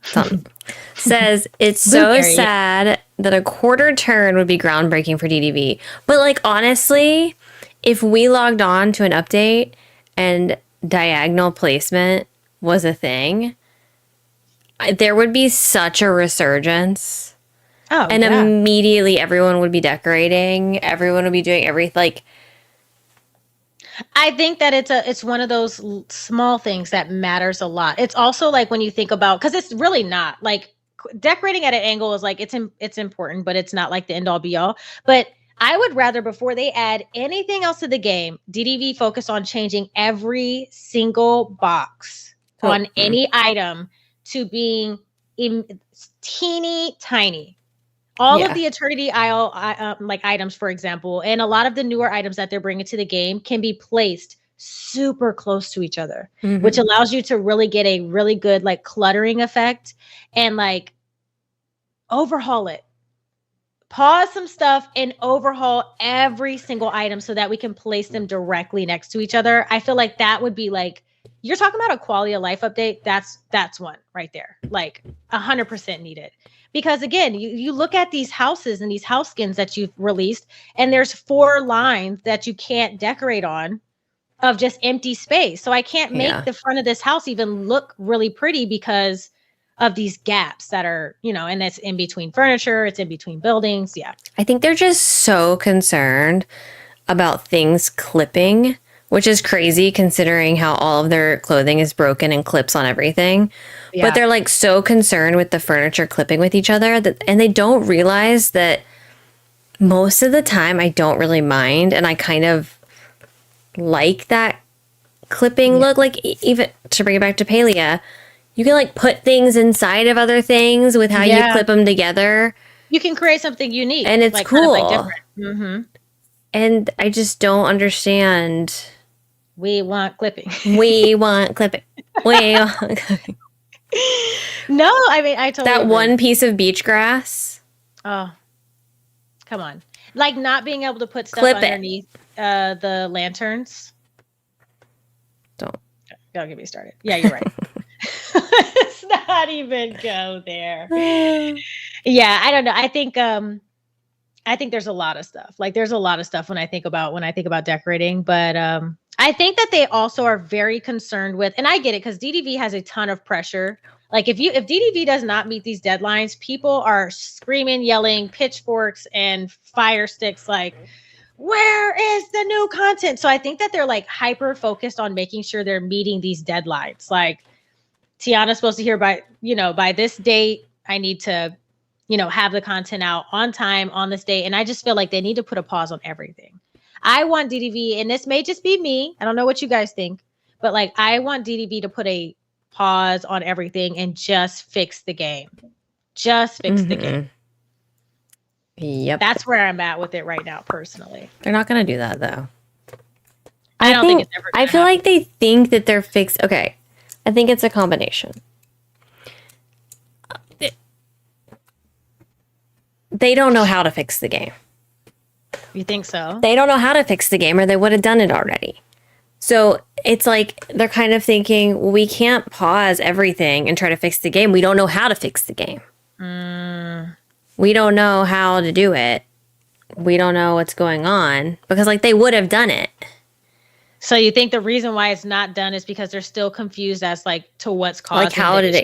Something. Says it's so sad that a quarter turn would be groundbreaking for DDV. But like honestly, if we logged on to an update and diagonal placement was a thing, there would be such a resurgence. Oh, and immediately everyone would be decorating. Everyone would be doing everything. Like, I think that it's one of those small things that matters a lot. It's also like when you think about, because it's really not like decorating at an angle is like it's important, but it's not like the end all be all. But I would rather, before they add anything else to the game, DDV focus on changing every single box on any item to being teeny tiny. All of the Eternity Isle like items, for example, and a lot of the newer items that they're bringing to the game can be placed super close to each other, which allows you to really get a really good like cluttering effect and like overhaul it. Pause some stuff and overhaul every single item so that we can place them directly next to each other. I feel like that would be like, you're talking about a quality of life update. That's one right there. Like 100% needed. Because again, you look at these houses and these house skins that you've released, and there's 4 lines that you can't decorate on of just empty space. So I can't make the front of this house even look really pretty because of these gaps that are, and it's in between furniture, it's in between buildings. Yeah. I think they're just so concerned about things clipping, which is crazy considering how all of their clothing is broken and clips on everything. Yeah. But they're like so concerned with the furniture clipping with each other and they don't realize that most of the time I don't really mind. And I kind of like that clipping look. Like even to bring it back to Palia, you can like put things inside of other things with how you clip them together. You can create something unique. And it's like, cool. Kind of like different. And I just don't understand. We want clipping. We want clipping. We want clipping. No, I mean, I totally that agree. one piece of beach grass. Oh, come on. Like not being able to put stuff underneath the lanterns. Don't get me started. Yeah, you're right. Let's not even go there. Yeah, I don't know. I think there's a lot of stuff. Like there's a lot of stuff when I think about decorating, but I think that they also are very concerned with, and I get it because DDV has a ton of pressure. Like if DDV does not meet these deadlines, people are screaming, yelling, pitchforks and fire sticks like, where is the new content? So I think that they're like hyper focused on making sure they're meeting these deadlines. Like Tiana's supposed to hear by this date, I need to, have the content out on time on this date. And I just feel like they need to put a pause on everything. I want DDV, and this may just be me, I don't know what you guys think, but like I want DDV to put a pause on everything and just fix the game. Just fix the game. Yep. That's where I'm at with it right now, personally. They're not going to do that, though. I don't think it's ever gonna feel happen. like they think that they're fixed. Okay. I think it's a combination. They don't know how to fix the game. You think so? They don't know how to fix the game or they would have done it already. So it's like they're kind of thinking, well, we can't pause everything and try to fix the game. We don't know how to fix the game. We don't know how to do it. We don't know what's going on because like they would have done it. So you think the reason why it's not done is because they're still confused as like to what's causing like how did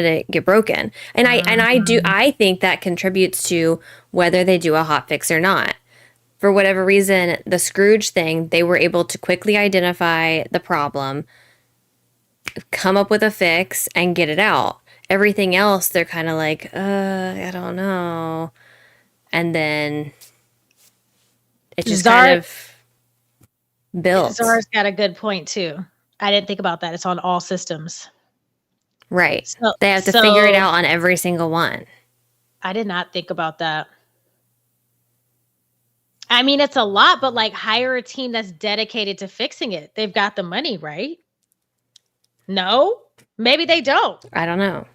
it get broken? And I think that contributes to whether they do a hot fix or not. For whatever reason, the Scrooge thing, they were able to quickly identify the problem, come up with a fix, and get it out. Everything else, they're kind of like, I don't know. And then it just kind of built. Zara's got a good point, too. I didn't think about that. It's on all systems. Right. So, they have to figure it out on every single one. I did not think about that. I mean, it's a lot, but like hire a team that's dedicated to fixing it. They've got the money, right? No? Maybe they don't. I don't know.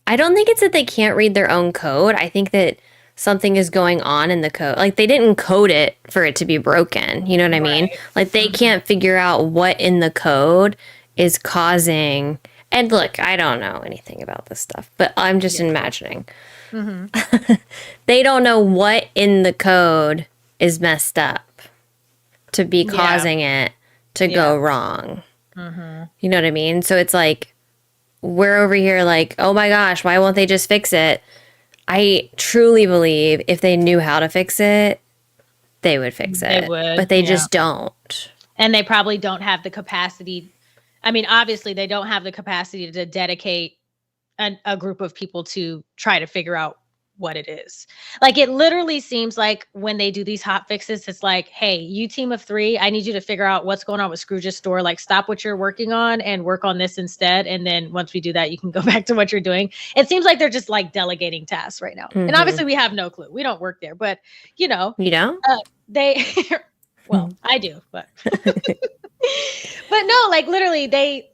I don't think it's that they can't read their own code. I think that something is going on in the code. Like they didn't code it for it to be broken. You know what I mean? Like they can't figure out what in the code is causing. And look, I don't know anything about this stuff, but I'm just imagining. They don't know what in the code is messed up to be causing it to go wrong. You know what I mean? So it's like, we're over here like, oh my gosh, why won't they just fix it? I truly believe if they knew how to fix it, they would fix it. They would, but they just don't. And they probably don't have the capacity. I mean, obviously, they don't have the capacity to dedicate a group of people to try to figure out what it is. Like, it literally seems like when they do these hot fixes, it's like, hey, you team of 3, I need you to figure out what's going on with Scrooge's store. Like, stop what you're working on and work on this instead. And then once we do that, you can go back to what you're doing. It seems like they're just like delegating tasks right now. And obviously we have no clue. We don't work there, but you don't? They, well, I do, but, but no, like literally they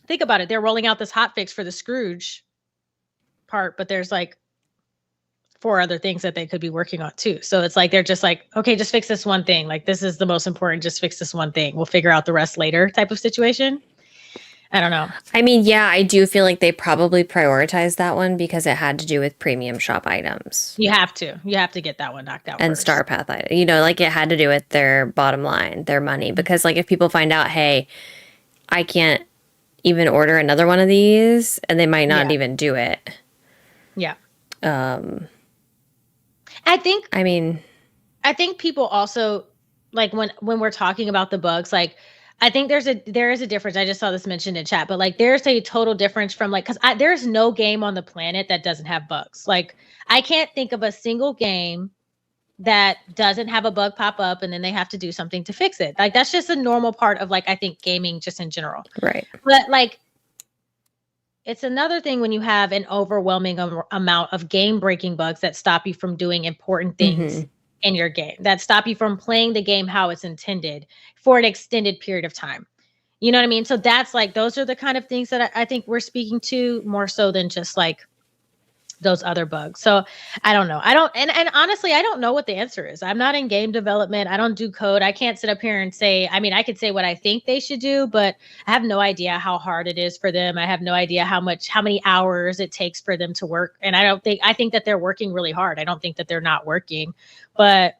think about it. They're rolling out this hot fix for the Scrooge part, but there's like 4 other things that they could be working on too. So it's like, they're just like, okay, just fix this one thing. Like, this is the most important. Just fix this one thing. We'll figure out the rest later type of situation. I don't know. I mean, yeah, I do feel like they probably prioritized that one because it had to do with premium shop items. You have to get that one knocked out. And first. Star Path items. Like it had to do with their bottom line, their money. Because like if people find out, hey, I can't even order another one of these, and they might not even do it. Yeah. I think people also, like, when we're talking about the bugs, like, I think there is a difference. I just saw this mentioned in chat, but like, there's a total difference from like, because there's no game on the planet that doesn't have bugs. Like, I can't think of a single game that doesn't have a bug pop up and then they have to do something to fix it. Like, that's just a normal part of, like, I think gaming just in general. Right. But like, it's another thing when you have an overwhelming amount of game breaking bugs that stop you from doing important things in your game, that stop you from playing the game how it's intended for an extended period of time. You know what I mean? So that's like, those are the kind of things that I think we're speaking to more so than just like those other bugs. So I don't know. And honestly, I don't know what the answer is. I'm not in game development. I don't do code. I can't sit up here and say, I mean, I could say what I think they should do, but I have no idea how hard it is for them. I have no idea how many hours it takes for them to work. And I think that they're working really hard. I don't think that they're not working, but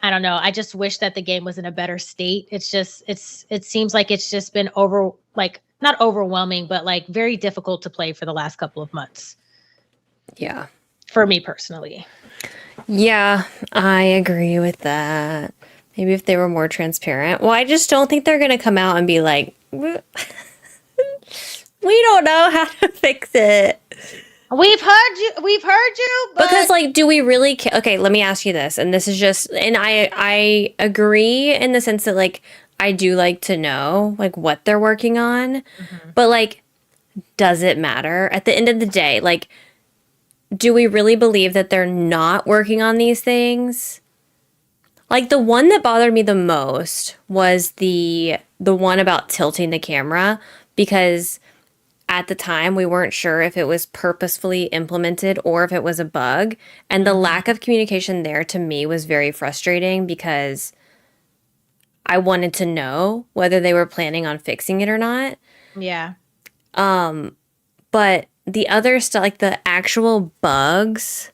I don't know. I just wish that the game was in a better state. It seems like it's just been not overwhelming, but like very difficult to play for the last couple of months. Yeah. For me personally. Yeah, I agree with that. Maybe if they were more transparent. Well, I just don't think they're going to come out and be like, we don't know how to fix it. We've heard you. But because like, do we really okay, let me ask you this. And this is just, and I agree in the sense that like, I do like to know like what they're working on, but like, does it matter at the end of the day? Like, do we really believe that they're not working on these things? Like, the one that bothered me the most was the one about tilting the camera, because at the time we weren't sure if it was purposefully implemented or if it was a bug. And the lack of communication there to me was very frustrating because I wanted to know whether they were planning on fixing it or not. Yeah. But the other stuff, like the actual bugs,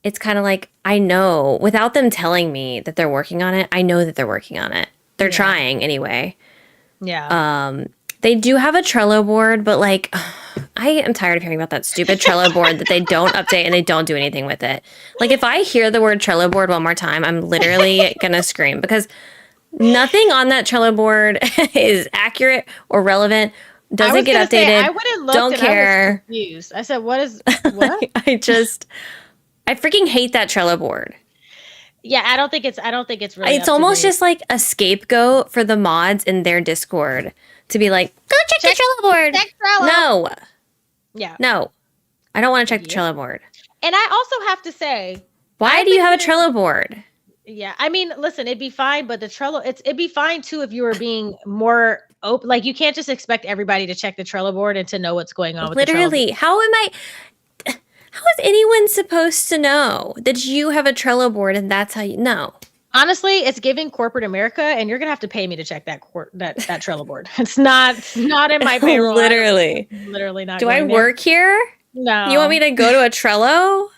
it's kind of like, I know, without them telling me that they're working on it, I know that they're working on it. They're trying anyway. Yeah. They do have a Trello board, but like, I am tired of hearing about that stupid Trello board that they don't update and they don't do anything with it. Like, if I hear the word Trello board one more time, I'm literally gonna scream, because nothing on that Trello board is accurate or relevant. Doesn't get updated. Say, I went and looked. Don't care. I was confused. I said, "What is what?" I freaking hate that Trello board. Yeah, I don't think it's really. It's almost just like a scapegoat for the mods in their Discord to be like, go check the Trello board. Check Trello. No. Yeah. No. I don't want to check the Trello board. And I also have to say, why do you have a Trello board? Yeah, I mean, listen, it'd be fine, but the Trello, it'd be fine too if you were being more open. Like, you can't just expect everybody to check the Trello board and to know what's going on. Literally, with the Trello board. How is anyone supposed to know that you have a Trello board and that's how you know? Honestly, it's giving corporate America, and you're gonna have to pay me to check that Trello board. It's not in my payroll. Literally not. Do I work here? No. You want me to go to a Trello?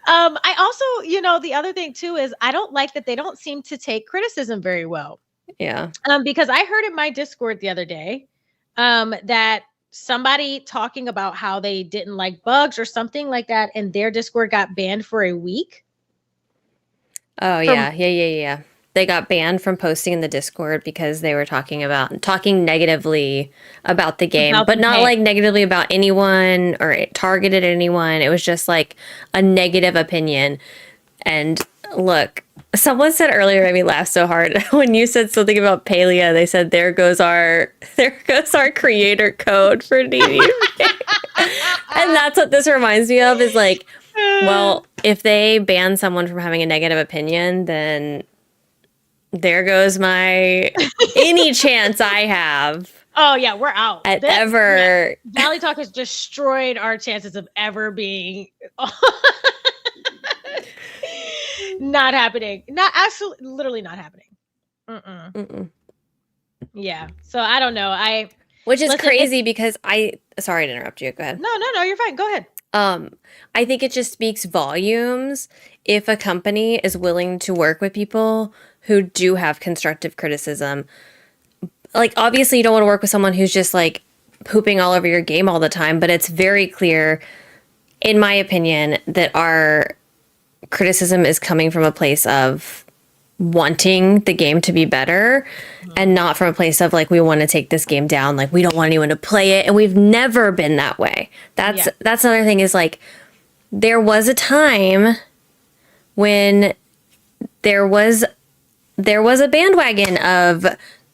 I also, the other thing too is I don't like that they don't seem to take criticism very well. Yeah. Because I heard in my Discord the other day, that somebody talking about how they didn't like bugs or something like that, and their Discord got banned for a week. Oh, yeah. they got banned from posting in the Discord because they were talking negatively about the game, but not like negatively about anyone or it targeted anyone. It was just like a negative opinion. And look, someone said earlier, made me laugh so hard when you said something about Palia. They said, there goes our creator code for DDV. And that's what this reminds me of, is like, well, if they ban someone from having a negative opinion, then there goes my any chance I have. Oh yeah, we're out. Ever. Yeah. Valley Talk has destroyed our chances of ever being not happening. Not absolutely, literally not happening. Yeah. So I don't know. Which is crazy because sorry to interrupt you. Go ahead. No, you're fine. Go ahead. I think it just speaks volumes if a company is willing to work with people who do have constructive criticism. Like, obviously you don't want to work with someone who's just like pooping all over your game all the time, but it's very clear, in my opinion, that our criticism is coming from a place of wanting the game to be better and not from a place of like, we want to take this game down, like we don't want anyone to play it, and we've never been that way. That's another thing, is like, there was a time when there was a bandwagon of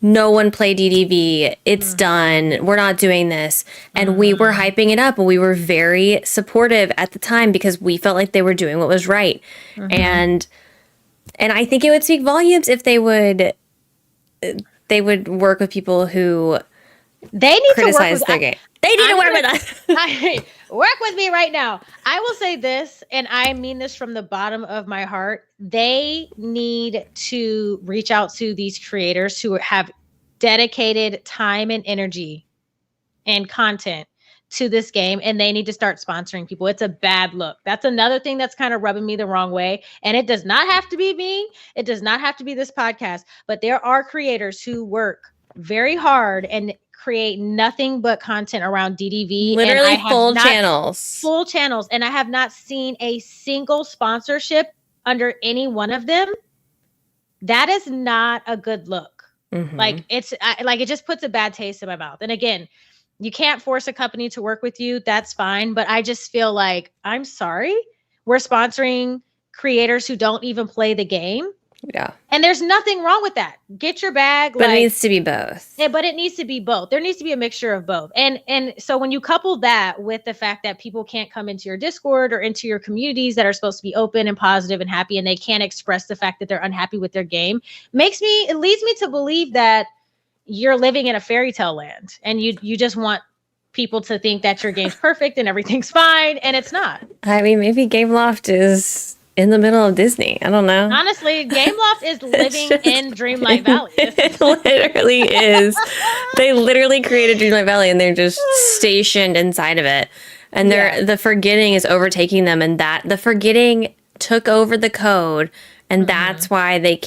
no one play DDV, it's done, we're not doing this, and we were hyping it up, and we were very supportive at the time because we felt like they were doing what was right. And I think it would speak volumes if they would work with people who they need criticize to work with their game. They need to work with us. Work with me right now. I will say this, and I mean this from the bottom of my heart. They need to reach out to these creators who have dedicated time and energy and content to this game, and they need to start sponsoring people. It's a bad look. That's another thing that's kind of rubbing me the wrong way. And it does not have to be me. It does not have to be this podcast, but there are creators who work very hard and create nothing but content around DDV. Literally and full channels. Full channels. And I have not seen a single sponsorship under any one of them. That is not a good look. Like it just puts a bad taste in my mouth. And again, you can't force a company to work with you. That's fine. But I just feel like, I'm sorry, we're sponsoring creators who don't even play the game. Yeah. And there's nothing wrong with that. Get your bag. But it needs to be both. Yeah, but it needs to be both. There needs to be a mixture of both. And so when you couple that with the fact that people can't come into your Discord or into your communities that are supposed to be open and positive and happy, and they can't express the fact that they're unhappy with their game, it leads me to believe that you're living in a fairy tale land, and you just want people to think that your game's perfect and everything's fine, and it's not. I mean, maybe Gameloft is in the middle of Disney. I don't know. Honestly, Gameloft is living in Dreamlight Valley. It literally is. They literally created Dreamlight Valley, and they're just stationed inside of it. And the forgetting is overtaking them, and that the forgetting took over the code, and that's why they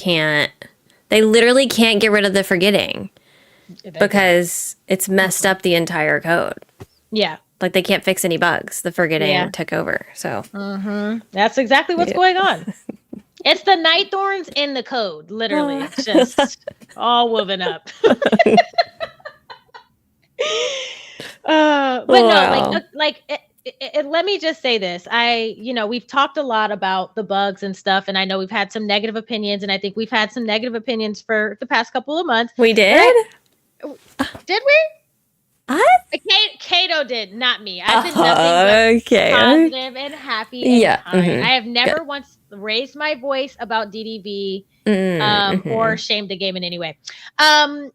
literally can't get rid of the forgetting. Because it's messed up the entire code. Yeah. Like, they can't fix any bugs. The forgetting took over. So that's exactly what's going on. It's the night thorns in the code, literally. It's just all woven up. But no, let me just say this. We've talked a lot about the bugs and stuff, and I know we've had some negative opinions, and I think we've had some negative opinions for the past couple of months. We did? Did we? Kato did, not me. I've been nothing but positive and happy and kind. I have never once raised my voice about DDV or shamed the game in any way. But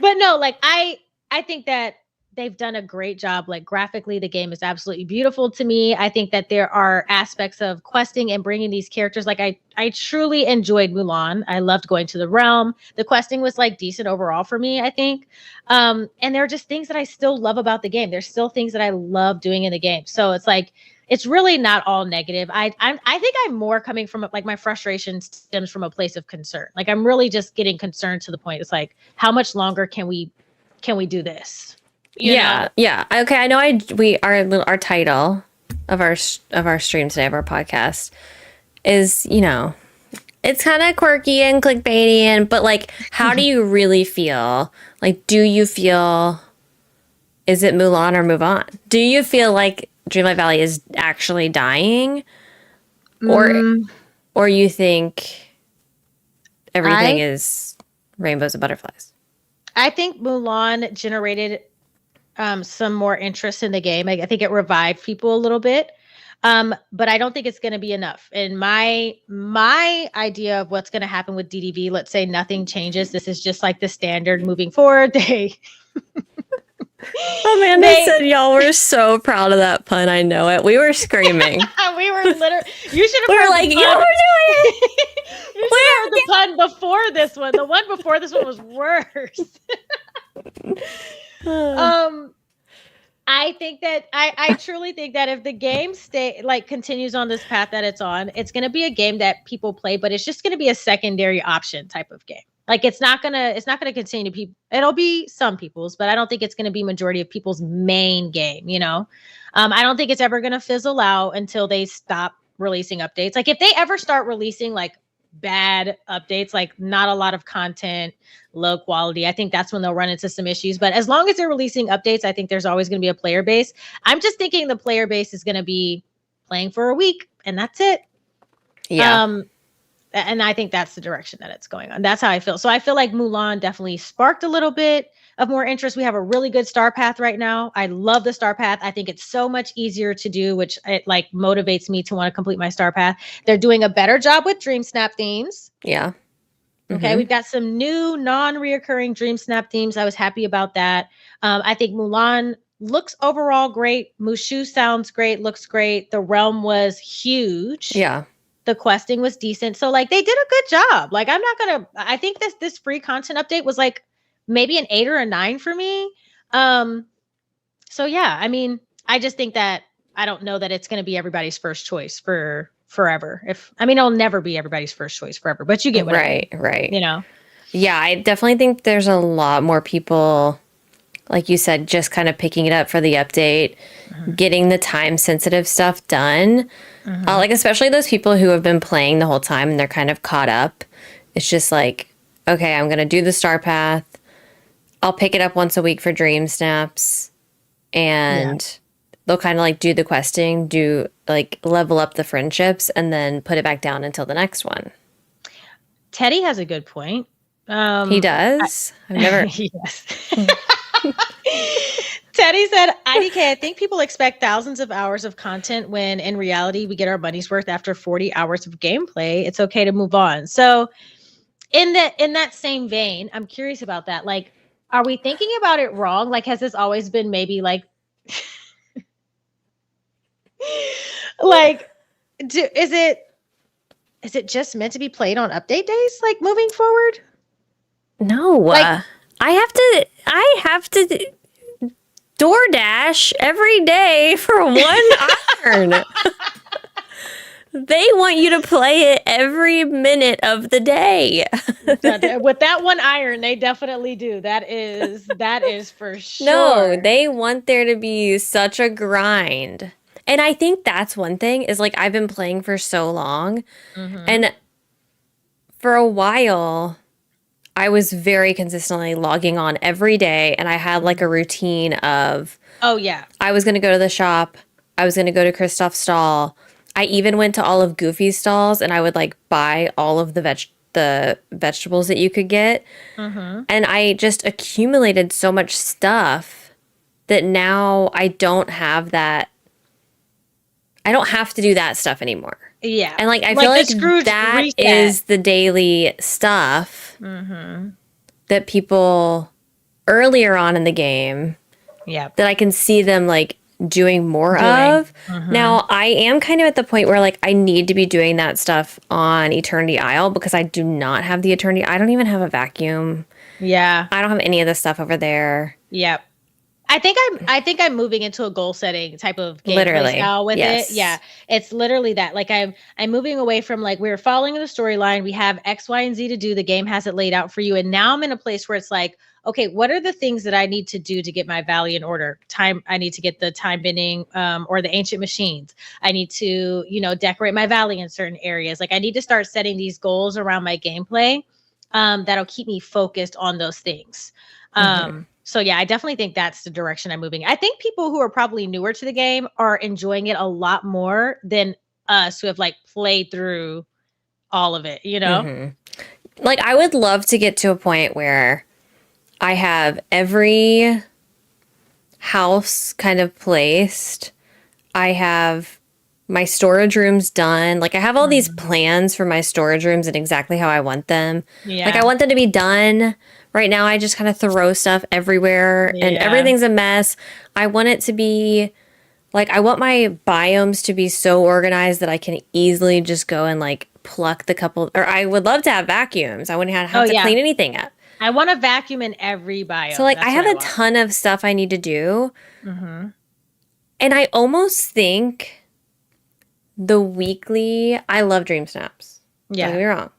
no, like I think that they've done a great job. Like, graphically, the game is absolutely beautiful to me. I think that there are aspects of questing and bringing these characters. Like, I truly enjoyed Mulan. I loved going to the realm. The questing was like decent overall for me, I think. And there are just things that I still love about the game. There's still things that I love doing in the game. So it's like, it's really not all negative. I think I'm more coming from, like, my frustration stems from a place of concern. Like, I'm really just getting concerned to the point. It's like, how much longer can we do this? You know? Yeah. Okay, I know. Our title of our stream today, of our podcast, is it's kind of quirky and clickbaity, but like, how do you really feel? Like, do you feel, is it Mulan or move on? Do you feel like Dreamlight Valley is actually dying? Or you think everything is rainbows and butterflies? I think Mulan generated some more interest in the game. I think it revived people a little bit. But I don't think it's going to be enough. And my idea of what's going to happen with DDV, let's say nothing changes. This is just like the standard moving forward. Amanda said y'all were so proud of that pun. I know it. We were screaming. We were literally. You should have. We were like, y'all were doing it. You should have heard the pun before this one. The one before this one was worse. I think that I truly think that if the game continues on this path that it's on, it's going to be a game that people play, but it's just going to be a secondary option type of game. Like it's not gonna continue to be. It'll be some people's, but I don't think it's going to be majority of people's main game. I don't think it's ever going to fizzle out until they stop releasing updates. Like if they ever start releasing like bad updates, like not a lot of content, low quality, I think that's when they'll run into some issues. But as long as they're releasing updates, I think there's always going to be a player base. I'm just thinking the player base is going to be playing for a week and that's it. Yeah. And I think that's the direction that it's going on. That's how I feel. So I feel like Mulan definitely sparked a little bit of more interest. We have a really good star path right now. I love the star path. I think it's so much easier to do, which it like motivates me to want to complete my star path. They're doing a better job with Dream Snap themes. Yeah. Okay. We've got some new non-reoccurring Dream Snap themes. I was happy about that. I think Mulan looks overall great. Mushu sounds great, looks great. The realm was huge. Yeah. The questing was decent. So like they did a good job. Like I think this free content update was like maybe an 8 or a 9 for me. So yeah, I mean, I just think that I don't know that it's going to be everybody's first choice for forever. It'll never be everybody's first choice forever, but you get what I mean. Right. Yeah, I definitely think there's a lot more people, like you said, just kind of picking it up for the update, getting the time sensitive stuff done. Like especially those people who have been playing the whole time and they're kind of caught up. It's just like, okay, I'm going to do the star path. I'll pick it up once a week for Dream Snaps and they'll kind of like do the questing, do like level up the friendships and then put it back down until the next one. Teddy has a good point. He does? I've never. Yes. Teddy said, IDK, I think people expect thousands of hours of content when in reality we get our money's worth after 40 hours of gameplay. It's okay to move on. So in that same vein, I'm curious about that. Like, are we thinking about it wrong? Like, has this always been maybe like like is it just meant to be played on update days like moving forward? No. Like, I have to DoorDash every day for 1 iron. They want you to play it every minute of the day. With that 1 iron, they definitely do. That is for sure. No, they want there to be such a grind. And I think that's one thing is like I've been playing for so long and for a while I was very consistently logging on every day and I had like a routine of, oh yeah, I was going to go to the shop. I was going to go to Kristoff's stall. I even went to all of Goofy's stalls and I would like buy all of the vegetables that you could get. And I just accumulated so much stuff that now I don't have that. I don't have to do that stuff anymore. Yeah. And like I feel like that reset is the daily stuff that people earlier on in the game that I can see them like doing more of. Now I am kind of at the point where like I need to be doing that stuff on Eternity Isle because I do not have the Eternity. I don't even have a vacuum. Yeah. I don't have any of this stuff over there. Yep. I think I'm moving into a goal setting type of gameplay Literally. style with Yes. it. Yeah. It's literally that. Like I'm moving away from like we're following the storyline. We have X, Y, and Z to do. The game has it laid out for you. And now I'm in a place where it's like, okay, what are the things that I need to do to get my valley in order? I need to get the time bending or the ancient machines. I need to, decorate my valley in certain areas. Like I need to start setting these goals around my gameplay that'll keep me focused on those things. So yeah, I definitely think that's the direction I'm moving. I think people who are probably newer to the game are enjoying it a lot more than us who have like played through all of it, Like, I would love to get to a point where I have every house kind of placed. I have my storage rooms done. Like, I have all these plans for my storage rooms and exactly how I want them. Yeah. Like, I want them to be done. Right now, I just kind of throw stuff everywhere and everything's a mess. I want it to be, like, I want my biomes to be so organized that I can easily just go and, like, pluck the couple, or I would love to have vacuums. I wouldn't have to clean anything up. I want a vacuum in every biome. So, like, I have a ton of stuff I need to do. And I almost think the weekly, I love Dream Snaps. Yeah. Don't get me wrong.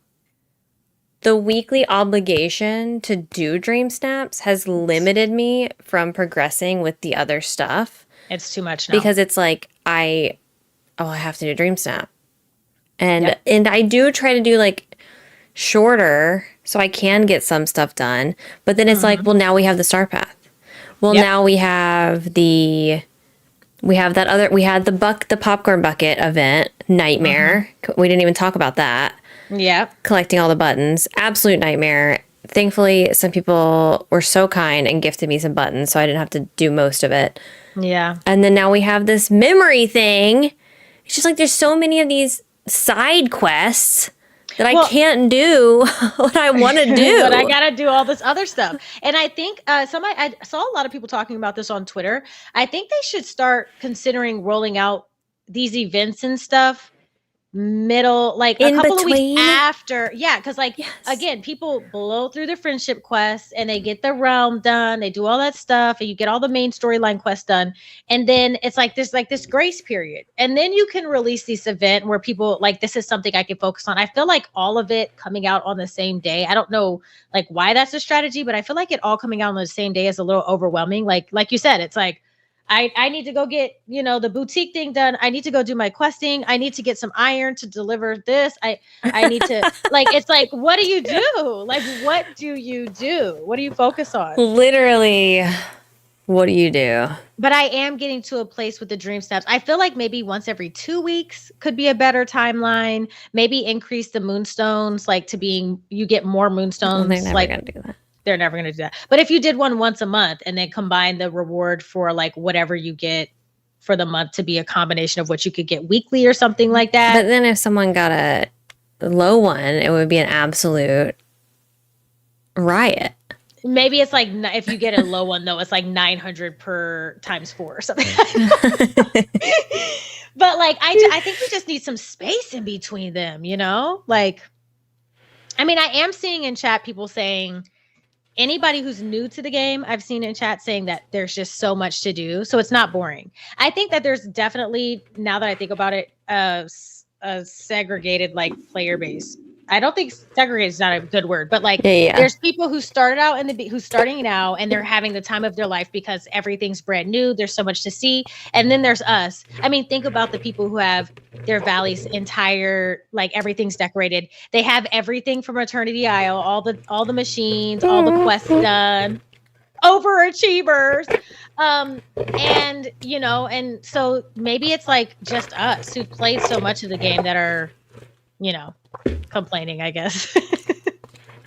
The weekly obligation to do Dream Snaps has limited me from progressing with the other stuff. It's too much now. Because it's like, I have to do Dream Snap. And I do try to do like shorter so I can get some stuff done. But then it's like, well, now we have the Star Path. Well, now we have the popcorn bucket event, Nightmare. We didn't even talk about that. Yeah. Collecting all the buttons. Absolute nightmare. Thankfully, some people were so kind and gifted me some buttons, so I didn't have to do most of it. Yeah. And then now we have this memory thing. It's just like there's so many of these side quests that I can't do what I want to do. But I got to do all this other stuff. And I think I saw a lot of people talking about this on Twitter. I think they should start considering rolling out these events and stuff like a couple of weeks after. Yeah, because again, people blow through the friendship quests and they get the realm done, they do all that stuff, and you get all the main storyline quests done, and then it's like there's like this grace period, and then you can release this event where people like, this is something I can focus on. I feel like all of it coming out on the same day, I don't know like why that's a strategy, but I feel like it all coming out on the same day is a little overwhelming. Like you said, it's like I need to go get, the boutique thing done. I need to go do my questing. I need to get some iron to deliver this. I need to it's like, what do you do? Like, what do you do? What do you focus on? Literally, what do you do? But I am getting to a place with the Dream Snaps. I feel like maybe once every 2 weeks could be a better timeline. Maybe increase the moonstones, like you get more moonstones. They're never going to do that. They're never going to do that. But if you did one once a month and then combine the reward for like whatever you get for the month to be a combination of what you could get weekly or something like that. But then if someone got a low one, it would be an absolute riot. Maybe it's like, if you get a low one though, it's like 900 per times 4 or something. But like, I think we just need some space in between them, like, I mean, I am seeing in chat people saying, anybody who's new to the game, I've seen in chat saying that there's just so much to do. So it's not boring. I think that there's definitely, now that I think about it, a segregated like player base. I don't think segregated is not a good word, but like there's people who started out who's starting now and they're having the time of their life because everything's brand new. There's so much to see. And then there's us. I mean, think about the people who have their valley's entire, like everything's decorated. They have everything from Eternity Isle, all the machines, all the quests done. Overachievers. And so maybe it's like just us who played so much of the game that are, complaining, I guess.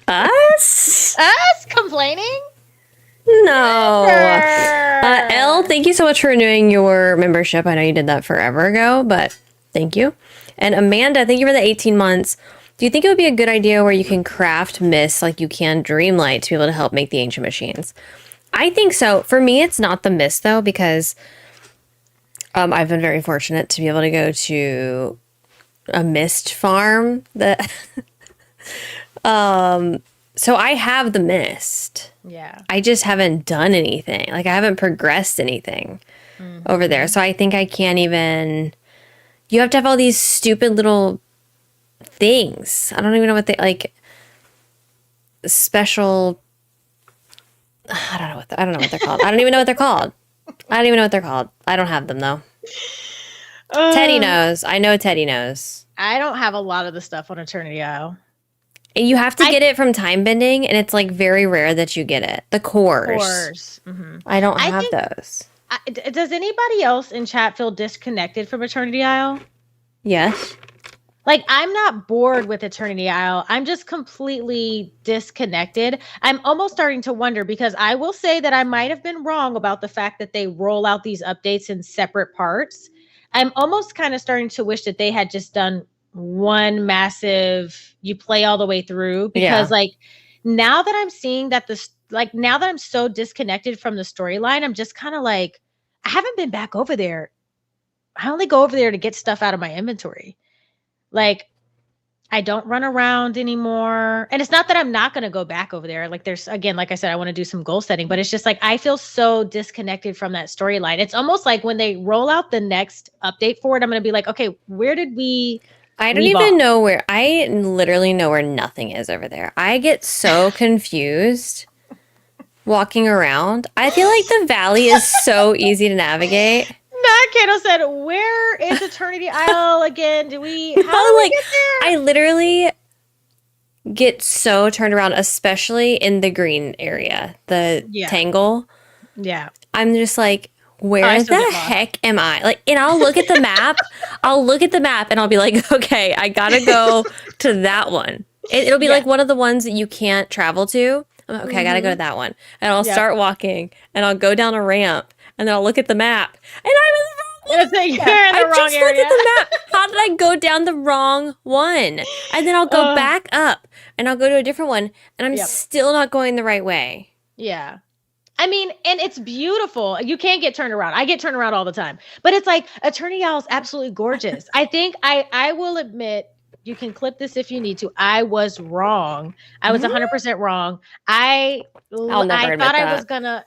Us complaining? No. Elle, thank you so much for renewing your membership. I know you did that forever ago, but thank you. And Amanda, thank you for the 18 months. Do you think it would be a good idea where you can craft myths like you can Dreamlight to be able to help make the ancient machines? I think so. For me, it's not the myths though, because I've been very fortunate to be able to go to a mist farm that So I have the mist. Yeah. I just haven't done anything. Like I haven't progressed anything over there. So I think I can't even. You have to have all these stupid little things. I don't even know what they like. Special. I don't know what they're called. I don't even know what they're called. I don't even know what they're called. I don't have them though. Teddy knows. I know Teddy knows. I don't have a lot of the stuff on Eternity Isle. And you have to get it from time bending, and it's like very rare that you get it. The cores. I don't have those. Does anybody else in chat feel disconnected from Eternity Isle? Yes. Like, I'm not bored with Eternity Isle. I'm just completely disconnected. I'm almost starting to wonder, because I will say that I might have been wrong about the fact that they roll out these updates in separate parts. I'm almost kind of starting to wish that they had just done one massive, you play all the way through, because like now that I'm seeing that now that I'm so disconnected from the storyline, I'm just kind of like, I haven't been back over there. I only go over there to get stuff out of my inventory. Like, I don't run around anymore. And it's not that I'm not going to go back over there. Like, there's, again, like I said, I want to do some goal setting, but it's just like, I feel so disconnected from that storyline. It's almost like when they roll out the next update for it, I'm going to be like, okay, where did we I don't even know where. I literally know where nothing is over there. I get so confused walking around. I feel like the valley is so easy to navigate. Kato said, where is Eternity Isle again? How do we get there? I literally get so turned around, especially in the green area, the tangle. Yeah. I'm just like, where the heck am I? Like, and I'll look at the map. And I'll be like, okay, I gotta go to that one. It'll be like one of the ones that you can't travel to. I'm like, okay, I gotta go to that one. And I'll start walking, and I'll go down a ramp, and then I'll look at the map, and I'm in the wrong one. You're in the wrong area. Look at the map. How did I go down the wrong one? And then I'll go back up, and I'll go to a different one, and I'm still not going the right way. Yeah. I mean, and it's beautiful. You can't get turned around. I get turned around all the time. But it's like, Eternity Isle is absolutely gorgeous. I think I will admit, you can clip this if you need to, I was wrong. I was 100% wrong. I thought I was gonna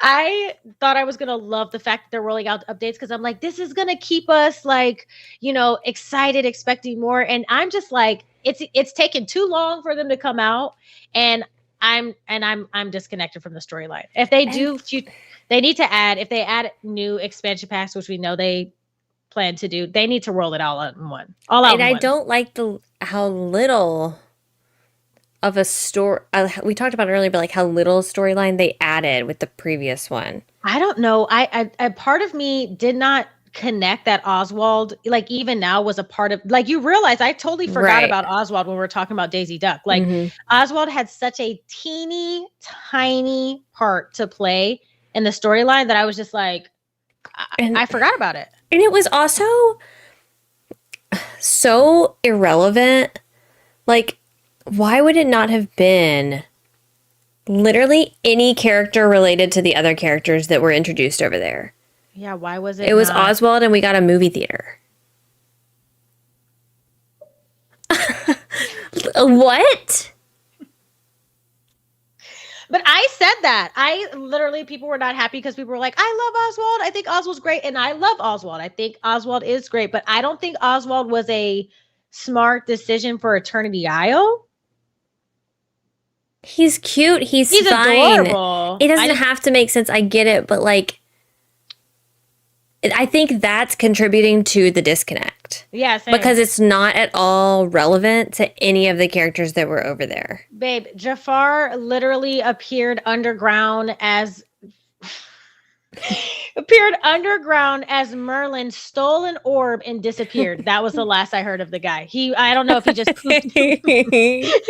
I thought I was gonna love the fact that they're rolling out updates, because I'm like, this is gonna keep us like, excited, expecting more. And I'm just like, it's taken too long for them to come out, and I'm disconnected from the storyline. If they do, they need to add, if they add new expansion packs, which we know they plan to do, they need to roll it all out in one. And I don't like how little of a story, we talked about it earlier, but like how little storyline they added with the previous one. I don't know. I part of me did not connect that Oswald, like, even now was a part of, like, you realize I totally forgot about Oswald when we were talking about Daisy Duck. Like, Oswald had such a teeny tiny part to play in the storyline that I was just like, I forgot about it. And it was also so irrelevant. Like, why would it not have been literally any character related to the other characters that were introduced over there? Yeah, why was it? It was Oswald, and we got a movie theater. What? But I said that. People were not happy because people were like, I love Oswald. I think Oswald's great. And I love Oswald. I think Oswald is great. But I don't think Oswald was a smart decision for Eternity Isle. He's cute. He's fine. Adorable. It doesn't have to make sense. I get it. But like, I think that's contributing to the disconnect. Yeah, same. Because it's not at all relevant to any of the characters that were over there. Babe, Jafar literally appeared underground as Merlin stole an orb and disappeared. That was the last I heard of the guy. I don't know if he just poofed.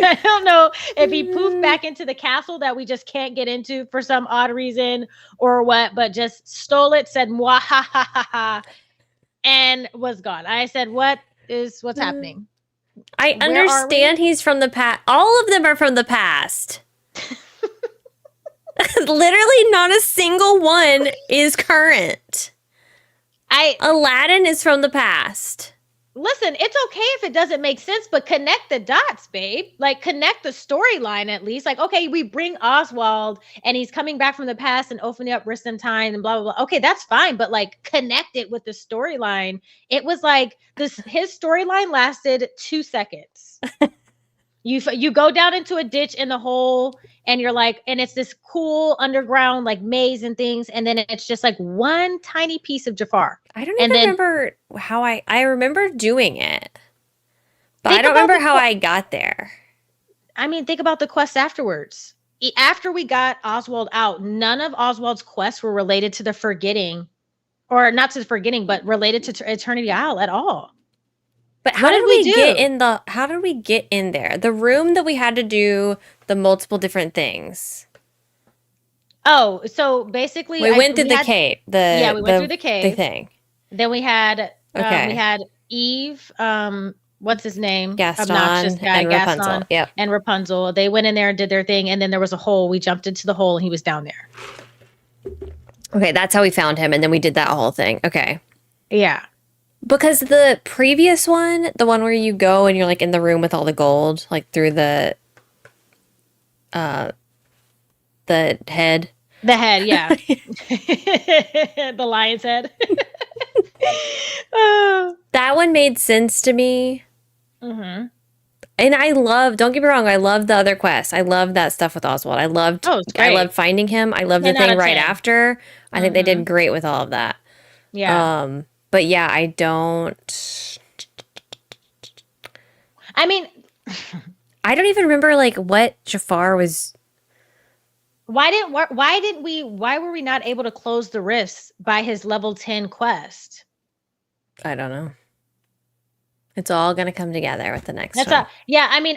I don't know if he poofed back into the castle that we just can't get into for some odd reason or what, but just stole it, said mwahahaha, and was gone. I said, what's happening? I understand he's from the past. All of them are from the past. Literally not a single one is current. Aladdin is from the past. listen, it's okay if it doesn't make sense, but connect the dots, babe. Like connect the storyline at least. Like, okay, we bring Oswald and he's coming back from the past and opening up Time and blah blah blah. Okay, that's fine, but like connect it with the storyline. It was like his storyline lasted 2 seconds. You go down into a ditch in the hole and you're like, and it's this cool underground like maze and things, and then it's just like one tiny piece of Jafar. I don't even remember how I remember doing it, but I don't remember how I got there. I mean, think about the quest afterwards. After we got Oswald out, none of Oswald's quests were related to the forgetting, or not to the forgetting, but related to Eternity Isle at all. But how did we get in how did we get in there? The room that we had to do the multiple different things. Oh, so basically we went through the cave. We went through the cave. The thing. Then we had Eve, what's his name? Gaston, obnoxious guy, and Rapunzel. Yep. And Rapunzel. They went in there and did their thing, and then there was a hole. We jumped into the hole and he was down there. Okay, that's how we found him, and then we did that whole thing. Okay. Yeah. Because the previous one, the one where you go and you're like in the room with all the gold, like through the head. The head, yeah. The lion's head. That one made sense to me. Mm-hmm. And don't get me wrong, I love the other quests. I love that stuff with Oswald. I loved finding him. I loved the thing right after. I think they did great with all of that. Yeah. But yeah, I don't. I mean, I don't even remember like what Jafar was. Why were we not able to close the rifts by his level 10 quest? I don't know. It's all going to come together with the next one. Yeah, I mean,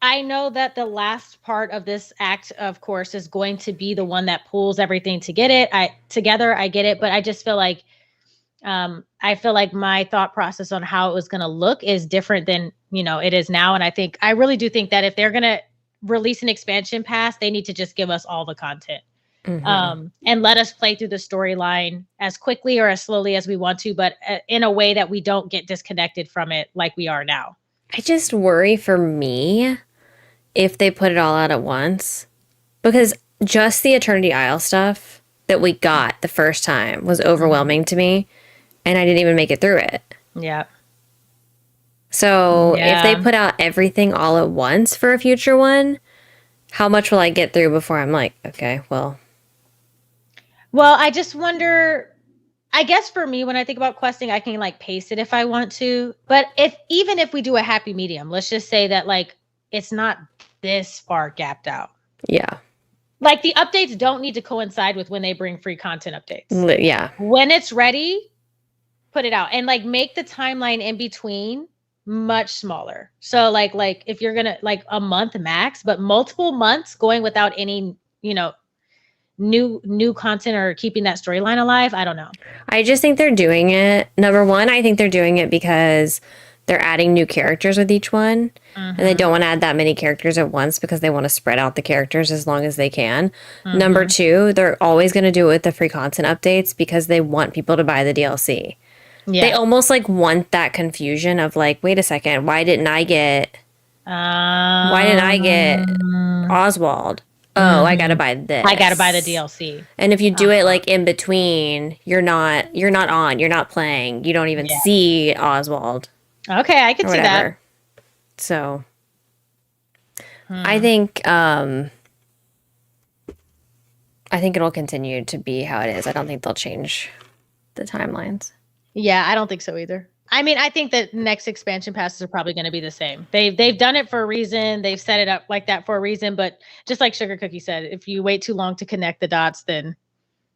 I know that the last part of this act, of course, is going to be the one that pulls everything to get it together. I get it, but I just feel like my thought process on how it was going to look is different than, it is now. And I really do think that if they're going to release an expansion pass, they need to just give us all the content. Mm-hmm. And let us play through the storyline as quickly or as slowly as we want to, but in a way that we don't get disconnected from it like we are now. I just worry for me if they put it all out at once, because just the Eternity Isle stuff that we got the first time was overwhelming to me, and I didn't even make it through it. Yeah. So if they put out everything all at once for a future one, how much will I get through before I'm like, okay, well, I just wonder, I guess for me, when I think about questing, I can like pace it if I want to, but even if we do a happy medium, let's just say that like, it's not this far gapped out. Yeah. Like the updates don't need to coincide with when they bring free content updates. Yeah. When it's ready, put it out and like make the timeline in between much smaller. So like if you're gonna like a month max, but multiple months going without any, new content or keeping that storyline alive. I don't know. I just think they're doing it. Number one, I think they're doing it because they're adding new characters with each one. Mm-hmm. And they don't want to add that many characters at once because they want to spread out the characters as long as they can. Mm-hmm. Number two, they're always going to do it with the free content updates because they want people to buy the DLC. Yeah. They almost like want that confusion of like, wait a second, why didn't I get Oswald? Oh, I gotta buy this. I gotta buy the DLC. And if you do it like in between, you're not playing. You don't even see Oswald. Okay, I can see that. So I think it'll continue to be how it is. I don't think they'll change the timelines. Yeah, I don't think so either. I mean, I think that next expansion passes are probably going to be the same. They've done it for a reason. They've set it up like that for a reason. But just like Sugar Cookie said, if you wait too long to connect the dots, then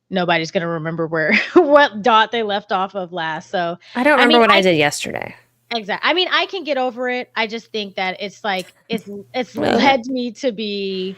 nobody's going to remember what dot they left off of last. So I don't remember what I did yesterday. Exactly. I mean, I can get over it. I just think that it's like it's led me to be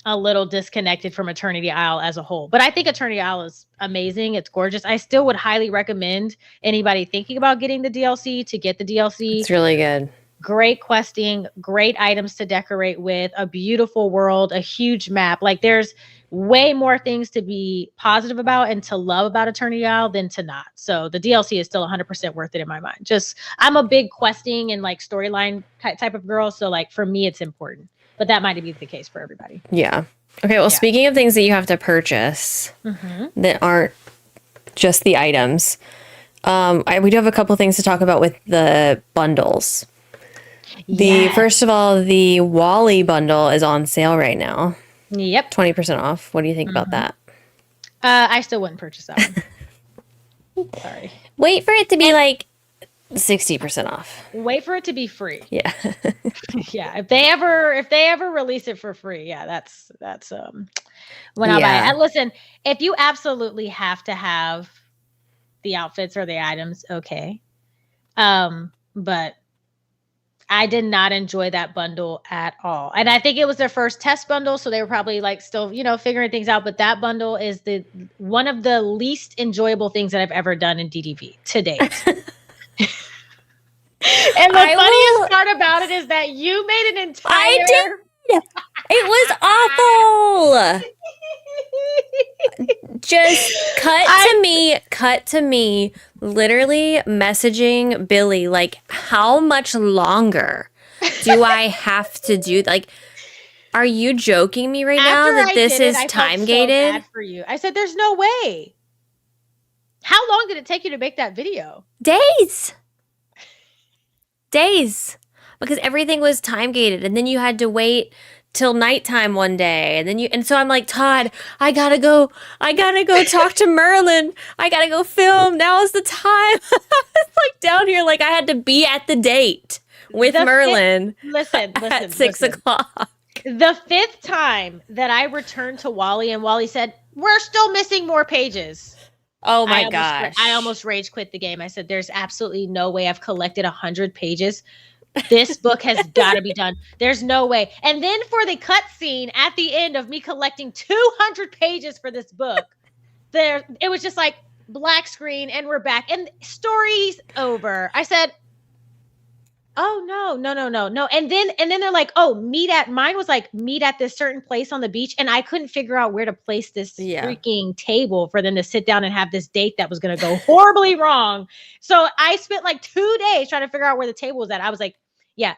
a little disconnected from Eternity Isle as a whole. But I think Eternity Isle is amazing. It's gorgeous. I still would highly recommend anybody thinking about getting the DLC to get the DLC. It's really good. Great questing, great items to decorate with, a beautiful world, a huge map. Like there's way more things to be positive about and to love about Eternity Isle than to not. So the DLC is still 100% worth it in my mind. Just I'm a big questing and like storyline type of girl, so like for me it's important. But that might be the case for everybody. Yeah. Okay, well, speaking of things that you have to purchase that aren't just the items, we do have a couple things to talk about with the bundles. First of all, the Wally bundle is on sale right now. Yep. 20% off. What do you think about that? I still wouldn't purchase that one. Sorry. Wait for it to be like 60% off. Wait for it to be free. Yeah. Yeah. If they ever release it for free, yeah, that's when I'll buy it. And listen, if you absolutely have to have the outfits or the items, okay. But I did not enjoy that bundle at all. And I think it was their first test bundle, so they were probably like still, figuring things out. But that bundle is one of the least enjoyable things that I've ever done in DDV to date. And the funniest part about it is that you made an entire... I did! It was awful! Just cut to me, literally messaging Billy, like, how much longer do I have to do? Like, are you joking me right now that this is time gated? So bad for you. I said, there's no way. How long did it take you to make that video? Days. Because everything was time gated, and then you had to wait till nighttime one day, and so I'm like, Todd, I gotta go talk to Merlin. I gotta go film. Now is the time. It's like down here, like I had to be at the date with Merlin. Listen, at 6 o'clock. The 5th time that I returned to Wally, and Wally said, "We're still missing more pages." Oh my gosh! I almost rage quit the game. I said, "There's absolutely no way I've collected 100 pages. This book has got to be done. There's no way." And then for the cutscene at the end of me collecting 200 pages for this book, it was just like black screen and we're back and story's over. I said, "Oh no." And then they're like, "Oh, mine was like meet at this certain place on the beach." And I couldn't figure out where to place this freaking table for them to sit down and have this date that was going to go horribly wrong. So I spent like 2 days trying to figure out where the table was at. I was like, yeah,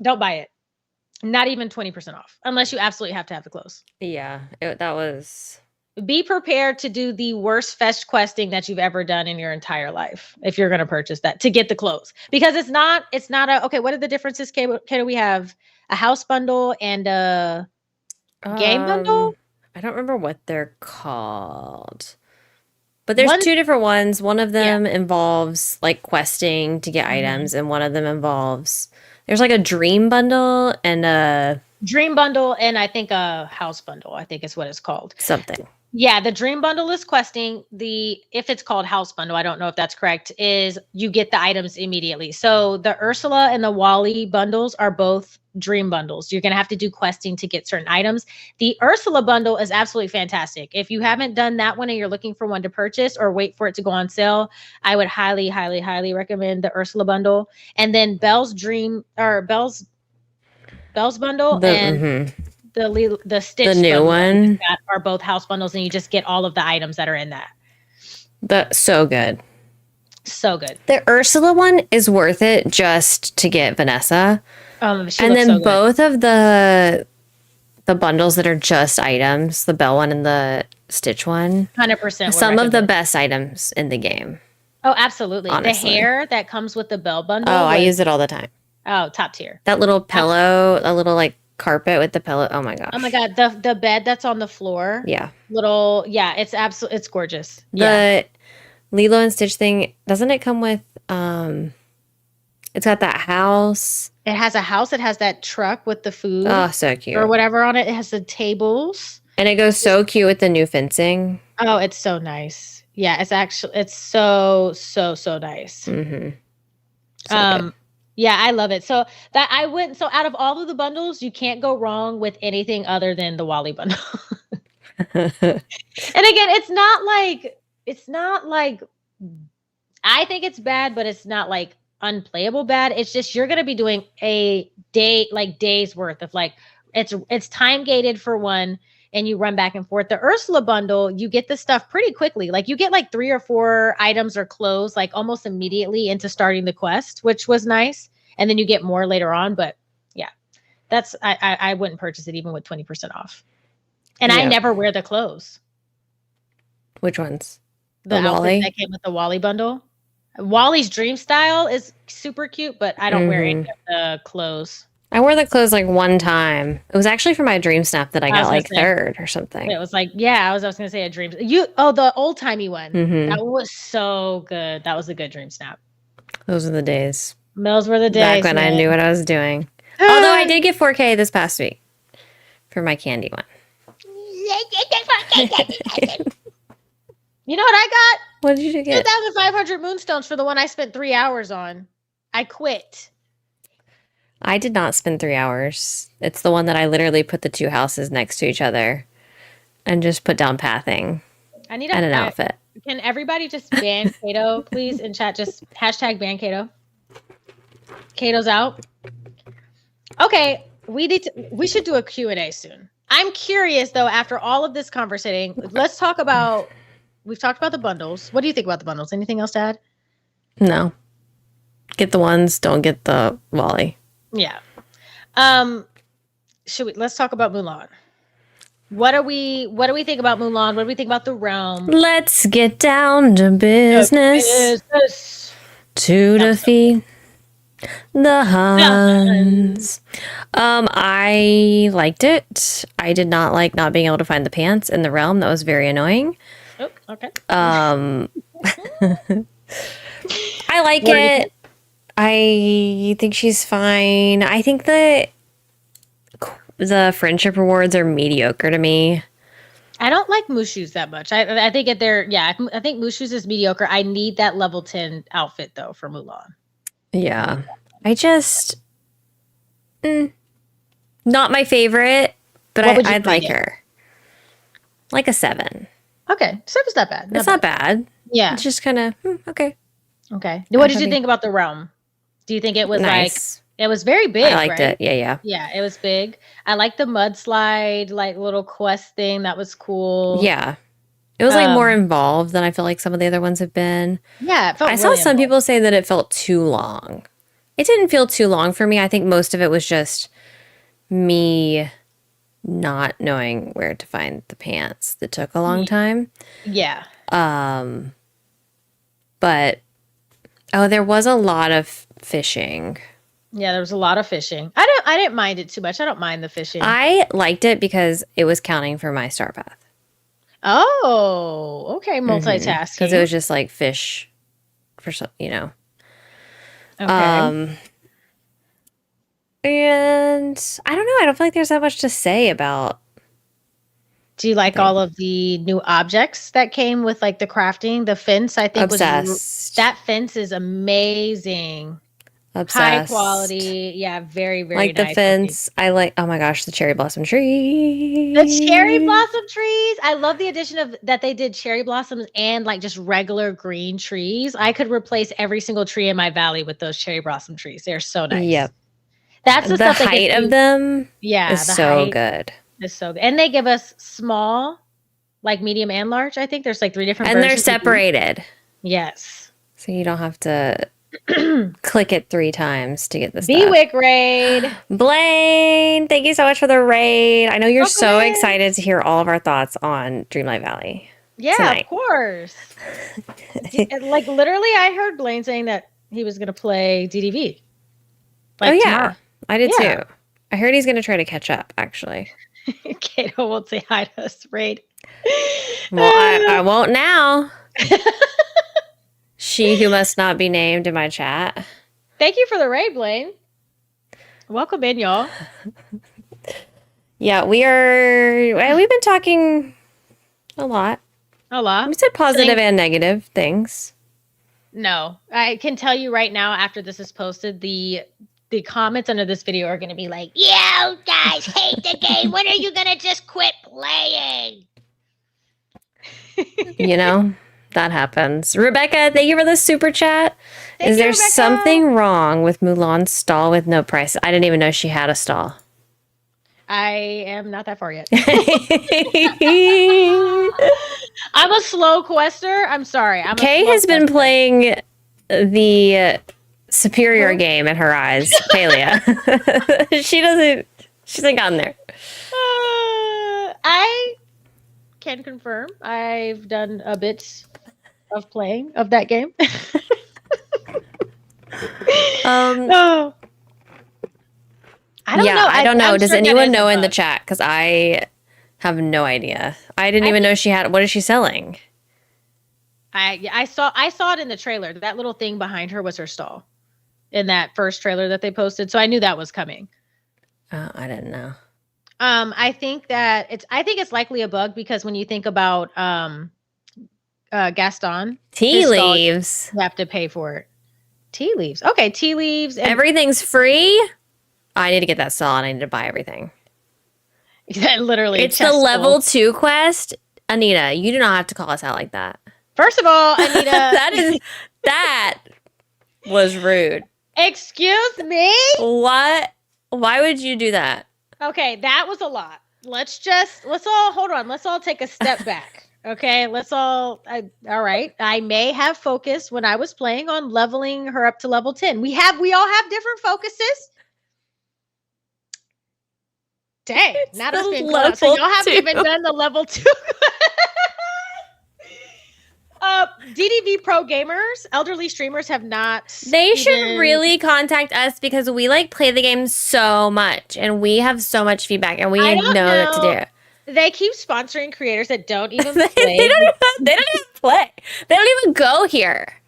don't buy it. Not even 20% off unless you absolutely have to have the clothes. Yeah, that was... Be prepared to do the worst fetch questing that you've ever done in your entire life if you're going to purchase that to get the clothes, because it's not okay. What are the differences? Can we have a house bundle and a game bundle? I don't remember what they're called, but there's two different ones. One of them involves like questing to get items, and one of them involves there's like a dream bundle and a I think a house bundle. I think is what it's called. Something. Yeah, the dream bundle is questing. If it's called house bundle, I don't know if that's correct, is you get the items immediately. So the Ursula and the Wally bundles are both dream bundles. You're going to have to do questing to get certain items. The Ursula bundle is absolutely fantastic. If you haven't done that one and you're looking for one to purchase or wait for it to go on sale, I would highly, highly, highly recommend the Ursula bundle. And then Belle's bundle and the Stitch, the new one, are both house bundles, and you just get all of the items that are in that. That's so good. So good. The Ursula one is worth it just to get Vanessa. And then so both of the bundles that are just items, the Belle one and the Stitch one, 100%. Some of the best items in the game. Oh, absolutely. Honestly. The hair that comes with the Belle bundle. Oh, I use it all the time. Oh, top tier. That little pillow, a little like carpet with the pillow. Oh my gosh. Oh my god, the bed that's on the floor. Yeah. It's gorgeous. The Lilo and Stitch thing, doesn't it come with it's got that house. It has a house, it has that truck with the food. Oh, so cute. Or whatever on it. It has the tables. And it goes so cute with the new fencing. Oh, it's so nice. Yeah, it's so nice. Mm-hmm. So good. Yeah, I love it. So out of all of the bundles, you can't go wrong with anything other than the Wally bundle. And again, it's not like I think it's bad, but it's not like unplayable bad. It's just you're gonna be doing a day, like days worth of like it's time gated for one. and you run back and forth. The Ursula bundle, you get the stuff pretty quickly. Like you get like 3 or 4 items or clothes like almost immediately into starting the quest, which was nice. And then you get more later on. But yeah, that's I wouldn't purchase it even with 20% off. And I never wear the clothes. Which ones? The outfit that came with the Wally bundle. Wally's dream style is super cute, but I don't wear any of the clothes. I wore the clothes like one time. It was actually for my dream snap that I got like third or something. It was like, I was going to say a dream. The old timey one. That was so good. That was a good dream snap. Those were the days. Those were the days. Back when I knew what I was doing. Although I did get 4K this past week for my candy one. You know what I got? What did you get? 2,500 moonstones for the one I spent 3 hours on. I quit. I did not spend 3 hours. It's the one that I literally put the 2 houses next to each other and just put down pathing. I need an outfit. Can everybody just ban Kato, please, in chat? Just hashtag ban Kato. Kato's out. Okay, we should do a Q&A soon. I'm curious though, after all of this conversating, let's talk about, we've talked about the bundles. What do you think about the bundles? Anything else to add? No. Get the ones, don't get the Wally. Yeah. Let's talk about Mulan. What do we think about Mulan? What do we think about the realm? Let's get down to business. To defeat the Huns. I liked it. I did not like not being able to find the pants in the realm. That was very annoying. Oh, okay. I like it. I think she's fine. I think the friendship rewards are mediocre to me. I don't like Mushu's that much. I think I think Mushu's is mediocre. I need that level 10 outfit though for Mulan. Yeah. I just not my favorite, but I'd like her. Like a 7. Okay. 7's not bad. It's not bad. Yeah. It's just kind of okay. Okay. What did you think about the realm? Do you think it was nice? It was very big. I liked it. Yeah. Yeah, it was big. I liked the mudslide, like little quest thing. That was cool. Yeah. It was like more involved than I feel like some of the other ones have been. Yeah, it felt I saw really some involved. people say that it felt too long. It didn't feel too long for me. I think most of it was just me not knowing where to find the pants that took a long time. Yeah. But there was a lot of fishing. Yeah, there was a lot of fishing. I didn't mind it too much. I don't mind the fishing. I liked it because it was counting for my star path. Oh, okay, multitasking. Because it was just like fish for some, Okay. And I don't know. I don't feel like there's that much to say about. Do you like all of the new objects that came with like the crafting? The fence, I think, that fence is amazing. Obsessed. High quality. Yeah, very, very like nice. The fence. I like, oh my gosh, the cherry blossom trees. The cherry blossom trees. I love the addition of that they did cherry blossoms and like just regular green trees. I could replace every single tree in my valley with those cherry blossom trees. They're so nice. Yep. That's the stuff height of them. Yeah. Is so good. Is so good. And they give us small, like medium and large. I think there's like 3 different versions. And they're separated. Yes. So you don't have to click it 3 times to get this stuff. Bewick raid. Blaine, thank you so much for the raid. I know you're so excited to hear all of our thoughts on Dreamlight Valley. Yeah, tonight. Of course. Like literally, I heard Blaine saying that he was going to play DDV. Like tomorrow. Yeah, I did too. I heard he's going to try to catch up. Actually, Kato won't say hi to us. Raid. Well, I won't now. She who must not be named in my chat. Thank you for the raid, Blaine. Welcome in, y'all. Yeah, we've been talking a lot. We said positive and negative things. No, I can tell you right now, after this is posted, the comments under this video are going to be like, "You guys hate the game. When are you going to just quit playing?" That happens. Rebecca, thank you for the super chat. Is there something wrong with Mulan's stall with no price? I didn't even know she had a stall. I am not that far yet. I'm a slow quester. I'm sorry. Kay has been playing the superior game in her eyes, Palia. She hasn't gotten there. I can confirm I've done a bit of playing of that game. Oh. I don't know. I don't know. I'm Does sure that anyone is know a in the bug. chat? Because I have no idea. I didn't even know she had. What is she selling? I saw it in the trailer. That little thing behind her was her stall in that first trailer that they posted. So I knew that was coming. I didn't know. I think it's likely a bug because when you think about Gaston, Tea leaves. you have to pay for it. Tea leaves. Okay, tea leaves. And Everything's free. I need to get that stall and I need to buy everything. literally, It's the level 2 quest. Anita, you do not have to call us out like that. First of all, Anita, that was rude. excuse me. What? Why would you do that? Okay, that was a lot. Let's all hold on. Let's all take a step back. Okay, all right. I may have focused when I was playing on leveling her up to level 10. We all have different focuses. Dang, now that's being called out. So y'all haven't even done the level 2. DDV pro gamers, elderly streamers have not. They should really contact us because we play the game so much and we have so much feedback and we know what to do. They keep sponsoring creators that don't even they play. They don't even play. They don't even go here.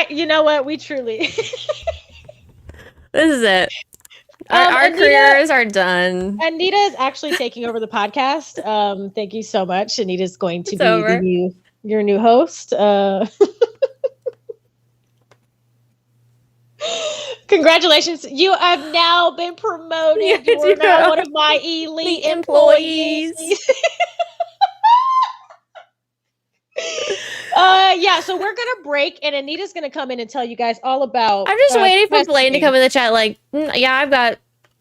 You know what? We truly. This is it. Our careers are done. Anita is actually taking over the podcast. Thank you so much. Anita's going to be your new host. Congratulations. You have now been promoted. You are now one of my elite employees. Yeah, so we're gonna break and Anita's gonna come in and tell you guys all about. I'm just waiting for Blaine to come in the chat yeah,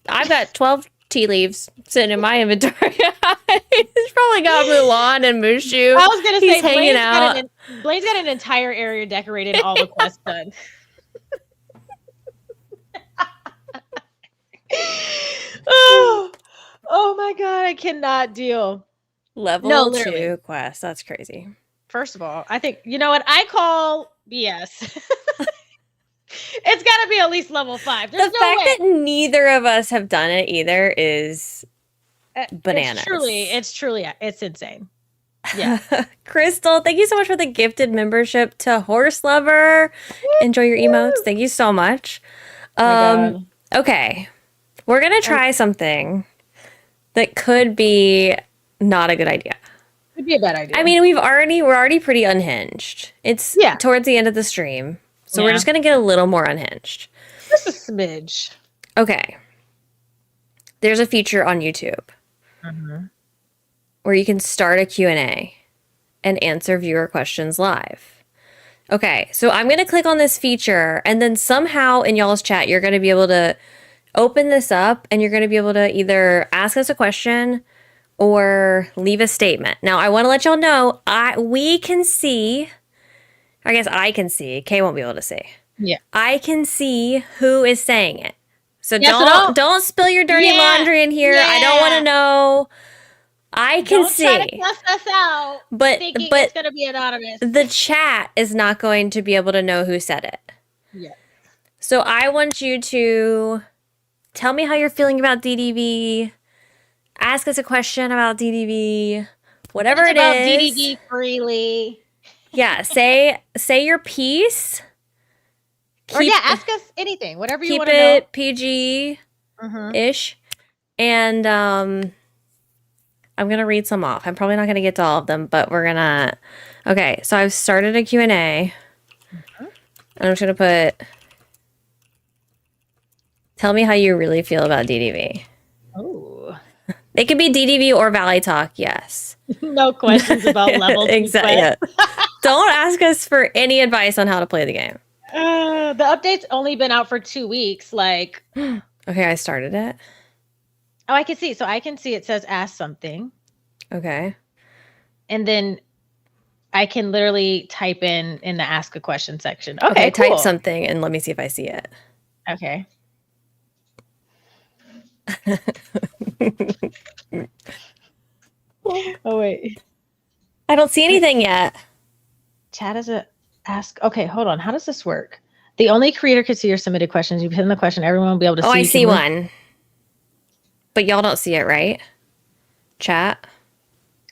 I've got 12 tea leaves sitting in my inventory. He's probably got Mulan and Mushu. I was gonna say hanging out. Blaine's got an entire area decorated, all the quests done. Oh my god, I cannot deal. Level 2 quest. That's crazy. First of all, I think, you know what? I call BS. It's got to be at least level 5. There's the fact that neither of us have done it either is bananas. It's insane. Yeah. Crystal, thank you so much for the gifted membership to Horse Lover. Enjoy your emotes. Thank you so much. Okay. We're going to try something that could be not a good idea. Could be a bad idea. I mean, we're already pretty unhinged. It's towards the end of the stream. So we're just going to get a little more unhinged. Just a smidge. Okay. There's a feature on YouTube where you can start a Q&A and answer viewer questions live. Okay, so I'm going to click on this feature and then somehow in y'all's chat, you're going to be able to open this up and you're going to be able to either ask us a question or leave a statement. Now, I want to let y'all know, we can see, I guess I can see, Kay won't be able to see. Yeah. I can see who is saying it. So don't spill your dirty laundry in here. I don't want to know. I can see. Don't try to cuss us out, but it's going to be anonymous. The chat is not going to be able to know who said it. Yeah. So I want you to tell me how you're feeling about DDV. Ask us a question about DDV. Whatever it is. About DDV freely. Yeah, say your piece. Ask us anything, whatever you want to know. Keep it PG-ish. And I'm going to read some off. I'm probably not going to get to all of them, but we're going to... Okay, so I've started a Q&A. I'm just going to put... Tell me how you really feel about DDV. Oh. It could be DDV or Valley Talk, yes. No questions about levels. Exactly. Don't ask us for any advice on how to play the game. The update's only been out for 2 weeks. Like, Okay, I started it. oh, I can see. So I can see it says ask something. Okay. And then I can literally type in the ask a question section. Okay, Okay, cool. type something and let me see if I see it. Okay. Oh, wait. I don't see anything yet. Chat is a ask. Okay, hold on. How does this work? The only creator can see your submitted questions. You put in the question, everyone will be able to see. Oh, I You see can move- one. But y'all don't see it, right? Chat.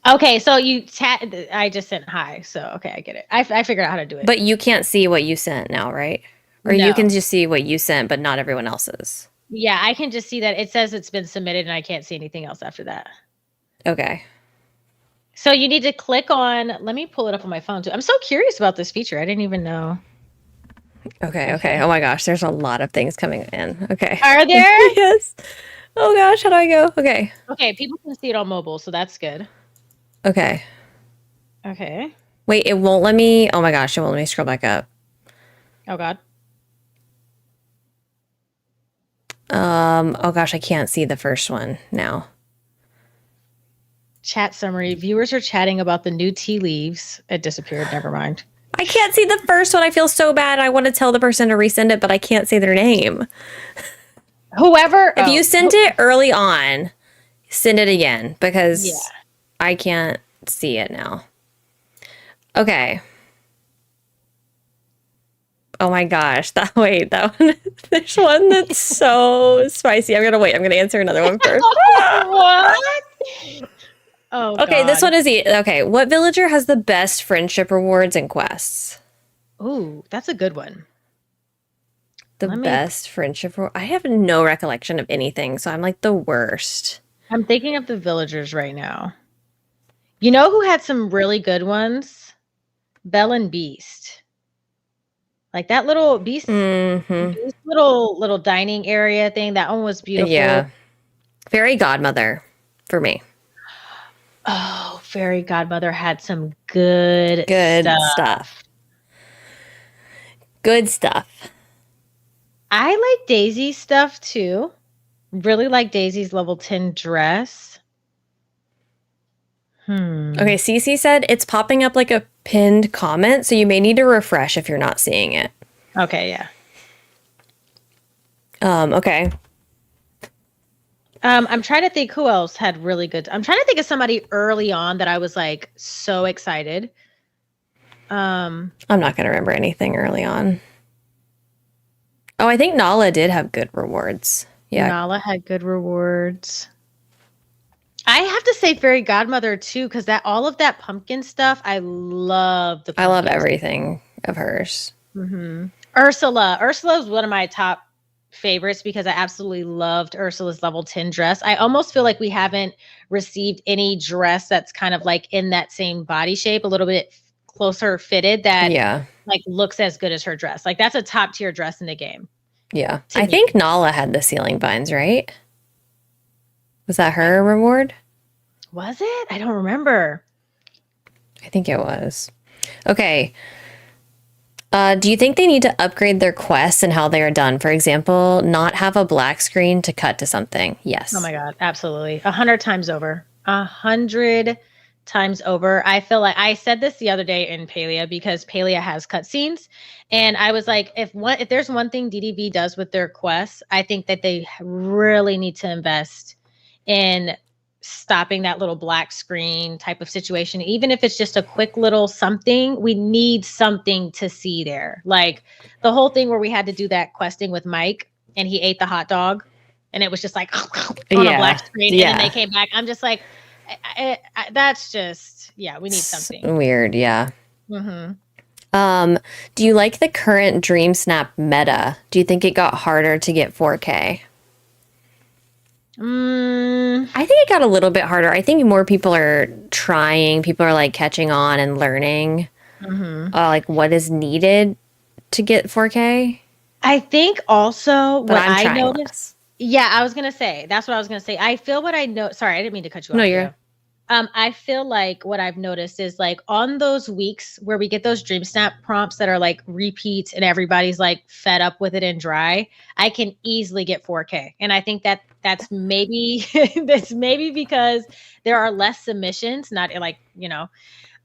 Okay, so you chat. I just sent hi. So, okay, I get it. I figured out how to do it. But you can't see what you sent now, right? Or No. you can just see what you sent, but not everyone else's. Yeah, I can just see that it says it's been submitted and I can't see anything else after that. Okay. So you need to click on, let me pull it up on my phone too. I'm so curious about this feature. I didn't even know. Okay. Oh my gosh, there's a lot of things coming in. Okay. Are there? Yes. Oh gosh, how do I go? Okay. Okay, people can see it on mobile, so that's good. Okay. Okay. Wait, it won't let me. Oh my gosh, it won't let me scroll back up. Oh God. Oh gosh, I can't see the first one now. Chat summary. Viewers are chatting about the new tea leaves. It disappeared. Never mind. I can't see the first one. I feel so bad. I want to tell the person to resend it, but I can't say their name. Whoever. If you sent it early on, send it again because I can't see it now. Okay. Oh my gosh. That one. There's one that's so spicy. I'm gonna wait. I'm gonna answer another one first. What? Oh, Okay, God. this one is okay. What villager has the best friendship rewards and quests? Ooh, that's a good one. The best friendship reward. I have no recollection of anything, so I'm like the worst. I'm thinking of the villagers right now. You know who had some really good ones? Belle and Beast. Like that little Beast, Beast little dining area thing. That one was beautiful. Yeah. Fairy Godmother for me. Oh, Fairy Godmother had some good stuff. Good stuff. I like Daisy's stuff too. Really like Daisy's level 10 dress. Okay, Cece said it's popping up like a pinned comment, so you may need to refresh if you're not seeing it. Okay, yeah. Okay. I'm trying to think who else had really good. I'm trying to think of somebody early on that I was like so excited. I'm not gonna remember anything early on. Oh, I think Nala did have good rewards. Yeah. Nala had good rewards. I have to say Fairy Godmother too, because that all of that pumpkin stuff, I love the pumpkins. I love everything of hers. Ursula is one of my top favorites because I absolutely loved Ursula's level 10 dress. I almost feel like we haven't received any dress that's kind of like in that same body shape, a little bit closer fitted that like looks as good as her dress. Like that's a top tier dress in the game. Yeah. I think Nala had the ceiling vines, right? Was that her reward? Was it? I don't remember. I think it was. Okay. Do you think they need to upgrade their quests and how they are done? For example, not have a black screen to cut to something. Yes. Oh my God. Absolutely. 100 times over. 100 times over. I feel like I said this the other day in Palia because Palia has cutscenes. And I was like, if there's one thing DDV does with their quests, I think that they really need to invest in stopping that little black screen type of situation. Even if it's just a quick little something, we need something to see there. Like the whole thing where we had to do that questing with Mike and he ate the hot dog and it was just like on a black screen and then they came back. I'm just like, that's just, we need something. Weird, yeah. Do you like the current Dream Snap meta? Do you think it got harder to get 4K? I think it got a little bit harder. I think more people are trying. People are like catching on and learning like what is needed to get 4K. I think also what I noticed. Yeah, I was going to say, that's what I was going to say. I feel what I know. Sorry, I didn't mean to cut you off. No, you're. I feel like what I've noticed is like on those weeks where we get those Dream Snap prompts that are like repeats and everybody's like fed up with it and dry, I can easily get 4K. And I think that that's maybe because there are less submissions, not like,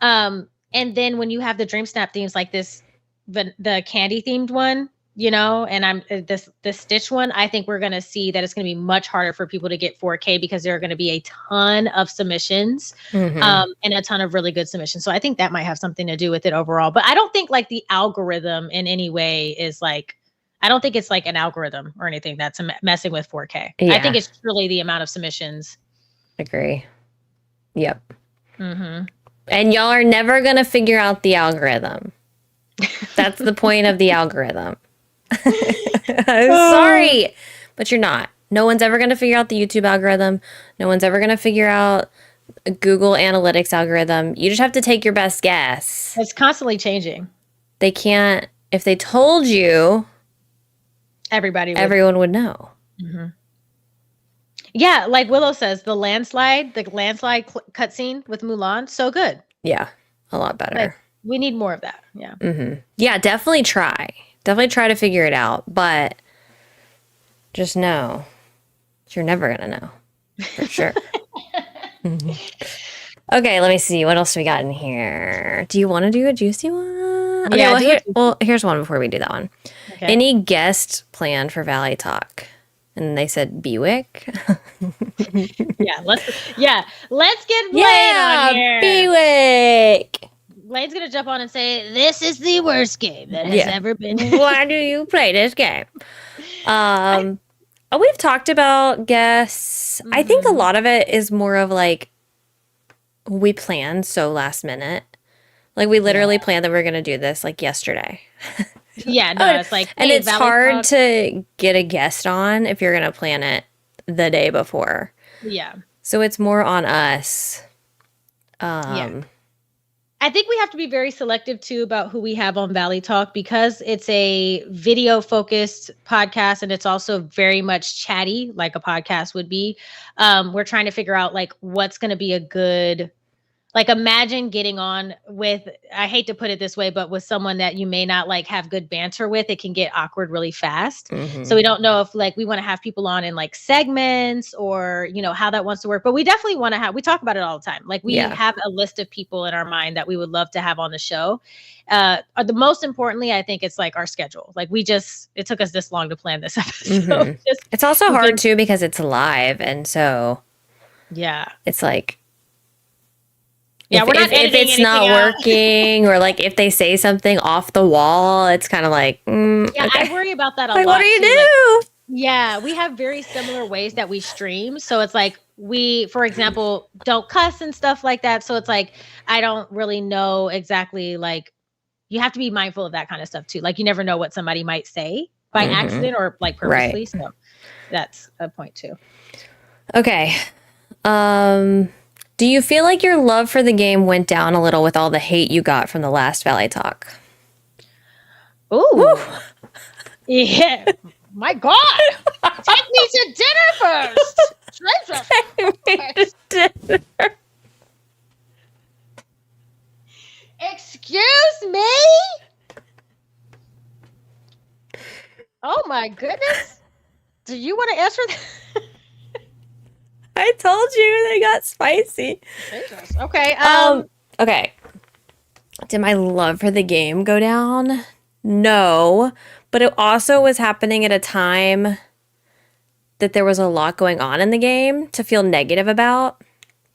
and then when you have the Dream Snap themes like this, the candy themed one, and I'm this Stitch one, I think we're going to see that it's going to be much harder for people to get 4K because there are going to be a ton of submissions and a ton of really good submissions. So I think that might have something to do with it overall. But I don't think like the algorithm in any way is like, I don't think it's like an algorithm or anything that's messing with 4K. Yeah. I think it's truly the amount of submissions. Agree. Yep. And y'all are never going to figure out the algorithm. That's the point of the algorithm. Sorry, but you're not. No one's ever going to figure out the YouTube algorithm. No one's ever going to figure out a Google Analytics algorithm. You just have to take your best guess. It's constantly changing. They can't. If they told you, everyone would know. Yeah, like Willow says, the landslide cutscene with Mulan, so good. Yeah, a lot better. Like, we need more of that. Yeah. Yeah, definitely try. Definitely try to figure it out, but just know you're never going to know for sure. Okay, let me see. What else we got in here? Do you want to do a juicy one? Okay, Yeah, here's one before we do that one. Okay. Any guest plan for Valley Talk? And they said Bewick. Let's get Blaine on here. Bewick. Blaine's gonna jump on and say, "This is the worst game that has ever been." Why do you play this game? We've talked about guests. I think a lot of it is more of like we planned so last minute. Like we literally planned that we are gonna do this like yesterday. Yeah, no, it's like, and hey, it's Valley hard Talk. to get a guest on if you're gonna plan it the day before. Yeah. So it's more on us. I think we have to be very selective too about who we have on Valley Talk because it's a video focused podcast and it's also very much chatty like a podcast would be. We're trying to figure out like what's going to be a good, like imagine getting on with, I hate to put it this way, but with someone that you may not like have good banter with, it can get awkward really fast. So we don't know if like we want to have people on in like segments or, how that wants to work. But we definitely want to have, we talk about it all the time. Like we have a list of people in our mind that we would love to have on the show. The most importantly, I think it's like our schedule. Like it took us this long to plan this episode. It's also hard too because it's live. And so it's like, yeah, we're not if it's not working or like if they say something off the wall, it's kind of like, I worry about that a lot. What do you too. do? Like, we have very similar ways that we stream. So it's like we, for example, don't cuss and stuff like that. So it's like, I don't really know exactly, like you have to be mindful of that kind of stuff too. Like you never know what somebody might say by accident or like purposely. Right. So that's a point too. Okay. Do you feel like your love for the game went down a little with all the hate you got from the last Valley Talk? Ooh. Yeah. My God. Take me to dinner first. Dinner. Excuse me? Oh my goodness. Do you want to answer that? I told you they got spicy. Jesus. Okay. Okay. Did my love for the game go down? No, but it also was happening at a time that there was a lot going on in the game to feel negative about.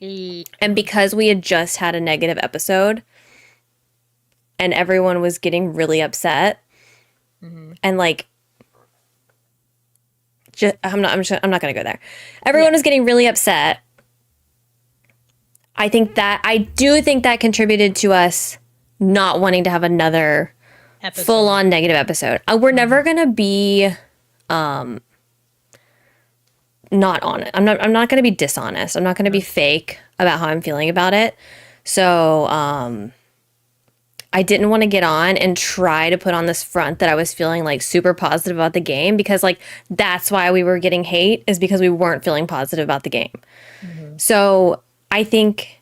And because we had just had a negative episode and everyone was getting really upset and like I'm not going to go there. Everyone was getting really upset. I do think that contributed to us not wanting to have another full on negative episode. We're never going to be not on it. I'm not going to be dishonest. I'm not going to be fake about how I'm feeling about it. So, I didn't want to get on and try to put on this front that I was feeling like super positive about the game because like that's why we were getting hate is because we weren't feeling positive about the game. So I think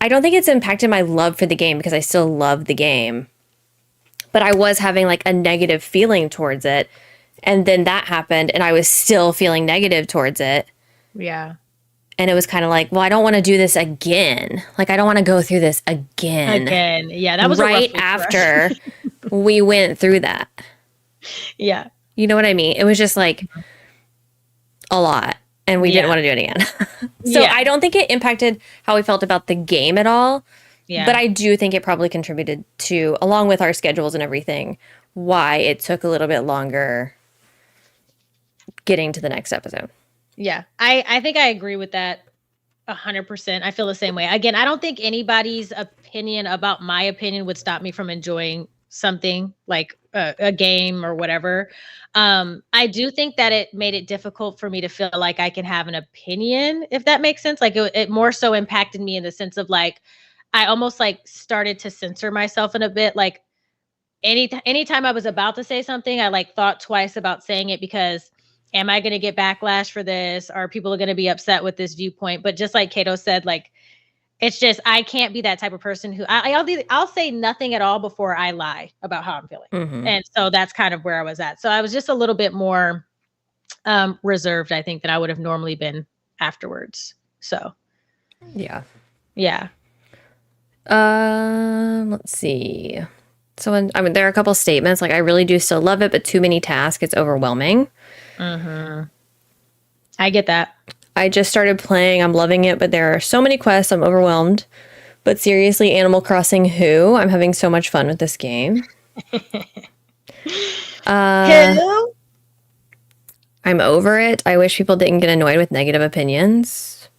I don't think it's impacted my love for the game because I still love the game. But I was having like a negative feeling towards it. And then that happened and I was still feeling negative towards it. Yeah. And it was kind of like, well, I don't want to do this again. Like, I don't want to go through this again. Yeah, that was a rough right week for us. after we went through that. Yeah. You know what I mean? It was just like a lot. And we didn't want to do it again. So I don't think it impacted how we felt about the game at all. Yeah. But I do think it probably contributed to, along with our schedules and everything, why it took a little bit longer getting to the next episode. Yeah, I think I agree with that 100%. I feel the same way. Again, I don't think anybody's opinion about my opinion would stop me from enjoying something like a game or whatever. I do think that it made it difficult for me to feel like I can have an opinion, if that makes sense. Like it more so impacted me in the sense of like, I almost like started to censor myself in a bit. Like anytime I was about to say something, I like thought twice about saying it because am I going to get backlash for this? Are people going to be upset with this viewpoint? But just like Kato said, like, it's just, I can't be that type of person who I'll say nothing at all before I lie about how I'm feeling. Mm-hmm. And so that's kind of where I was at. So I was just a little bit more reserved, I think, than I would have normally been afterwards. So, Yeah. Let's see. So, there are a couple statements like I really do still love it, but too many tasks, it's overwhelming. Mm-hmm. I get that. I just started playing. I'm loving it, but there are so many quests. I'm overwhelmed. But seriously, Animal Crossing who? I'm having so much fun with this game. Hello? I'm over it. I wish people didn't get annoyed with negative opinions.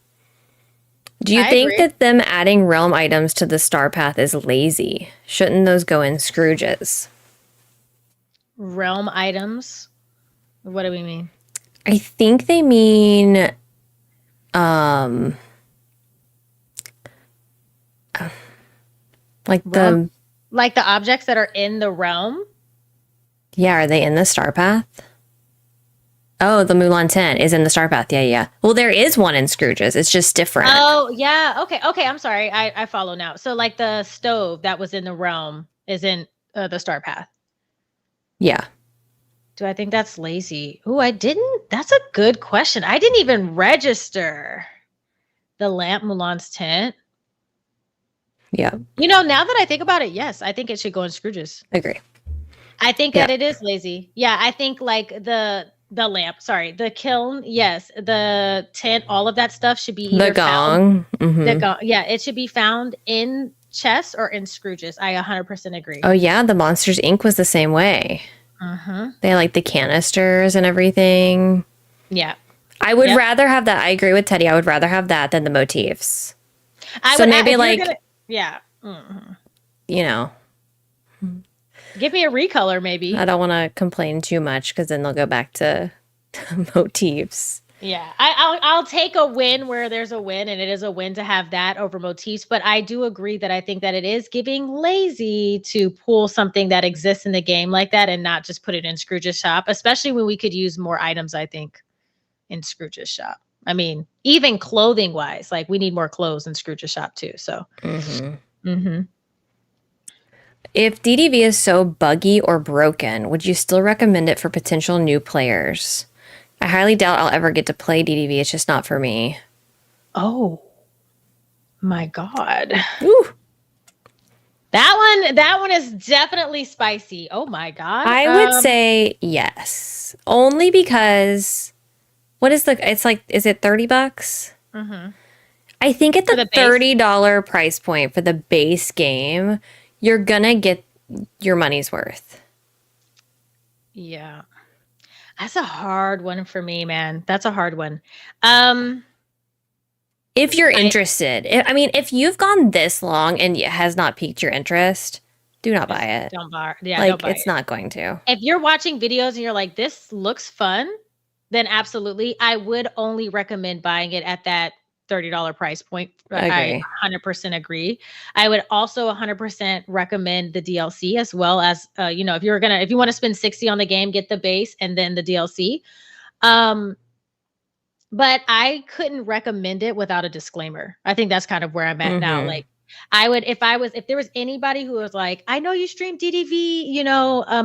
Do you think that them adding realm items to the star path is lazy? Shouldn't those go in Scrooge's? Realm items? What do we mean? I think they mean like realm? Like the objects that are in the realm? Yeah, are they in the star path? Oh, the Mulan tent is in the star path. Yeah. Well, there is one in Scrooge's. It's just different. Oh, yeah. Okay. I'm sorry. I follow now. So like the stove that was in the realm is in the star path. Yeah. Do I think that's lazy? Oh, I didn't. That's a good question. I didn't even register the lamp Mulan's tent. Yeah. You know, now that I think about it, yes, I think it should go in Scrooge's. Agree. I think that it is lazy. Yeah, I think like the lamp, sorry, the kiln, yes, the tent, all of that stuff should be either the gong. Mm-hmm. The gong. Yeah, it should be found in chess or in Scrooge's. I 100% agree. Oh yeah, the Monsters Inc. was the same way. Mm-hmm. They had like the canisters and everything. Yeah. I would rather have that. I agree with Teddy. I would rather have that than the motifs. Maybe like, yeah. Mm-hmm. You know. Give me a recolor, maybe. I don't want to complain too much because then they'll go back to motifs. Yeah, I'll take a win where there's a win, and it is a win to have that over motifs. But I do agree that I think that it is giving lazy to pull something that exists in the game like that and not just put it in Scrooge's shop, especially when we could use more items, I think, in Scrooge's shop. I mean, even clothing wise, like we need more clothes in Scrooge's shop too. So, If DDV is so buggy or broken, would you still recommend it for potential new players? I highly doubt I'll ever get to play DDV. It's just not for me. Oh my God. Ooh. That one is definitely spicy. Oh my God. I would say yes. Only because is it $30? Mm-hmm. I think at the $30 price point for the base game, you're gonna get your money's worth. Yeah. That's a hard one for me, man. That's a hard one. If you're interested, if you've gone this long and it has not piqued your interest, do not buy it. Don't buy it. Yeah, like, don't buy it's not going to. If you're watching videos and you're like, this looks fun, then absolutely. I would only recommend buying it at that $30 price point. I 100% agree. I would also 100% recommend the DLC as well as, if you want to spend 60 on the game, get the base and then the DLC. But I couldn't recommend it without a disclaimer. I think that's kind of where I'm at now. Like, I would, if there was anybody who was like, I know you stream DDV,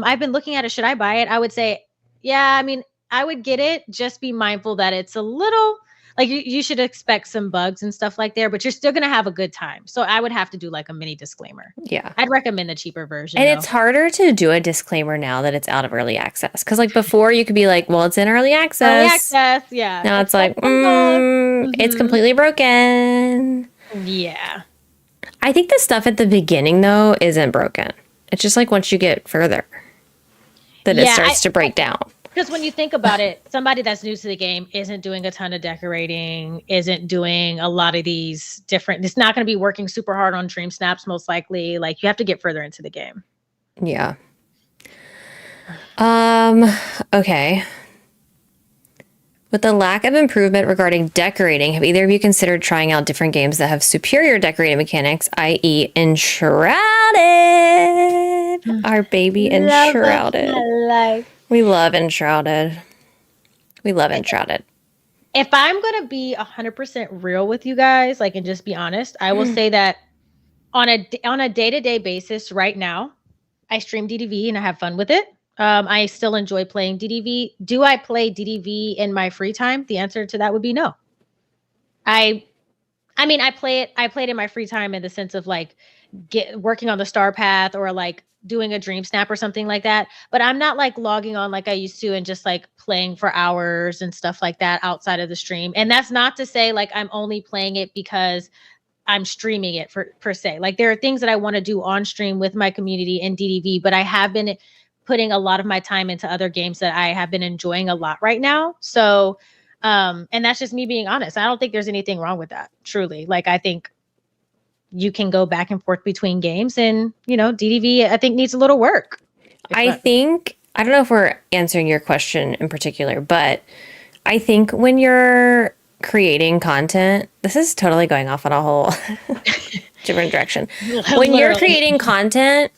I've been looking at it. Should I buy it? I would say, yeah, I mean, I would get it. Just be mindful that it's a little like you should expect some bugs and stuff like there, but you're still going to have a good time. So I would have to do like a mini disclaimer. Yeah. I'd recommend the cheaper version. And it's harder to do a disclaimer now that it's out of early access. Because like before you could be like, well, it's in early access. Early access, yeah. Now it's like, it's completely broken. Yeah. I think the stuff at the beginning, though, isn't broken. It's just like once you get further that it starts to break down. Because when you think about it, somebody that's new to the game isn't doing a ton of decorating, isn't doing a lot of these different, it's not going to be working super hard on dream snaps, most likely. Like you have to get further into the game. Yeah. Okay. With the lack of improvement regarding decorating, have either of you considered trying out different games that have superior decorating mechanics, i.e. Enshrouded? Our baby Enshrouded. We love Enshrouded. We love Enshrouded. If I'm going to be 100% real with you guys, like, and just be honest, I will say that on a day-to-day basis right now, I stream DDV and I have fun with it. I still enjoy playing DDV. Do I play DDV in my free time? The answer to that would be no. I play it in my free time in the sense of like working on the star path or like doing a dream snap or something like that. But I'm not like logging on like I used to and just like playing for hours and stuff like that outside of the stream. And that's not to say like I'm only playing it because I'm streaming it per se. Like there are things that I want to do on stream with my community in DDV, but I have been putting a lot of my time into other games that I have been enjoying a lot right now. So, and that's just me being honest. I don't think there's anything wrong with that, truly. Like, I think you can go back and forth between games and, DDV, I think needs a little work. I don't know if we're answering your question in particular, but I think when you're creating content, this is totally going off on a whole different direction. When you're creating content,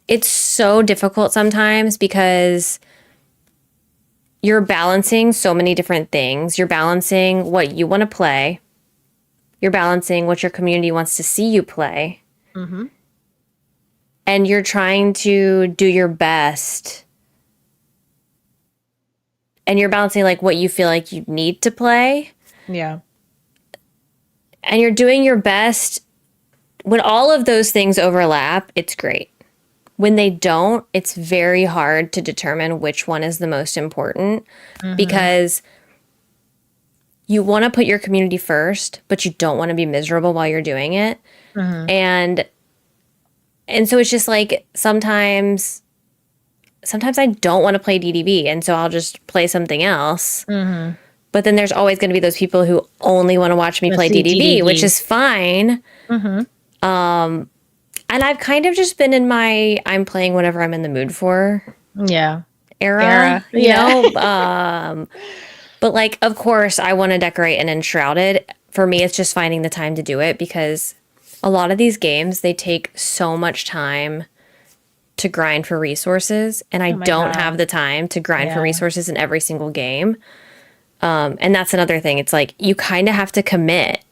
it's so difficult sometimes because you're balancing so many different things. You're balancing what you want to play. You're balancing what your community wants to see you play. Mm-hmm. And you're trying to do your best. And you're balancing like what you feel like you need to play. Yeah. And you're doing your best. When all of those things overlap, it's great. When they don't, it's very hard to determine which one is the most important because you want to put your community first, but you don't want to be miserable while you're doing it. And so it's just like sometimes I don't want to play DDV, and so I'll just play something else. But then there's always going to be those people who only want to watch me play DDV, which is fine. And I've kind of just been in my I'm playing whatever I'm in the mood for era. You know? But like, of course, I want to decorate and Enshrouded. For me, it's just finding the time to do it because a lot of these games, they take so much time to grind for resources. And I don't have the time to grind for resources in every single game. And that's another thing. It's like you kind of have to commit.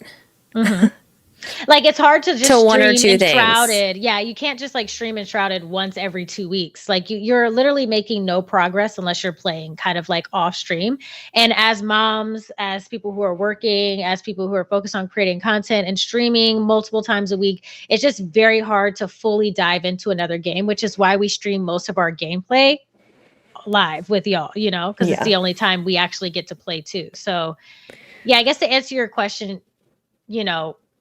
Like it's hard to just one or two Enshrouded. things. Yeah, you can't just like stream Enshrouded once every 2 weeks. Like you're literally making no progress unless you're playing kind of like off stream. And as moms, as people who are working, as people who are focused on creating content and streaming multiple times a week, it's just very hard to fully dive into another game, which is why we stream most of our gameplay live with y'all, because it's the only time we actually get to play too. So yeah, I guess to answer your question,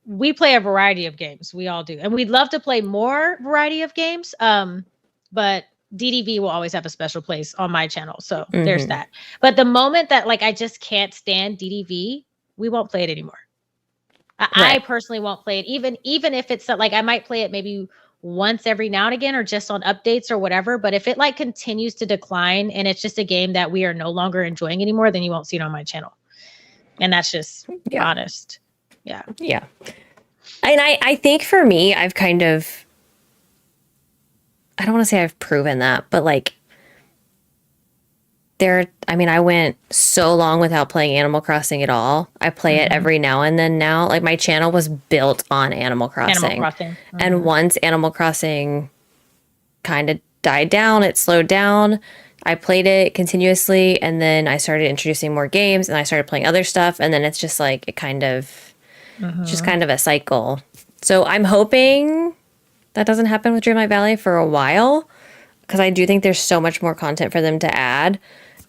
we play a variety of games. We all do. And we'd love to play more variety of games. But DDV will always have a special place on my channel. So there's that. But the moment that like I just can't stand DDV, we won't play it anymore. I personally won't play it. Even if it's like I might play it maybe once every now and again or just on updates or whatever. But if it like continues to decline and it's just a game that we are no longer enjoying anymore, then you won't see it on my channel. And that's just honest. Yeah. And I think for me, I've kind of, I don't want to say I've proven that, but like I went so long without playing Animal Crossing at all. I play it every now and then now. Like, my channel was built on Animal Crossing. Animal Crossing. And once Animal Crossing kind of died down, it slowed down. I played it continuously, and then I started introducing more games, and I started playing other stuff, and then it's just like it kind of, just kind of a cycle. So I'm hoping that doesn't happen with Dreamlight Valley for a while, because I do think there's so much more content for them to add.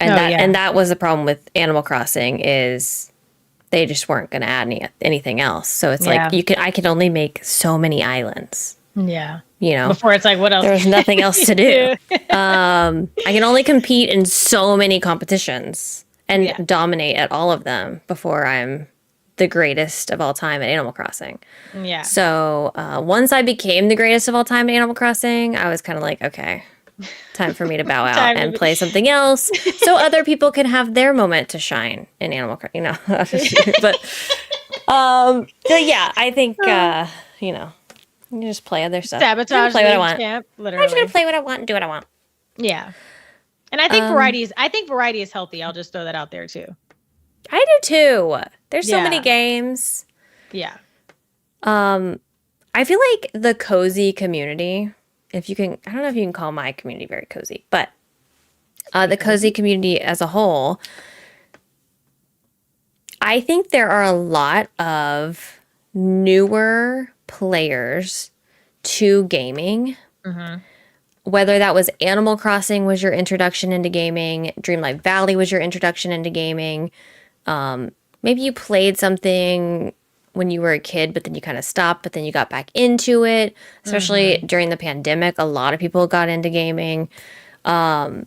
And that was the problem with Animal Crossing, is they just weren't going to add anything else. So it's like I could only make so many islands. Yeah. You know, before it's like, what else? There's nothing else to do. I can only compete in so many competitions and dominate at all of them before I'm the greatest of all time at Animal Crossing. Yeah. So once I became the greatest of all time at Animal Crossing, I was kind of like, okay, time for me to bow out and play something else, so other people can have their moment to shine in Animal Crossing. You know, but yeah, I think you know. You can just play other stuff. Sabotage. Play what I want. Champ, literally. I'm just gonna play what I want and do what I want. Yeah, and I think variety is healthy. I'll just throw that out there too. I do too. There's so many games. Yeah. I feel like the cozy community, if you can, I don't know if you can call my community very cozy, but the cozy community as a whole, I think there are a lot of newer players to gaming. Whether that was Animal Crossing was your introduction into gaming, Dreamlight Valley was your introduction into gaming. Maybe you played something when you were a kid, but then you kind of stopped, but then you got back into it. Especially during the pandemic, a lot of people got into gaming. I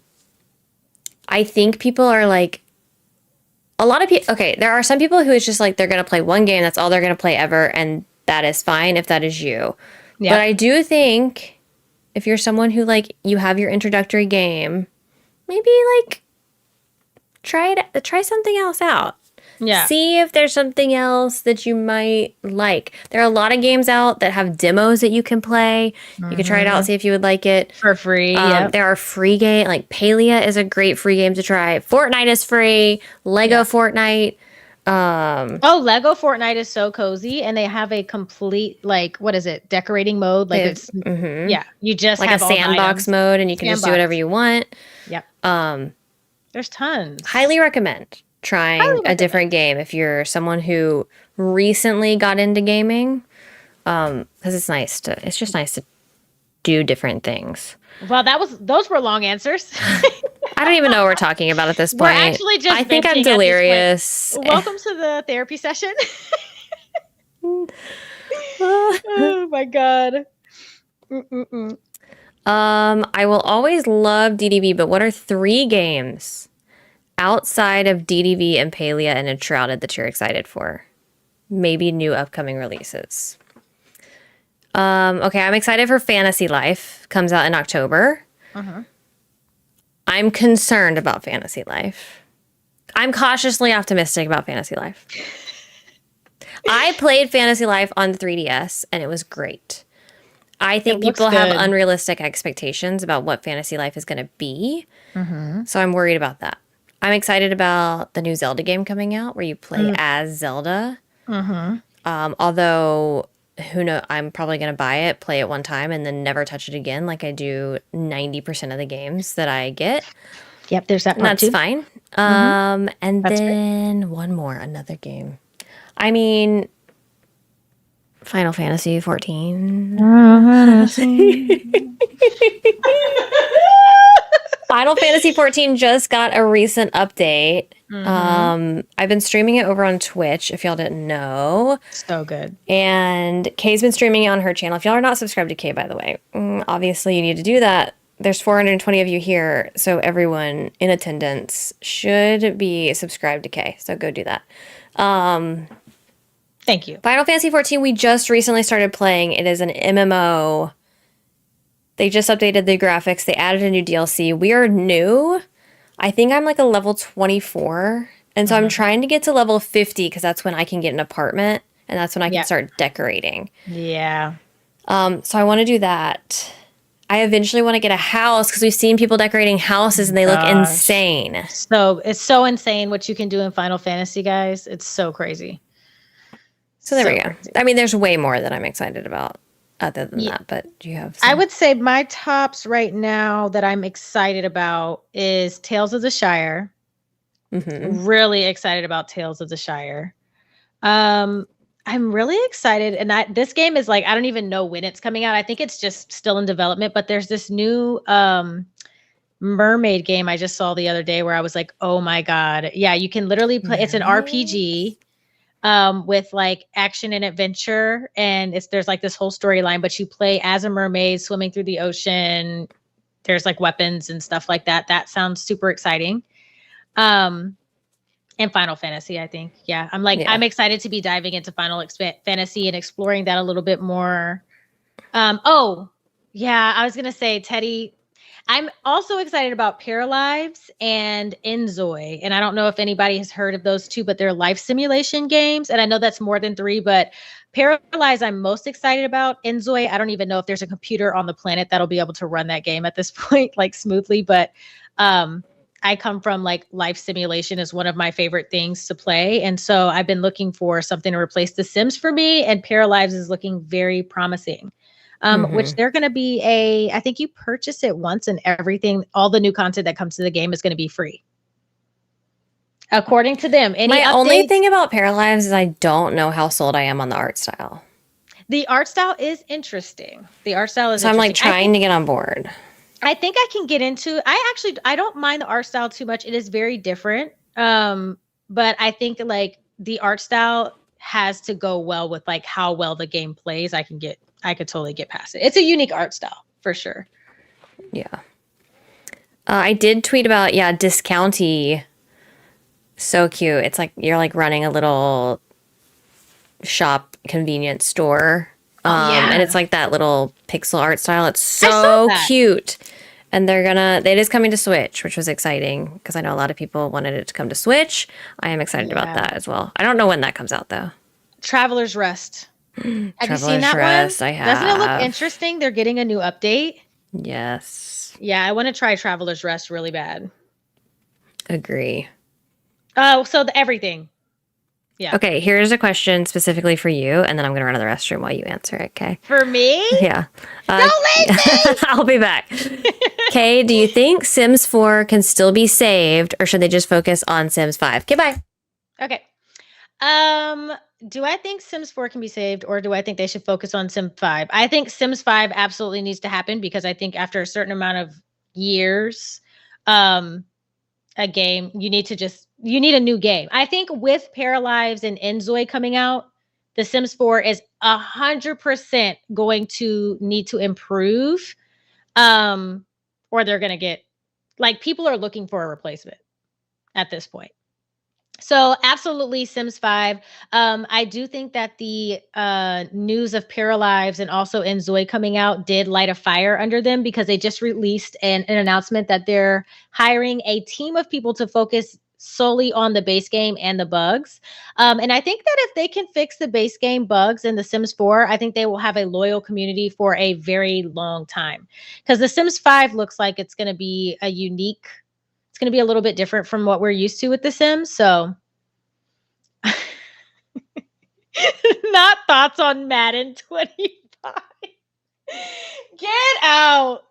think people are like, a lot of people, okay, there are some people who it's just like they're going to play one game, that's all they're going to play ever, and that is fine if that is you. Yeah. But I do think if you're someone who, like, you have your introductory game, maybe, like, try something else out. Yeah. See if there's something else that you might like. There are a lot of games out that have demos that you can play. You can try it out, see if you would like it. For free. There are free games. Like, Palia is a great free game to try. Fortnite is free. Lego Fortnite. Lego Fortnite is so cozy, and they have a complete, like, what is it, decorating mode? Like, it's you just like have a sandbox mode, and you can just do whatever you want. Yep. There's tons. Highly recommend trying a different game if you're someone who recently got into gaming, because it's just nice to do different things. Well, those were long answers. I don't even know what we're talking about at this point. We're actually just I think I'm delirious. Welcome to the therapy session. Oh my God. I will always love DDV, but what are 3 games outside of DDV and Palia and Enshrouded that you're excited for? Maybe new upcoming releases. Okay, I'm excited for Fantasy Life. Comes out in October. I'm concerned about Fantasy Life. I'm cautiously optimistic about Fantasy Life. I played Fantasy Life on the 3DS, and it was great. I think people have unrealistic expectations about what Fantasy Life is going to be. So I'm worried about that. I'm excited about the new Zelda game coming out where you play as Zelda. Although, who knows, I'm probably going to buy it, play it one time, and then never touch it again like I do 90% of the games that I get. Yep, there's that part too. That's fine. And that's then great. One more, another game. I mean, Final Fantasy 14. Final Fantasy 14 just got a recent update. I've been streaming it over on Twitch, if y'all didn't know. So good. And Kay's been streaming it on her channel. If y'all are not subscribed to Kay, by the way, obviously you need to do that. There's 420 of you here, so everyone in attendance should be subscribed to Kay. So go do that. Thank you. Final Fantasy 14, we just recently started playing. It is an MMO. They just updated the graphics. They added a new DLC. We are new. I think I'm like a level 24. And so I'm trying to get to level 50 because that's when I can get an apartment. And that's when I can start decorating. Yeah. So I want to do that. I eventually want to get a house because we've seen people decorating houses and they look insane. So it's so insane what you can do in Final Fantasy, guys. It's so crazy. So there we go. Crazy. I mean, there's way more that I'm excited about other than that, but do you have some? I would say my tops right now that I'm excited about is Tales of the Shire. Mm-hmm. Really excited about Tales of the Shire. I'm really excited, and this game is like, I don't even know when it's coming out. I think it's just still in development, but there's this new mermaid game I just saw the other day where I was like, oh my God. Yeah, you can literally play. It's an RPG with like action and adventure, and there's like this whole storyline, but you play as a mermaid swimming through the ocean. There's like weapons and stuff like that. That sounds super exciting. And Final Fantasy, I think. Yeah, I'm excited to be diving into Final Fantasy and exploring that a little bit more. Oh, yeah, I was gonna say, Teddy, I'm also excited about Paralives and Enzoy. And I don't know if anybody has heard of those two, but they're life simulation games. And I know that's more than 3, but Paralives I'm most excited about. Enzoy, I don't even know if there's a computer on the planet that'll be able to run that game at this point, like smoothly. But I come from like life simulation is one of my favorite things to play. And so I've been looking for something to replace The Sims for me. And Paralives is looking very promising. Which they're going to be I think you purchase it once and everything, all the new content that comes to the game is going to be free. According to them. My only thing about Paralives is I don't know how sold I am on the art style. The art style is interesting. So I'm like trying to get on board. I think I can get into, I don't mind the art style too much. It is very different. But I think like the art style has to go well with like how well the game plays. I could totally get past it. It's a unique art style for sure. Yeah. I did tweet about, Discounty. So cute. It's like you're like running a little shop convenience store. And it's like that little pixel art style. It's so cute. And it is coming to Switch, which was exciting because I know a lot of people wanted it to come to Switch. I am excited about that as well. I don't know when that comes out though. Traveler's Rest. Have you seen that one? I have. Doesn't it look interesting? They're getting a new update. Yes. Yeah, I want to try Traveler's Rest really bad. Agree. Oh, so everything. Yeah. Okay, here's a question specifically for you, and then I'm going to run to the restroom while you answer it, okay? For me? Yeah. Don't leave me! I'll be back. Okay, do you think Sims 4 can still be saved, or should they just focus on Sims 5? Okay, bye. Okay. Do I think Sims 4 can be saved, or do I think they should focus on Sims 5? I think Sims 5 absolutely needs to happen because I think after a certain amount of years, a game, you need a new game. I think with Paralives and Enzoy coming out, The Sims 4 is 100% going to need to improve, or they're going to get, like, people are looking for a replacement at this point. So absolutely Sims 5. I do think that the news of Paralives and also Enzoy coming out did light a fire under them because they just released an announcement that they're hiring a team of people to focus solely on the base game and the bugs. And I think that if they can fix the base game bugs in The Sims 4, I think they will have a loyal community for a very long time. Because The Sims 5 looks like it's going to be it's going to be a little bit different from what we're used to with The Sims. So not thoughts on Madden 25. Get out.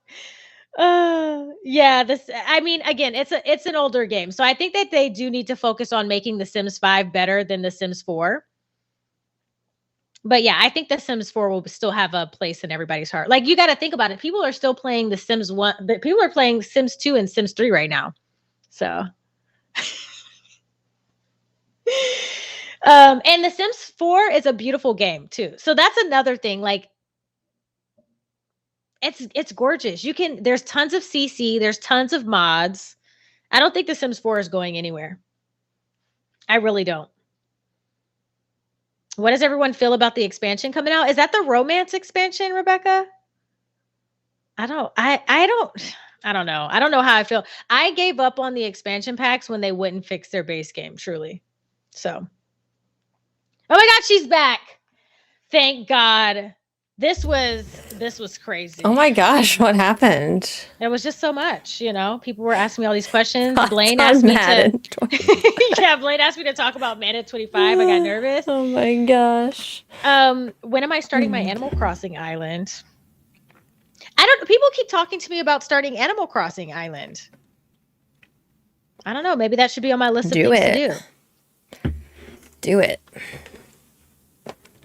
Yeah, again, it's an older game. So I think that they do need to focus on making The Sims 5 better than The Sims 4. But yeah, I think The Sims 4 will still have a place in everybody's heart. Like, you got to think about it. People are still playing The Sims 1. People are playing Sims 2 and Sims 3 right now. So, and The Sims 4 is a beautiful game too. So that's another thing. Like, it's gorgeous. There's tons of CC, there's tons of mods. I don't think The Sims 4 is going anywhere. I really don't. What does everyone feel about the expansion coming out? Is that the romance expansion, Rebecca? I don't know. I don't know how I feel. I gave up on the expansion packs when they wouldn't fix their base game, truly. So, oh my God, she's back. Thank God. this was crazy. Oh my gosh, what happened? It was just so much, you know. People were asking me all these questions. Thoughts Blaine on asked me Madden to yeah, Blaine asked me to talk about Madden 25. I got nervous. Oh my gosh. When am I starting my Animal Crossing island? People keep talking to me about starting Animal Crossing Island. I don't know. Maybe that should be on my list of things to do. Do it.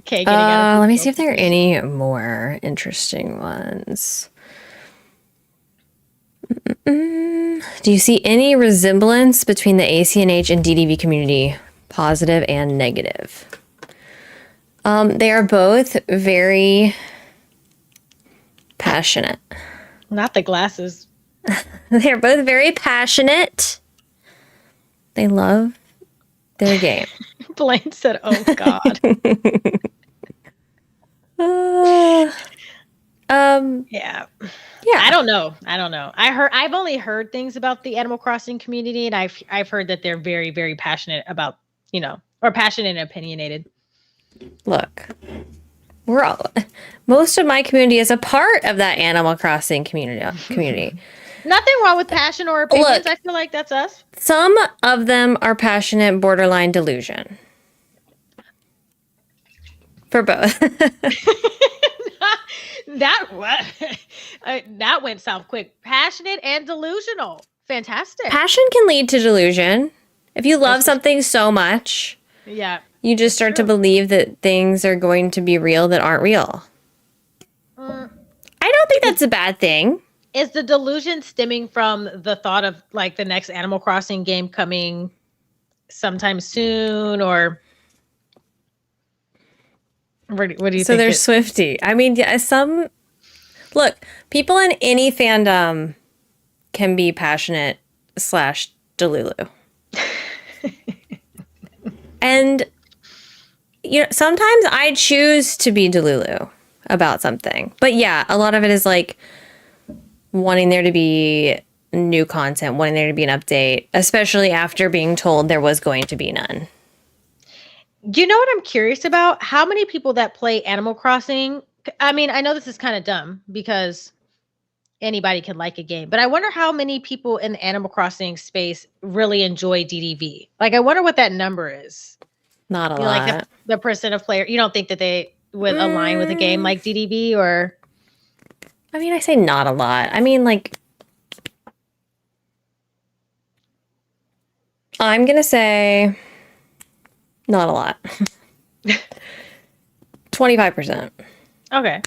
Okay. Let me see if there are any more interesting ones. Do you see any resemblance between the ACNH and DDV community, positive and negative? They are both very passionate. Not the glasses. They're both very passionate. They love their game. Blaine said, "Oh God." Yeah. I don't know. I've only heard things about the Animal Crossing community, and I've heard that they're very, very passionate about, or passionate and opinionated. Look, most of my community is a part of that Animal Crossing community. Nothing wrong with passion or opinions. Look, I feel like that's us. Some of them are passionate, borderline delusion. For both. That went south quick. Passionate and delusional. Fantastic. Passion can lead to delusion. If you love something so much, you just start to believe that things are going to be real that aren't real. I don't think that's a bad thing. Is the delusion stemming from the thought of like the next Animal Crossing game coming sometime soon, or what do you think? So there's Swiftie. I mean, look, people in any fandom can be passionate / delulu. And sometimes I choose to be delulu about something. But yeah, a lot of it is like wanting there to be new content, wanting there to be an update, especially after being told there was going to be none. You know what I'm curious about? How many people that play Animal Crossing? I mean, I know this is kind of dumb because anybody can like a game, but I wonder how many people in the Animal Crossing space really enjoy DDV. Like, I wonder what that number is. Not a lot. Like the percent of players. You don't think that they would align with a game like DDV, or? I mean, I say not a lot. I mean, like, I'm going to say not a lot. 25%. Okay.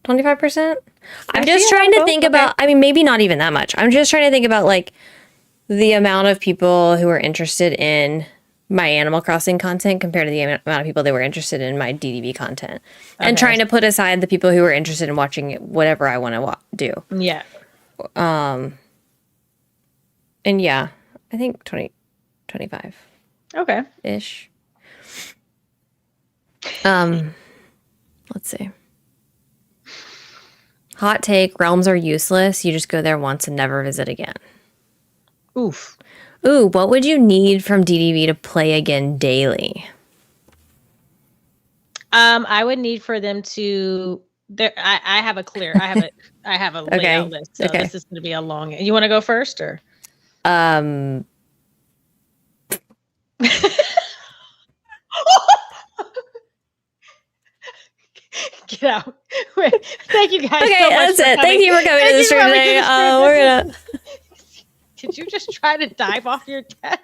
25%? I'm just trying to think about, I mean, maybe not even that much. I'm just trying to think about, like, the amount of people who are interested in my Animal Crossing content compared to the amount of people that were interested in my DDV content. Okay. And trying to put aside the people who are interested in watching whatever I want to do. Yeah. And yeah, I think 25. Okay. Ish. Let's see. Hot take, realms are useless. You just go there once and never visit again. Oof. Ooh, what would you need from DDV to play again daily? I would need for them to. I have a layout list. So this is going to be a long. You want to go first, or? Get out. Thank you guys. Okay, so that's it. Thank you for coming to the stream today. We're gonna. Did you just try to dive off your desk?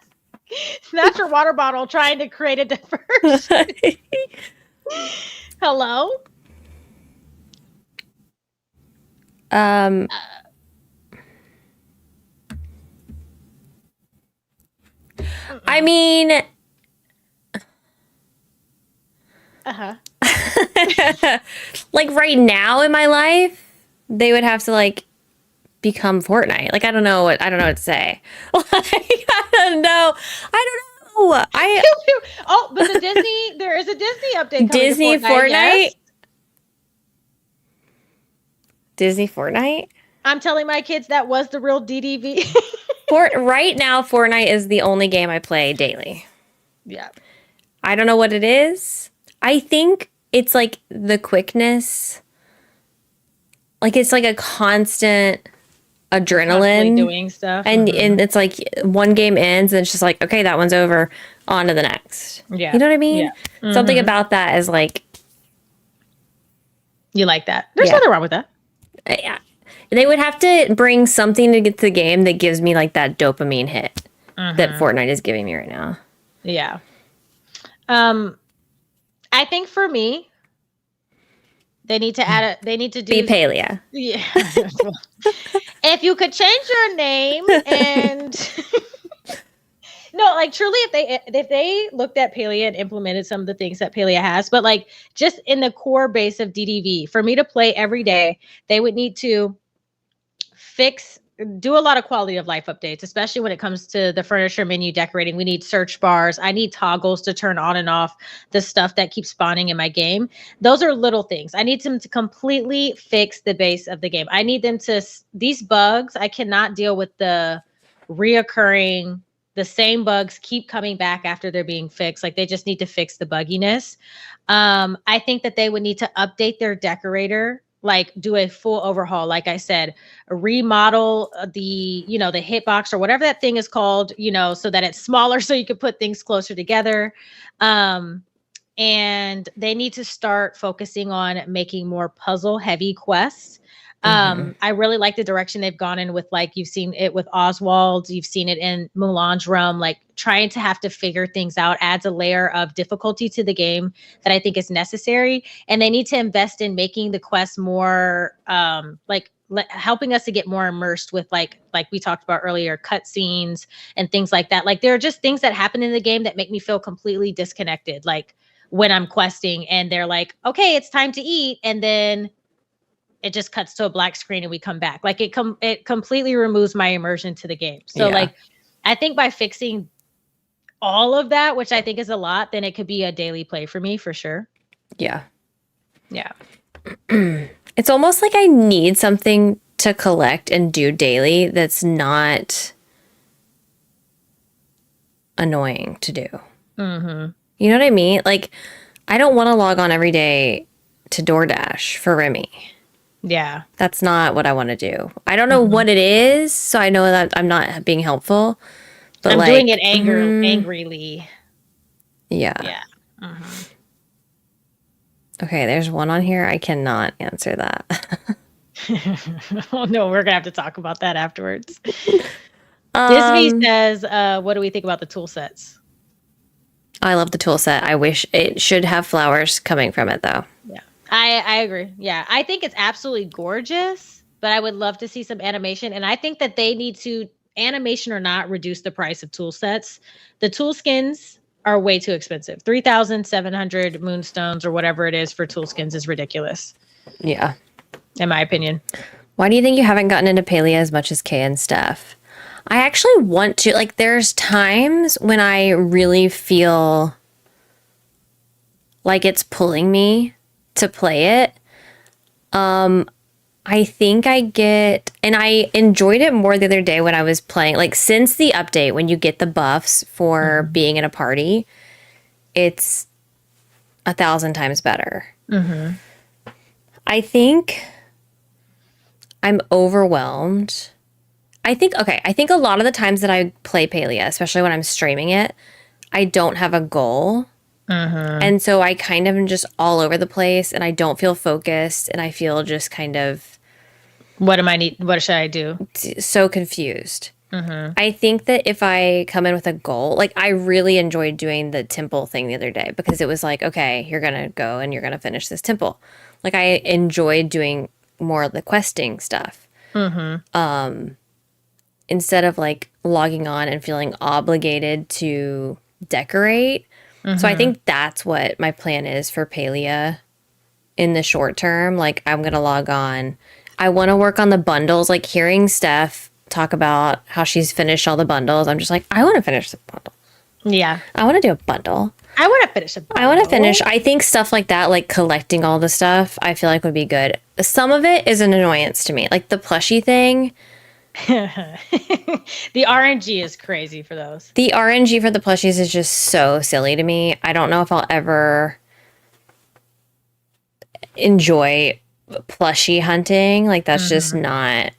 Snatch your water bottle, trying to create a diversion. Hello. I mean. Like right now in my life, they would have to like become Fortnite. Like I don't know what to say. Like I don't know. Oh, but there is a Disney update coming Disney to Fortnite. Yes. Disney Fortnite? I'm telling my kids that was the real DDV. Right now, Fortnite is the only game I play daily. Yeah. I don't know what it is. I think it's like the quickness, like it's like a constant adrenaline Constantly doing stuff. and it's like one game ends and it's just like, okay, that one's over, on to the next. Yeah. You know what I mean? Yeah. Something about that is like, You like that. There's Yeah. nothing wrong with that. yeah. They would have to bring something to get to the game that gives me like that dopamine hit that Fortnite is giving me right now. Yeah. I think for me, they need to add they need to do Be Palia. Yeah. If you could change your name and no, like truly if they looked at Palia and implemented some of the things that Palia has, but like just in the core base of DDV, for me to play every day, they would need to do a lot of quality of life updates, especially when it comes to the furniture menu decorating. We need search bars. I need toggles to turn on and off the stuff that keeps spawning in my game. Those are little things. I need them to completely fix the base of the game. I need them to, these bugs, I cannot deal with the reoccurring, the same bugs keep coming back after they're being fixed. Like they just need to fix the bugginess. I think that they would need to update their decorator, like do a full overhaul. Like I said, remodel the hitbox or whatever that thing is called, so that it's smaller so you can put things closer together. And they need to start focusing on making more puzzle heavy quests. I really like the direction they've gone in with, like, you've seen it with Oswald, you've seen it in Mulan's realm, like trying to have to figure things out adds a layer of difficulty to the game that I think is necessary. And they need to invest in making the quests more, helping us to get more immersed with like we talked about earlier, cutscenes and things like that. Like there are just things that happen in the game that make me feel completely disconnected. Like when I'm questing and they're like, okay, it's time to eat. And then it just cuts to a black screen and we come back. Like it completely removes my immersion to the game. So like, I think by fixing all of that, which I think is a lot, then it could be a daily play for me for sure. Yeah. Yeah. It's almost like I need something to collect and do daily that's not annoying to do. Mm-hmm. You know what I mean? Like, I don't want to log on every day to DoorDash for Remy. Yeah. That's not what I want to do. I don't know what it is, so I know that I'm not being helpful. But I'm like, doing it angrily. Yeah. Yeah. Okay, there's one on here. I cannot answer that. Oh no, we're gonna have to talk about that afterwards. Disney says, what do we think about the tool sets? I love the tool set. I wish it should have flowers coming from it, though. Yeah, I agree. Yeah, I think it's absolutely gorgeous, but I would love to see some animation. And I think that they need to, animation or not, reduce the price of tool sets. The tool skins are way too expensive. 3,700 moonstones or whatever it is for tool skins is ridiculous. Yeah. In my opinion. Why do you think you haven't gotten into Palia as much as Kay and Steph? I actually want to. Like, there's times when I really feel like it's pulling me to play it. I think I get, and I enjoyed it more the other day when I was playing, like since the update, when you get the buffs for being in a party, it's 1,000 times better. I think I'm overwhelmed. I think a lot of the times that I play Palia, especially when I'm streaming it, I don't have a goal. And so I kind of am just all over the place and I don't feel focused and I feel just kind of, what should I do? So confused. I think that if I come in with a goal, like I really enjoyed doing the temple thing the other day because it was like, okay, you're going to go and you're going to finish this temple. Like I enjoyed doing more of the questing stuff. Instead of like logging on and feeling obligated to decorate. So I think that's what my plan is for Palia in the short term. Like I'm going to log on. I want to work on the bundles, like hearing Steph talk about how she's finished all the bundles. I'm just like, I want to finish the bundle. Yeah. I want to do a bundle. I want to finish a bundle. I want to finish. I think stuff like that, like collecting all the stuff, I feel like would be good. Some of it is an annoyance to me. Like the plushie thing. The RNG is crazy for those. The RNG for the plushies is just so silly to me. I don't know if I'll ever enjoy plushie hunting. Like that's just not.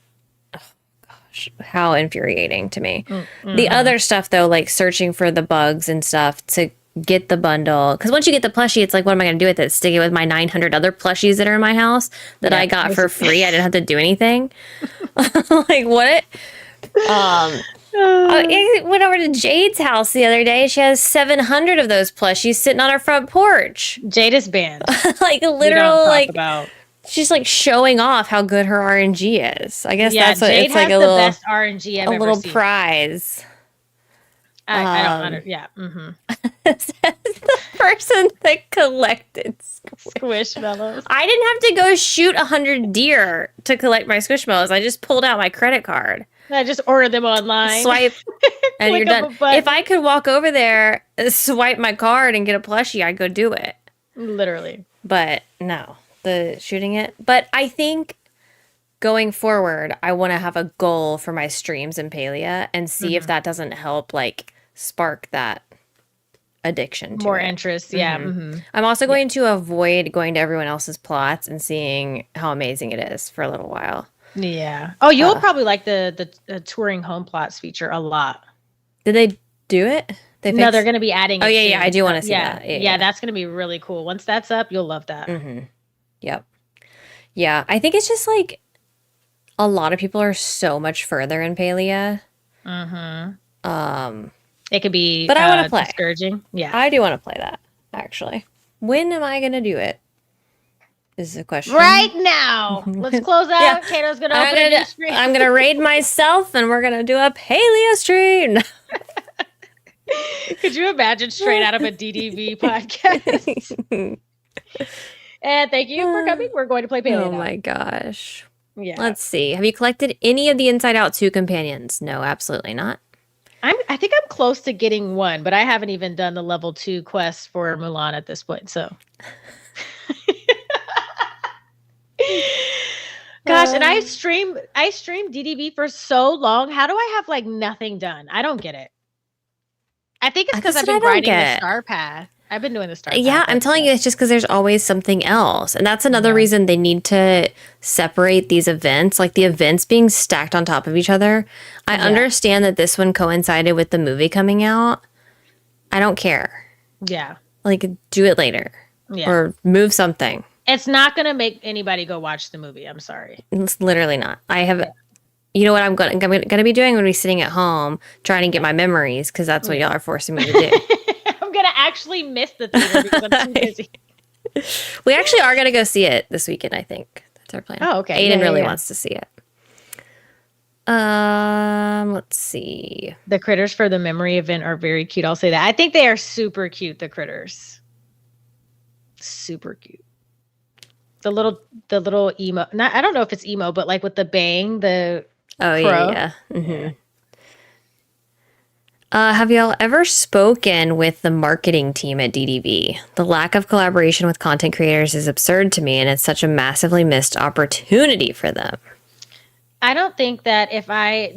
Oh gosh, how infuriating to me. The other stuff though, like searching for the bugs and stuff to get the bundle, because once you get the plushie, it's like, what am I going to do with it? Stick it with my 900 other plushies that are in my house that I got for free. I didn't have to do anything. Like what? I went over to Jade's house the other day. She has 700 of those plushies sitting on her front porch. Jade is banned. Like literal, like she's like showing off how good her RNG is. I guess that's what Jade it's like, has a the little best RNG I've a ever little seen. prize. I don't yeah. Says the person that collected Squishmallows. I didn't have to go shoot 100 deer to collect my Squishmallows. I just pulled out my credit card. I just ordered them online. Swipe, and you're Click of done. a button. If I could walk over there, swipe my card, and get a plushie, I'd go do it. Literally. But no, the shooting it. But I think going forward, I want to have a goal for my streams in Palia and see if that doesn't help, like, spark that addiction to More it. interest. Yeah. I'm also going to avoid going to everyone else's plots and seeing how amazing it is for a little while. Yeah. Oh, you'll probably like the touring home plots feature a lot. Did they do it? No, fixed- they're going to be adding it Oh, yeah, soon. yeah. I do want to see Yeah. that. Yeah, that's going to be really cool. Once that's up, you'll love that. Yep. Yeah. I think it's just like a lot of people are so much further in Palia. It could be But I wanna play. discouraging. Yeah. I do want to play that, actually. When am I going to do it? Is the question. Right now. Let's close out. Yeah. Kato's going to open a new screen. I'm going to raid myself and we're going to do a Palia stream. Could you imagine straight out of a DDV podcast? And thank you for coming. We're going to play Paleo Oh now. my gosh. Yeah. Let's see. Have you collected any of the Inside Out 2 companions? No, absolutely not. I think I'm close to getting one, but I haven't even done the level 2 quest for Mulan at this point. So, gosh, and I streamed DDB for so long. How do I have like nothing done? I don't get it. I think it's because That's I've what been I don't grinding the get. star path. I've been doing the star path. Yeah, I'm telling you, it's just because there's always something else. And that's another reason they need to separate these events, like the events being stacked on top of each other. I understand that this one coincided with the movie coming out. I don't care. Yeah. Like, do it later. Yeah. Or move something. It's not going to make anybody go watch the movie. I'm sorry. It's literally not. I have... You know what I'm going to be doing? I'm going to be sitting at home trying to get my memories because that's what y'all are forcing me to do. I'm going to actually miss the theater because I'm too busy. We actually are going to go see it this weekend, I think. That's our plan. Oh, okay. Aiden Yeah, really yeah. wants to see it. Let's see. The critters for the memory event are very cute. I'll say that. I think they are super cute, the critters. Super cute. The little emo. Not, I don't know if it's emo, but like with the bang, the Oh, crow. yeah. Mm-hmm. Have y'all ever spoken with the marketing team at DDB? The lack of collaboration with content creators is absurd to me, and it's such a massively missed opportunity for them. I don't think that if I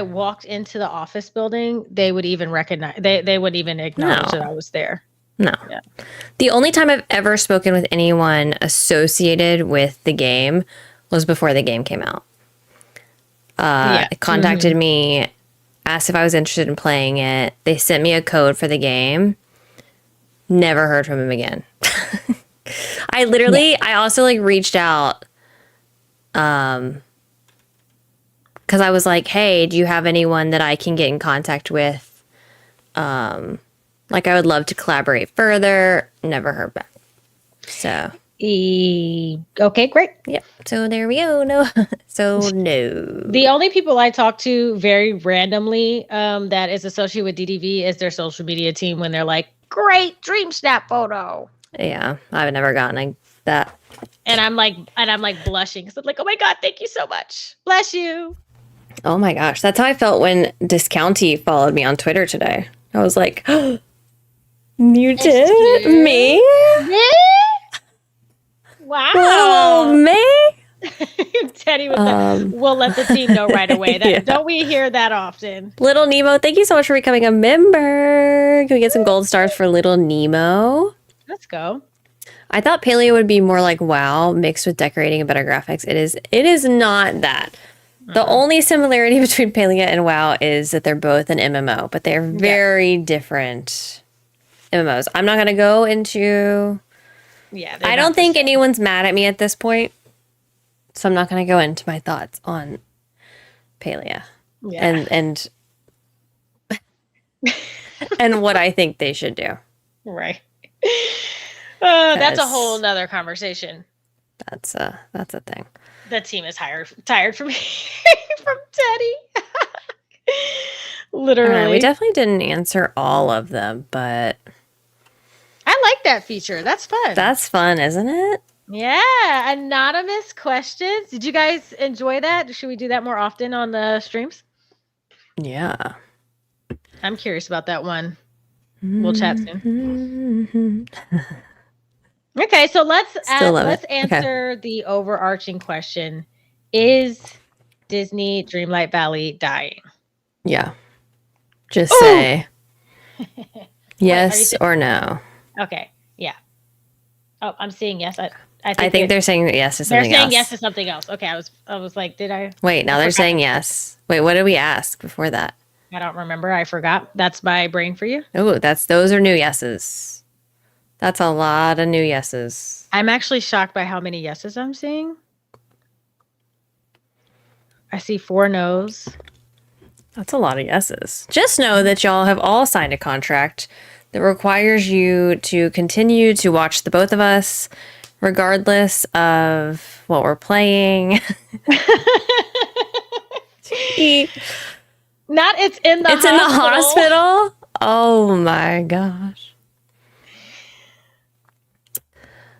walked into the office building, they would even recognize, they wouldn't even acknowledge No. that I was there. No. Yeah. The only time I've ever spoken with anyone associated with the game was before the game came out. They contacted me, asked if I was interested in playing it. They sent me a code for the game. Never heard from him again. I also like reached out because I was like, hey, do you have anyone that I can get in contact with? Like I would love to collaborate further. Never heard back. So Okay, great. yep. So there we go. No. So no. The only people I talk to very randomly that is associated with DDV is their social media team when they're like, great dream snap photo. Yeah, I've never gotten that. And I'm like blushing because I'm like, oh my God, thank you so much. Bless you. Oh my gosh, that's how I felt when Discounty followed me on Twitter today. I was like, you did Excuse me, Wow. oh me. Teddy with that. We'll let the team know right away. That, Yeah. Don't we hear that often? Little Nemo, thank you so much for becoming a member. Can we get some gold stars for Little Nemo? Let's go. I thought Paleo would be more like WoW mixed with decorating and better graphics. It is not that. The only similarity between Paleo and WoW is that they're both an MMO, but they're very different MMOs. I'm not going to go into... Yeah. I don't think anyone's mad at me at this point, so I'm not going to go into my thoughts on Paleo and and what I think they should do. Right. That's a whole nother conversation. That's a thing. The team is tired from from Teddy. Literally. All right, we definitely didn't answer all of them, but I like that feature. That's fun. that's fun, isn't it? Yeah. Anonymous questions. Did you guys enjoy that? Should we do that more often on the streams? Yeah. I'm curious about that one. We'll chat soon. Okay, so let's answer the overarching question: is Disney Dreamlight Valley dying? Yeah. Just say yes or no. Okay. Yeah. Oh, I'm saying yes. I think they're saying yes to something else. They're saying yes to something else. Okay, I was like, did I? Wait, now they're saying yes. Wait, what did we ask before that? I don't remember. I forgot. That's my brain for you. Oh, those are new yeses. That's a lot of new yeses. I'm actually shocked by how many yeses I'm seeing. I see 4 no's. That's a lot of yeses. Just know that y'all have all signed a contract that requires you to continue to watch the both of us, regardless of what we're playing. It's in the hospital. Oh my gosh.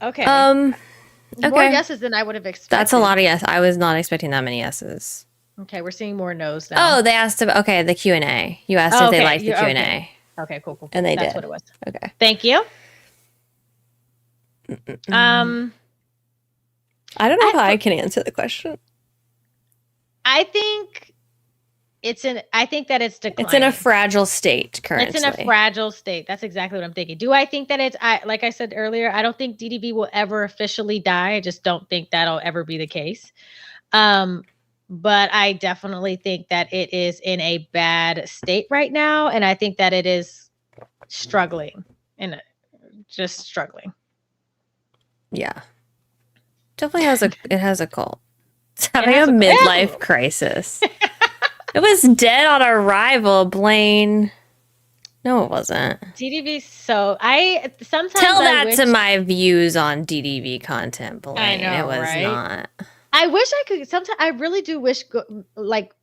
Okay. Okay. More yeses than I would have expected. That's a lot of yes. I was not expecting that many yeses. Okay, we're seeing more no's now. Oh, they asked about the Q&A. You asked if they liked the Q&A. Okay, cool. And they That's did. what it was. Okay. Thank you. I don't know if I can answer the question. I think that it's declining. It's in a fragile state currently. It's in a fragile state. That's exactly what I'm thinking. Do I think that like I said earlier, I don't think DDV will ever officially die. I just don't think that'll ever be the case. But I definitely think that it is in a bad state right now. And I think that it is struggling just struggling. Yeah. Definitely has a cult. It's having a midlife crisis. It was dead on arrival, Blaine. No, it wasn't. DDV. So sometimes tell that to my views on DDV content, Blaine. I know, it was right? not. I wish I could. Sometimes I really do wish,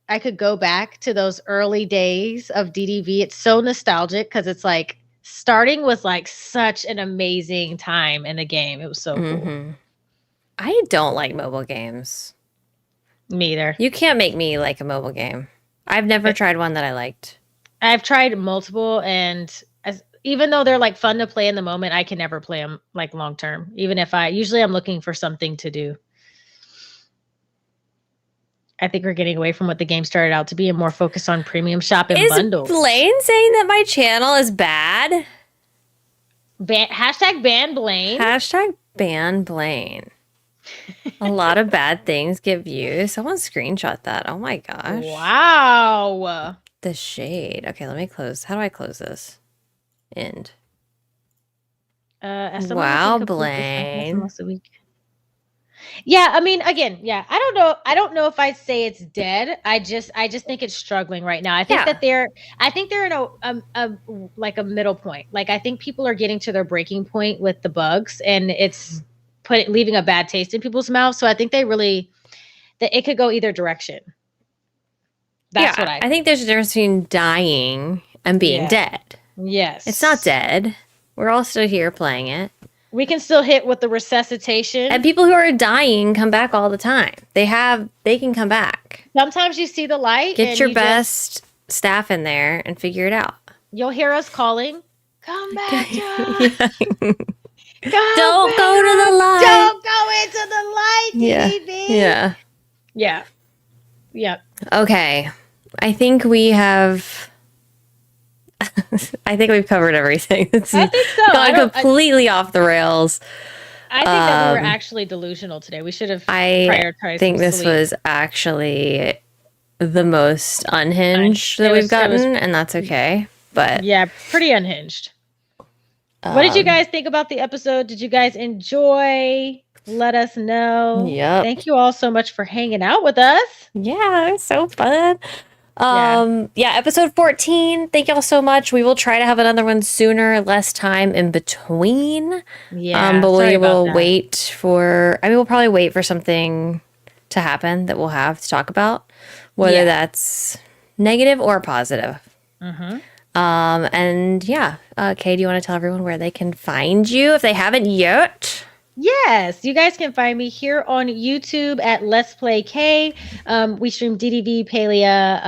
I could go back to those early days of DDV. It's so nostalgic because it's like starting was like such an amazing time in the game. It was so cool. I don't like mobile games. Me either. You can't make me like a mobile game. I've never tried one that I liked. I've tried multiple, and even though they're like fun to play in the moment, I can never play them like long term. Even if usually I'm looking for something to do. I think we're getting away from what the game started out to be and more focused on premium shop and bundles. Is Blaine saying that my channel is bad? Hashtag ban Blaine. Hashtag ban Blaine. A lot of bad things get views. Someone screenshot that. Oh my gosh. Wow. The shade. Okay, let me close. How do I close this? End. Wow, Blaine. Yeah, I mean, again, yeah. I don't know if I'd say it's dead. I just think it's struggling right now. I think that they're in a middle point. Like I think people are getting to their breaking point with the bugs, and it's leaving a bad taste in people's mouths. So I think that it could go either direction. That's what I think there's a difference between dying and being dead. Yes. It's not dead. We're all still here playing it. We can still hit with the resuscitation. And people who are dying come back all the time. They can come back. Sometimes you see the light. Get your best staff in there and figure it out. You'll hear us calling, come back to us. Don't go to the light. Don't go into the light, DDV. Yeah. Okay. I think we have I think we've covered everything. It's I think so. gone completely off the rails. I think that we were actually delusional today. We should have prioritized. I think this sleep. was actually the most unhinged that we've gotten, and that's okay. But yeah, pretty unhinged. What did you guys think about the episode? Did you guys enjoy? Let us know. Yep. Thank you all so much for hanging out with us. Yeah, it was so fun. Episode 14. Thank y'all so much. We will try to have another one sooner, less time in between. Yeah. But we will wait for, we'll probably wait for something to happen that we'll have to talk about, whether that's negative or positive. Mm-hmm. Kay, do you want to tell everyone where they can find you if they haven't yet? Yes, you guys can find me here on YouTube at LetzPlayK. We stream DDV, Palia,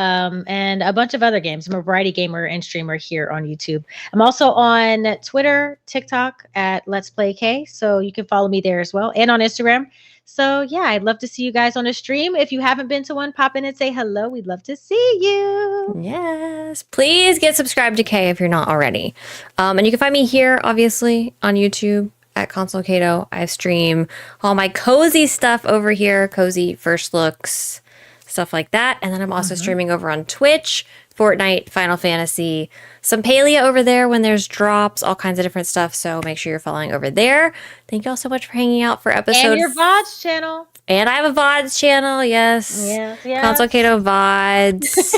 and a bunch of other games. I'm a variety gamer and streamer here on YouTube. I'm also on Twitter, TikTok at LetzPlayK, so you can follow me there as well, and on Instagram. So yeah, I'd love to see you guys on a stream. If you haven't been to one, pop in and say hello. We'd love to see you. Yes, please get subscribed to Kay if you're not already. And you can find me here, obviously, on YouTube at Console Kato. I stream all my cozy stuff over here, cozy first looks, stuff like that. And then I'm also streaming over on Twitch, Fortnite, Final Fantasy, some Palia over there when there's drops, all kinds of different stuff. So make sure you're following over there. Thank you all so much for hanging out for episode. And your VODs channel. And I have a VODs channel, yes. Yes. Console Kato VODs.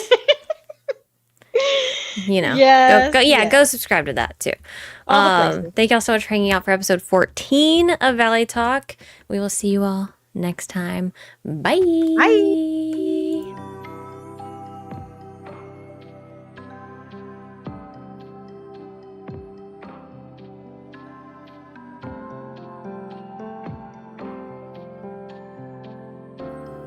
Go subscribe to that too. Thank y'all so much for hanging out for episode 14 of Valley Talk. We will see you all next time. Bye. Bye.